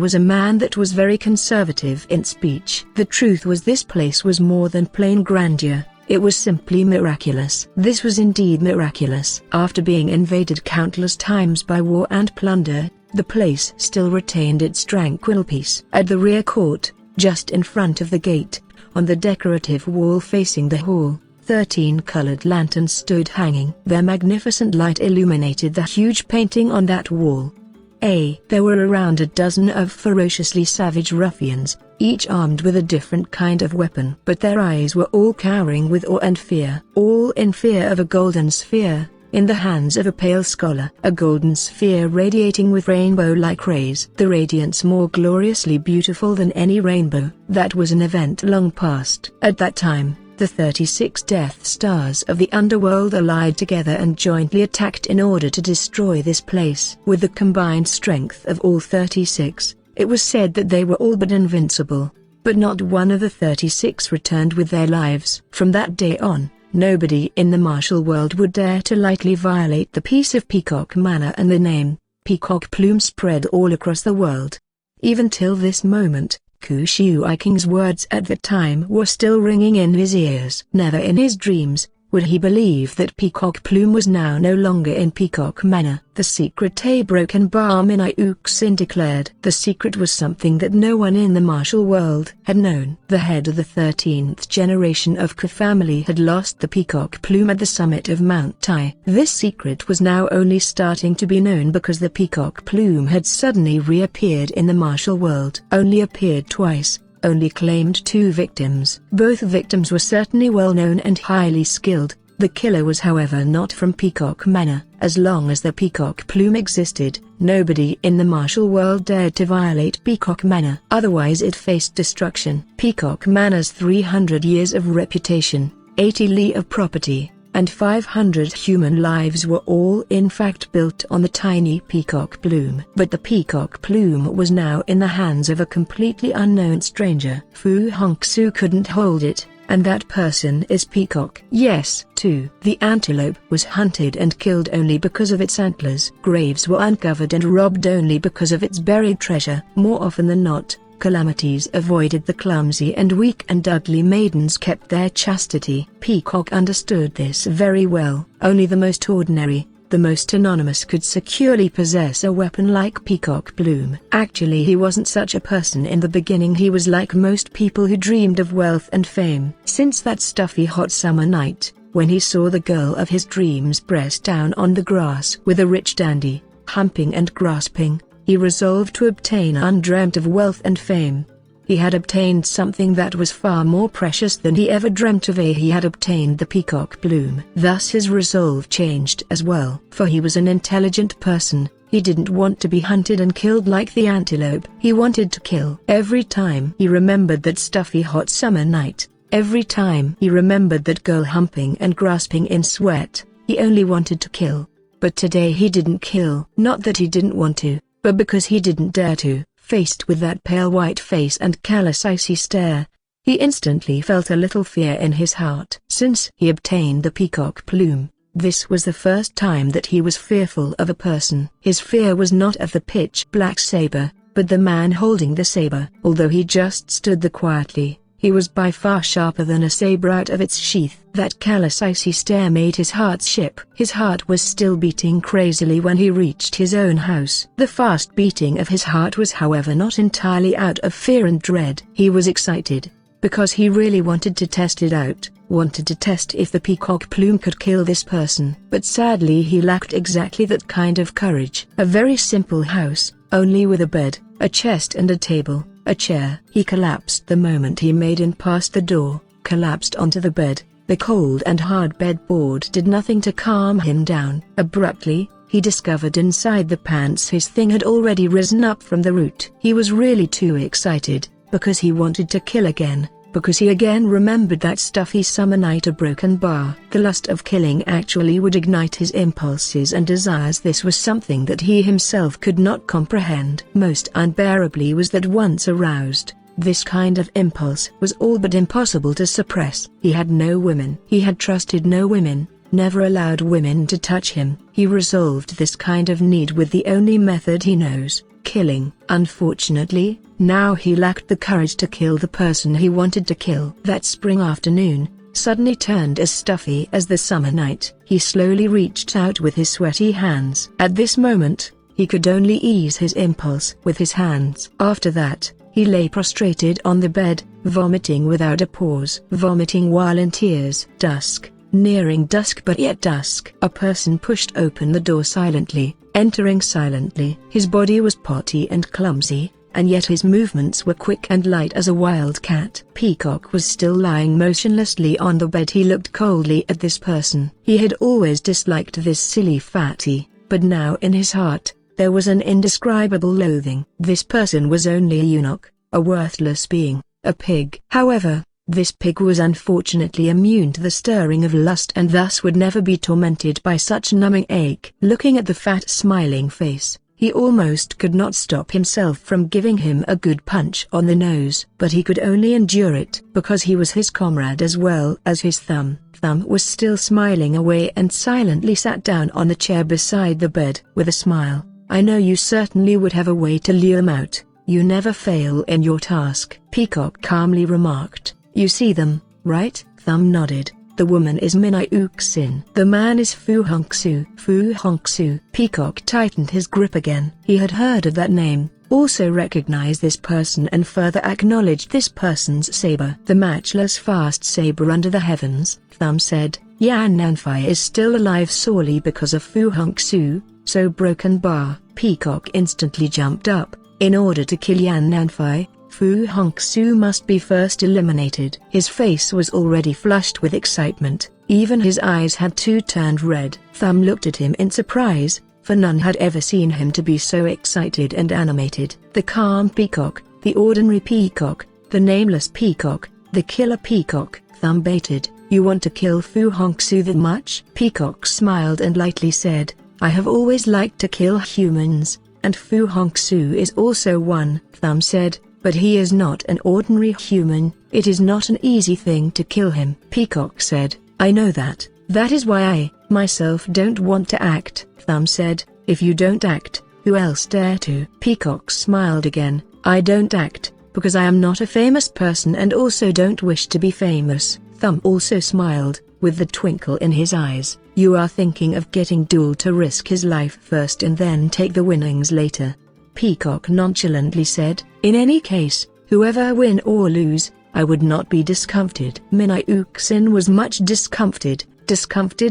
was a man that was very conservative in speech. The truth was, this place was more than plain grandeur. It was simply miraculous. This was indeed miraculous. After being invaded countless times by war and plunder, the place still retained its tranquil peace. At the rear court, just in front of the gate, on the decorative wall facing the hall, 13 colored lanterns stood hanging. Their magnificent light illuminated the huge painting on that wall. There were around a dozen of ferociously savage ruffians, each armed with a different kind of weapon. But their eyes were all cowering with awe and fear. All in fear of a golden sphere, in the hands of a pale scholar. A golden sphere radiating with rainbow-like rays. The radiance more gloriously beautiful than any rainbow. That was an event long past. At that time, the 36 Death Stars of the underworld allied together and jointly attacked in order to destroy this place. With the combined strength of all 36, it was said that they were all but invincible. But not one of the 36 returned with their lives. From that day on, nobody in the martial world would dare to lightly violate the peace of Peacock Manor, and the name, Peacock Plume, spread all across the world. Even till this moment, King's words at the time were still ringing in his ears. Never in his dreams would he believe that Peacock Plume was now no longer in Peacock Manor. The secret a broken bar Minayuxin declared. The secret was something that no one in the martial world had known. The head of the 13th generation of Ka family had lost the Peacock Plume at the summit of Mount Tai. This secret was now only starting to be known because the Peacock Plume had suddenly reappeared in the martial world. Only appeared twice. Only claimed 2 victims. Both victims were certainly well known and highly skilled. The killer was however not from Peacock Manor. As long as the Peacock Plume existed, nobody in the martial world dared to violate Peacock Manor. Otherwise it faced destruction. Peacock Manor's 300 years of reputation, 80 li of property, and 500 human lives were all in fact built on the tiny Peacock Plume. But the Peacock Plume was now in the hands of a completely unknown stranger. Fu Hongxue couldn't hold it, and that person is Peacock. Yes, too. The antelope was hunted and killed only because of its antlers. Graves were uncovered and robbed only because of its buried treasure. More often than not, calamities avoided the clumsy and weak, and ugly maidens kept their chastity. Peacock understood this very well. Only the most ordinary, the most anonymous could securely possess a weapon like Peacock Plume. Actually, he wasn't such a person in the beginning. He was like most people who dreamed of wealth and fame. Since that stuffy hot summer night, when he saw the girl of his dreams pressed down on the grass with a rich dandy, humping and grasping, he resolved to obtain undreamt of wealth and fame. He had obtained something that was far more precious than he ever dreamt of. He had obtained the Peacock Plume. Thus his resolve changed as well. For he was an intelligent person, he didn't want to be hunted and killed like the antelope. He wanted to kill. Every time he remembered that stuffy hot summer night, every time he remembered that girl humping and grasping in sweat, he only wanted to kill. But today he didn't kill. Not that he didn't want to, but because he didn't dare to. Faced with that pale white face and callous icy stare, he instantly felt a little fear in his heart. Since he obtained the Peacock Plume, this was the first time that he was fearful of a person. His fear was not of the pitch-black saber, but the man holding the saber. Although he just stood there quietly, he was by far sharper than a saber out of its sheath. That callous icy stare made his heart skip. His heart was still beating crazily when he reached his own house. The fast beating of his heart was however not entirely out of fear and dread. He was excited, because he really wanted to test it out, wanted to test if the Peacock Plume could kill this person. But sadly he lacked exactly that kind of courage. A very simple house, only with a bed, a chest and a table. A chair. He collapsed the moment he made in past the door, collapsed onto the bed. The cold and hard bedboard did nothing to calm him down. Abruptly, he discovered inside the pants his thing had already risen up from the root. He was really too excited, because he wanted to kill again, because he again remembered that stuffy summer night. A broken bar. The lust of killing actually would ignite his impulses and desires. This was something that he himself could not comprehend. Most unbearably was that once aroused, this kind of impulse was all but impossible to suppress. He had no women. He had trusted no women, never allowed women to touch him. He resolved this kind of need with the only method he knows, killing. Unfortunately, now he lacked the courage to kill the person he wanted to kill. That spring afternoon suddenly turned as stuffy as the summer night. He slowly reached out with his sweaty hands. At this moment, he could only ease his impulse with his hands. After that, he lay prostrated on the bed, vomiting without a pause. Vomiting while in tears. Dusk, nearing dusk but yet dusk. A person pushed open the door silently, entering silently. His body was potty and clumsy, and yet his movements were quick and light as a wild cat. Peacock was still lying motionlessly on the bed. He looked coldly at this person. He had always disliked this silly fatty, but now in his heart, there was an indescribable loathing. This person was only a eunuch, a worthless being, a pig. However, this pig was unfortunately immune to the stirring of lust and thus would never be tormented by such numbing ache. Looking at the fat smiling face, he almost could not stop himself from giving him a good punch on the nose. But he could only endure it because he was his comrade as well as his thumb. Thumb was still smiling away and silently sat down on the chair beside the bed. With a smile, "I know you certainly would have a way to lure them out. You never fail in your task," Peacock calmly remarked. "You see them, right?" Thumb nodded. "The woman is Minai Uxin. The man is Fu Hongxue." Fu Hongxue. Peacock tightened his grip again. He had heard of that name, also recognized this person and further acknowledged this person's saber. "The matchless fast saber under the heavens," Thumb said. "Yan Nanfei is still alive solely because of Fu Hongxue, so broken bar." Peacock instantly jumped up. In order to kill Yan Nanfei, Fu Hongxue must be first eliminated. His face was already flushed with excitement, even his eyes had turned red. Thumb looked at him in surprise, for none had ever seen him to be so excited and animated. The calm peacock, the ordinary peacock, the nameless peacock, the killer peacock. Thumb baited. "You want to kill Fu Hongxue that much?" Peacock smiled and lightly said, "I have always liked to kill humans, and Fu Hongxue is also one." Thumb said, "But he is not an ordinary human. It is not an easy thing to kill him." Peacock said, "I know that. That is why I, myself don't want to act." Thumb said, "If you don't act, who else dare to?" Peacock smiled again. "I don't act, because I am not a famous person and also don't wish to be famous." Thumb also smiled, with the twinkle in his eyes. "You are thinking of getting Duel to risk his life first and then take the winnings later." Peacock nonchalantly said, "In any case, whoever win or lose, I would not be discomfited." Minai Uxin was much discomfited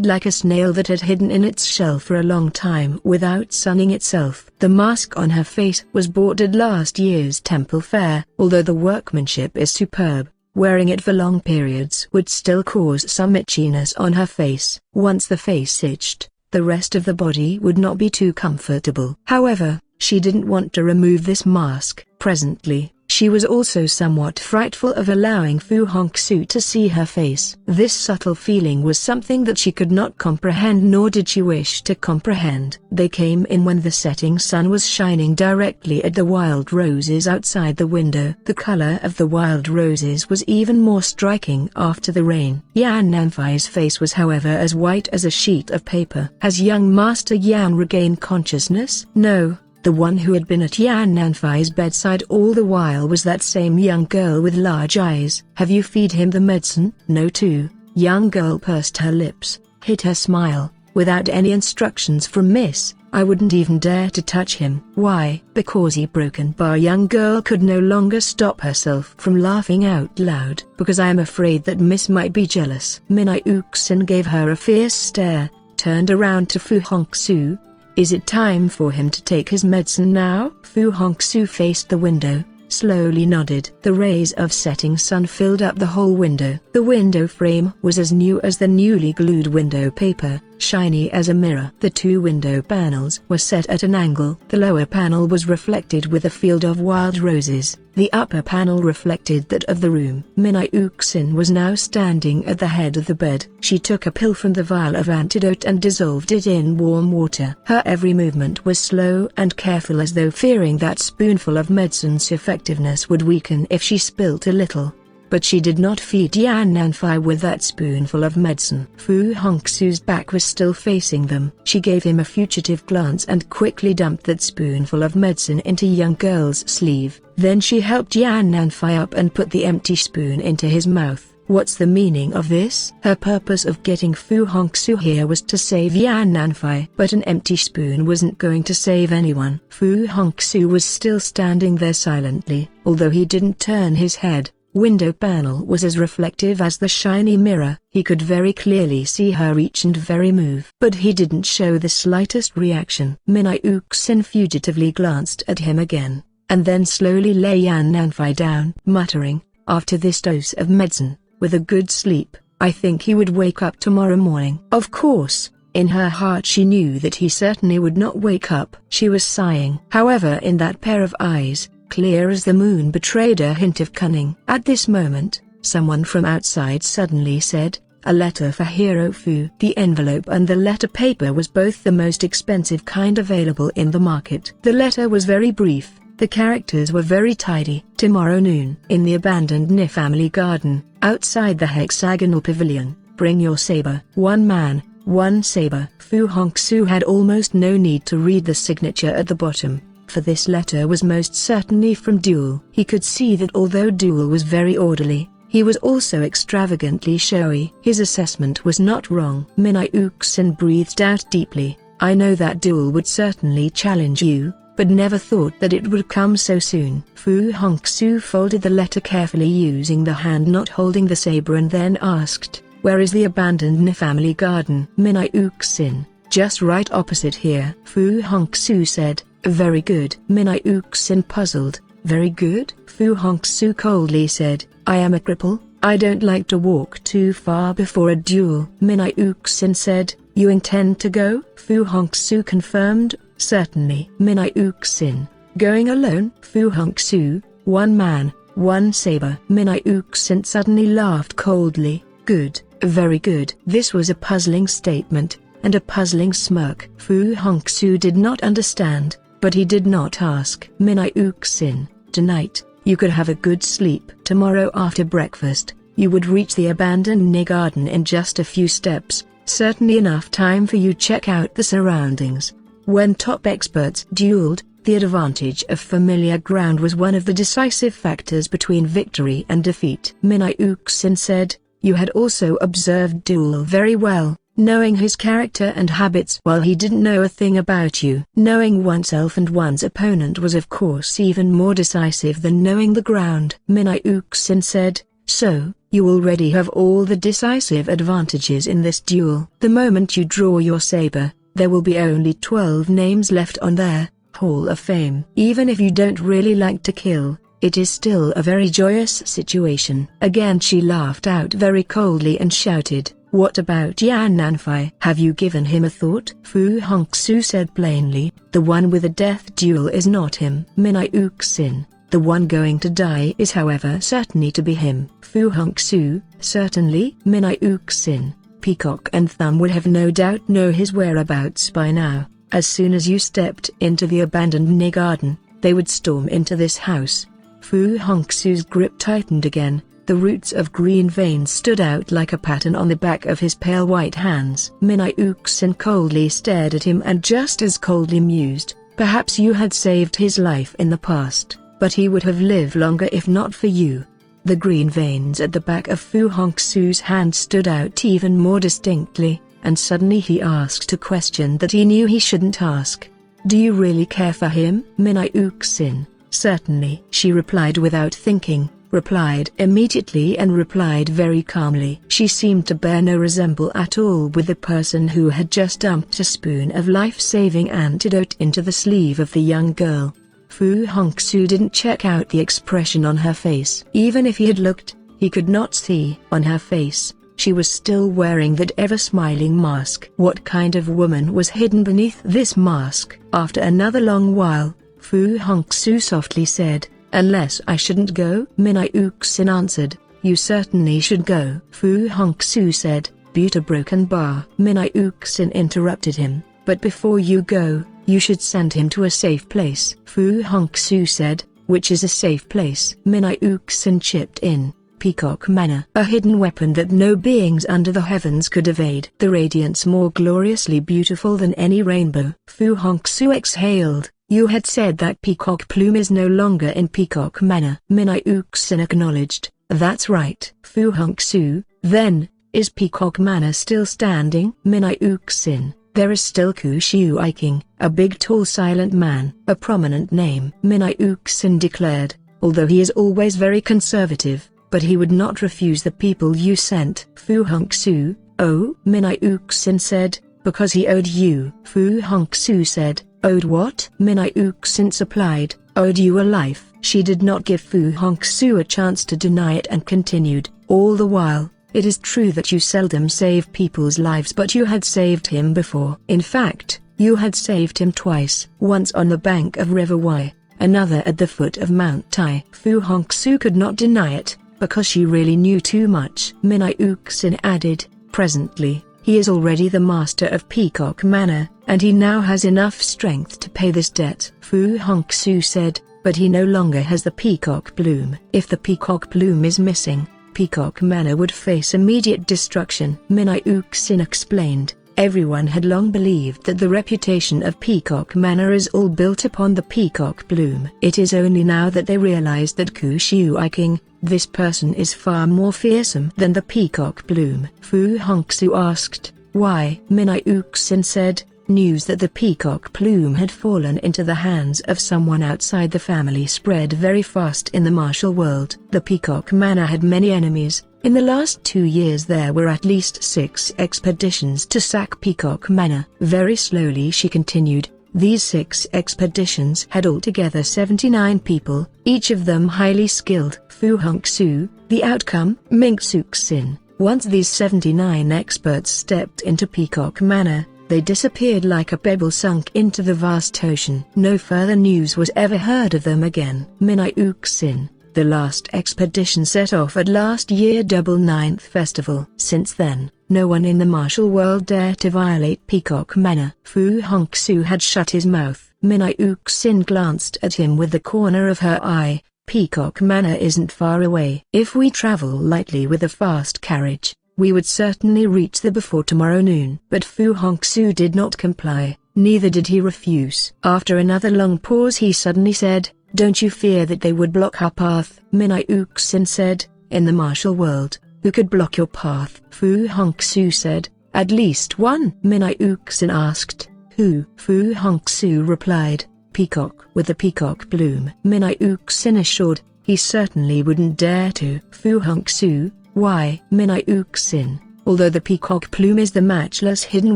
like a snail that had hidden in its shell for a long time without sunning itself. The mask on her face was bought at last year's temple fair. Although the workmanship is superb, wearing it for long periods would still cause some itchiness on her face. Once the face itched, the rest of the body would not be too comfortable. However, she didn't want to remove this mask. Presently, she was also somewhat frightful of allowing Fu Hongxue to see her face. This subtle feeling was something that she could not comprehend, nor did she wish to comprehend. They came in when the setting sun was shining directly at the wild roses outside the window. The color of the wild roses was even more striking after the rain. Yan Nanfei's face was however as white as a sheet of paper. Has young Master Yan regained consciousness? No. The one who had been at Yan Nanfei's bedside all the while was that same young girl with large eyes. "Have you feed him the medicine?" "No." Too. Young girl pursed her lips, hid her smile. "Without any instructions from Miss, I wouldn't even dare to touch him." "Why?" "Because he broken bar." Young girl could no longer stop herself from laughing out loud. "Because I am afraid that Miss might be jealous." Minai Uxin gave her a fierce stare, turned around to Fu Hongxue. "Is it time for him to take his medicine now?" Fu Hongxue faced the window, slowly nodded. The rays of setting sun filled up the whole window. The window frame was as new as the newly glued window paper, shiny as a mirror. The two window panels were set at an angle. The lower panel was reflected with a field of wild roses. The upper panel reflected that of the room. Minai Uxin was now standing at the head of the bed. She took a pill from the vial of antidote and dissolved it in warm water. Her every movement was slow and careful, as though fearing that spoonful of medicine's effectiveness would weaken if she spilt a little. but she did not feed Yan Nanfei with that spoonful of medicine. Fu Hongxue's back was still facing them. She gave him a fugitive glance and quickly dumped that spoonful of medicine into young girl's sleeve. Then she helped Yan Nanfei up and put the empty spoon into his mouth. What's the meaning of this? Her purpose of getting Fu Hongxue here was to save Yan Nanfei, but an empty spoon wasn't going to save anyone. Fu Hongxue was still standing there silently, although he didn't turn his head. Window panel was as reflective as the shiny mirror. He could very clearly see her each and every move, but he didn't show the slightest reaction. Minai Uxin fugitively glanced at him again, and then slowly lay Yan Nanfei down, muttering, "After this dose of medicine, with a good sleep, I think he would wake up tomorrow morning." Of course, in her heart she knew that he certainly would not wake up. She was sighing. However, in that pair of eyes, clear as the moon, betrayed a hint of cunning. At this moment, someone from outside suddenly said, "A letter for Hero Fu." The envelope and the letter paper was both the most expensive kind available in the market. The letter was very brief. The characters were very tidy. "Tomorrow noon, in the abandoned Ni family garden, outside the hexagonal pavilion, bring your saber. One man, one saber." Fu Hongxue had almost no need to read the signature at the bottom, for this letter was most certainly from Duel. He could see that although Duel was very orderly, he was also extravagantly showy. His assessment was not wrong. Minai Uxin breathed out deeply. "I know that Duel would certainly challenge you, but never thought that it would come so soon." Fu Hongxue folded the letter carefully using the hand not holding the saber and then asked, "Where is the abandoned Ni family garden?" "Minai Uxin, just right opposite here." Fu Hongxue said. "Very good." Minai Uxin puzzled. "Very good?" Fu Hongxue coldly said, "I am a cripple, I don't like to walk too far before a duel." Minai Uxin said, "You intend to go?" Fu Hongxue confirmed, "Certainly." Minai Uxin, "Going alone?" Fu Hongxue, "One man, one saber." Minai Uxin suddenly laughed coldly. "Good, very good." This was a puzzling statement, and a puzzling smirk. Fu Hongxue did not understand, but he did not ask. Minai Uxin, "Tonight, you could have a good sleep. Tomorrow after breakfast, you would reach the abandoned Ni garden in just a few steps, certainly enough time for you check out the surroundings." When top experts dueled, the advantage of familiar ground was one of the decisive factors between victory and defeat. Minai Uxin said, "You had also observed Duel very well, knowing his character and habits while he didn't know a thing about you." Knowing oneself and one's opponent was of course even more decisive than knowing the ground. Minai Uxin said, "So, you already have all the decisive advantages in this duel. The moment you draw your saber, there will be only 12 names left on their Hall of Fame. Even if you don't really like to kill, it is still a very joyous situation." Again she laughed out very coldly and shouted, "What about Yan Nanfei? Have you given him a thought?" Fu Hongxue said plainly, "The one with a death duel is not him." Minai Uxin, "The one going to die is however certainly to be him." Fu Hongxue, "Certainly." Minai Uxin, "Peacock and Thumb would have no doubt know his whereabouts by now. As soon as you stepped into the abandoned Ni garden, they would storm into this house." Fu Hongxue's grip tightened again. The roots of green veins stood out like a pattern on the back of his pale white hands. Minai Uxin coldly stared at him and just as coldly mused, "Perhaps you had saved his life in the past, but he would have lived longer if not for you." The green veins at the back of Fu Hongxue's hand stood out even more distinctly, and suddenly he asked a question that he knew he shouldn't ask. "Do you really care for him?" Minai Uxin, "Certainly." She replied without thinking, replied immediately and replied very calmly. She seemed to bear no resemble at all with the person who had just dumped a spoon of life-saving antidote into the sleeve of the young girl. Fu Hongxue didn't check out the expression on her face. Even if he had looked, he could not see. On her face, she was still wearing that ever-smiling mask. What kind of woman was hidden beneath this mask? After another long while, Fu Hongxue softly said, "Unless I shouldn't go?" Minai Uxin answered, "You certainly should go." Fu Hongxue said, "But a broken bar." Minai Uxin interrupted him, "But before you go, you should send him to a safe place." Fu Hongxue said, "Which is a safe place?" Minai Uxin chipped in, peacock manna, a hidden weapon that no beings under the heavens could evade. The radiance more gloriously beautiful than any rainbow. Fu Hongxue exhaled. You had said that peacock plume is no longer in peacock manna. Minai Uxin acknowledged. That's right. Fu Hongxue, then, is peacock manna still standing? Minai Uxin. There is still Kushu-Iking, a big tall silent man, a prominent name. Minai Uxin declared, although he is always very conservative, but he would not refuse the people you sent. Fu Hongxue, oh? Minai Uxin said, because he owed you. Fu Hongxue said, owed what? Minai Uxin supplied, owed you a life. She did not give Fu Hongxue a chance to deny it and continued, all the while, it is true that you seldom save people's lives, but you had saved him before. In fact, you had saved him twice, once on the bank of River Wai, another at the foot of Mount Tai. Fu Hongxue could not deny it, because she really knew too much. Minai Uxin added, presently, he is already the master of peacock manna, and he now has enough strength to pay this debt. Fu Hongxue said, but he no longer has the peacock plume. If the peacock plume is missing, peacock manna would face immediate destruction. Minai Uxin explained, everyone had long believed that the reputation of peacock manna is all built upon the peacock plume. It is only now that they realized that Kushu-Iking, this person is far more fearsome than the peacock plume. Fu Hongxue asked, why? Minai Uxin said, news that the peacock plume had fallen into the hands of someone outside the family spread very fast in the martial world. The peacock manna had many enemies. In the last 2 years there were at least 6 expeditions to sack peacock manna. Very slowly she continued, these 6 expeditions had altogether 79 people, each of them highly skilled. Fu Hongxue, the outcome? Mingxuxin. Once these 79 experts stepped into peacock manna, they disappeared like a pebble sunk into the vast ocean. No further news was ever heard of them again. Minai Uxin, the last expedition set off at last year's Double Ninth Festival. Since then, no one in the martial world dared to violate peacock manna. Fu Hongxue had shut his mouth. Minai Uxin glanced at him with the corner of her eye. Peacock manna isn't far away. If we travel lightly with a fast carriage, we would certainly reach there before tomorrow noon. But Fu Hongxue did not comply, neither did he refuse. After another long pause he suddenly said, don't you fear that they would block our path? Minai Uxin said, in the martial world, who could block your path? Fu Hongxue said, at least one. Minai Uxin asked, who? Fu Hongxue replied, peacock with the peacock plume. Minai Uxin assured, he certainly wouldn't dare to. Fu Hongxue, why? Minai Uxin, although the peacock plume is the matchless hidden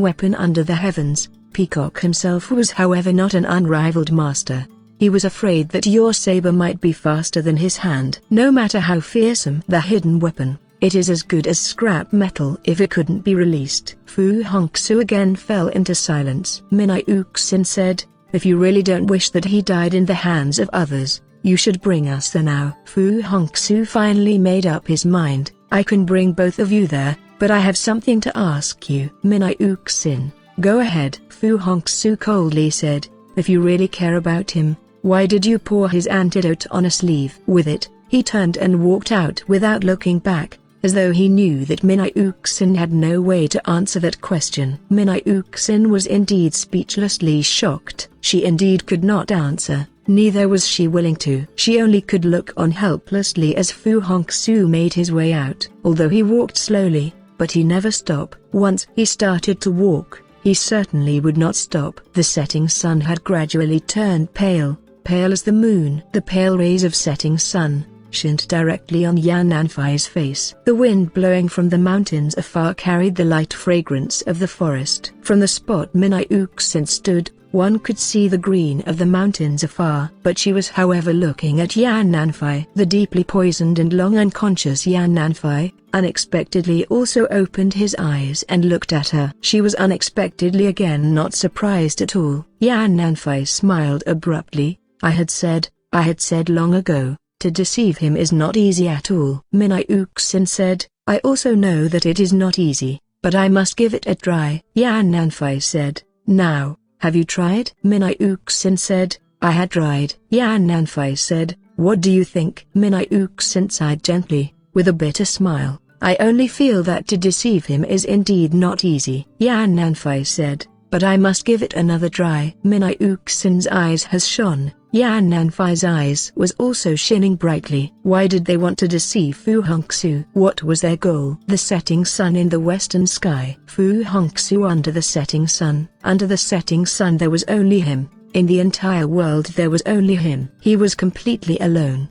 weapon under the heavens, Peacock himself was however not an unrivaled master. He was afraid that your saber might be faster than his hand. No matter how fearsome the hidden weapon, it is as good as scrap metal if it couldn't be released. Fu Hongxue again fell into silence. Minai Uxin said, if you really don't wish that he died in the hands of others, you should bring us there now. Fu Hongxue finally made up his mind. I can bring both of you there, but I have something to ask you. Minai Uxin, go ahead. Fu Hongxue coldly said, if you really care about him, why did you pour his antidote on a sleeve? With it, he turned and walked out without looking back, as though he knew that Minai Uxin had no way to answer that question. Minai Uxin was indeed speechlessly shocked. She indeed could not answer. Neither was she willing to. She only could look on helplessly as Fu Hongxue made his way out. Although he walked slowly, but he never stopped. Once he started to walk, he certainly would not stop. The setting sun had gradually turned pale, pale as the moon. The pale rays of setting sun shone directly on Yan Nanfai's face. The wind blowing from the mountains afar carried the light fragrance of the forest. From the spot Minai Uxin stood, one could see the green of the mountains afar. But she was however looking at Yan Nanfai. The deeply poisoned and long unconscious Yan Nanfai unexpectedly also opened his eyes and looked at her. She was unexpectedly again not surprised at all. Yan Nanfai smiled abruptly. I had said long ago, to deceive him is not easy at all. Minai Uxin said, I also know that it is not easy, but I must give it a try. Yan Nanfai said, now, have you tried? Minai Uxin said, I had tried. Yan Nanfai said, what do you think? Minai Uxin sighed gently, with a bitter smile. I only feel that to deceive him is indeed not easy. Yan Nanfei said, but I must give it another try. Minai Uxin's eyes has shone. Yan Nanfei's eyes was also shining brightly. Why did they want to deceive Fu Hongxue? What was their goal? The setting sun in the western sky. Fu Hongxue under the setting sun. Under the setting sun there was only him. In the entire world there was only him. He was completely alone.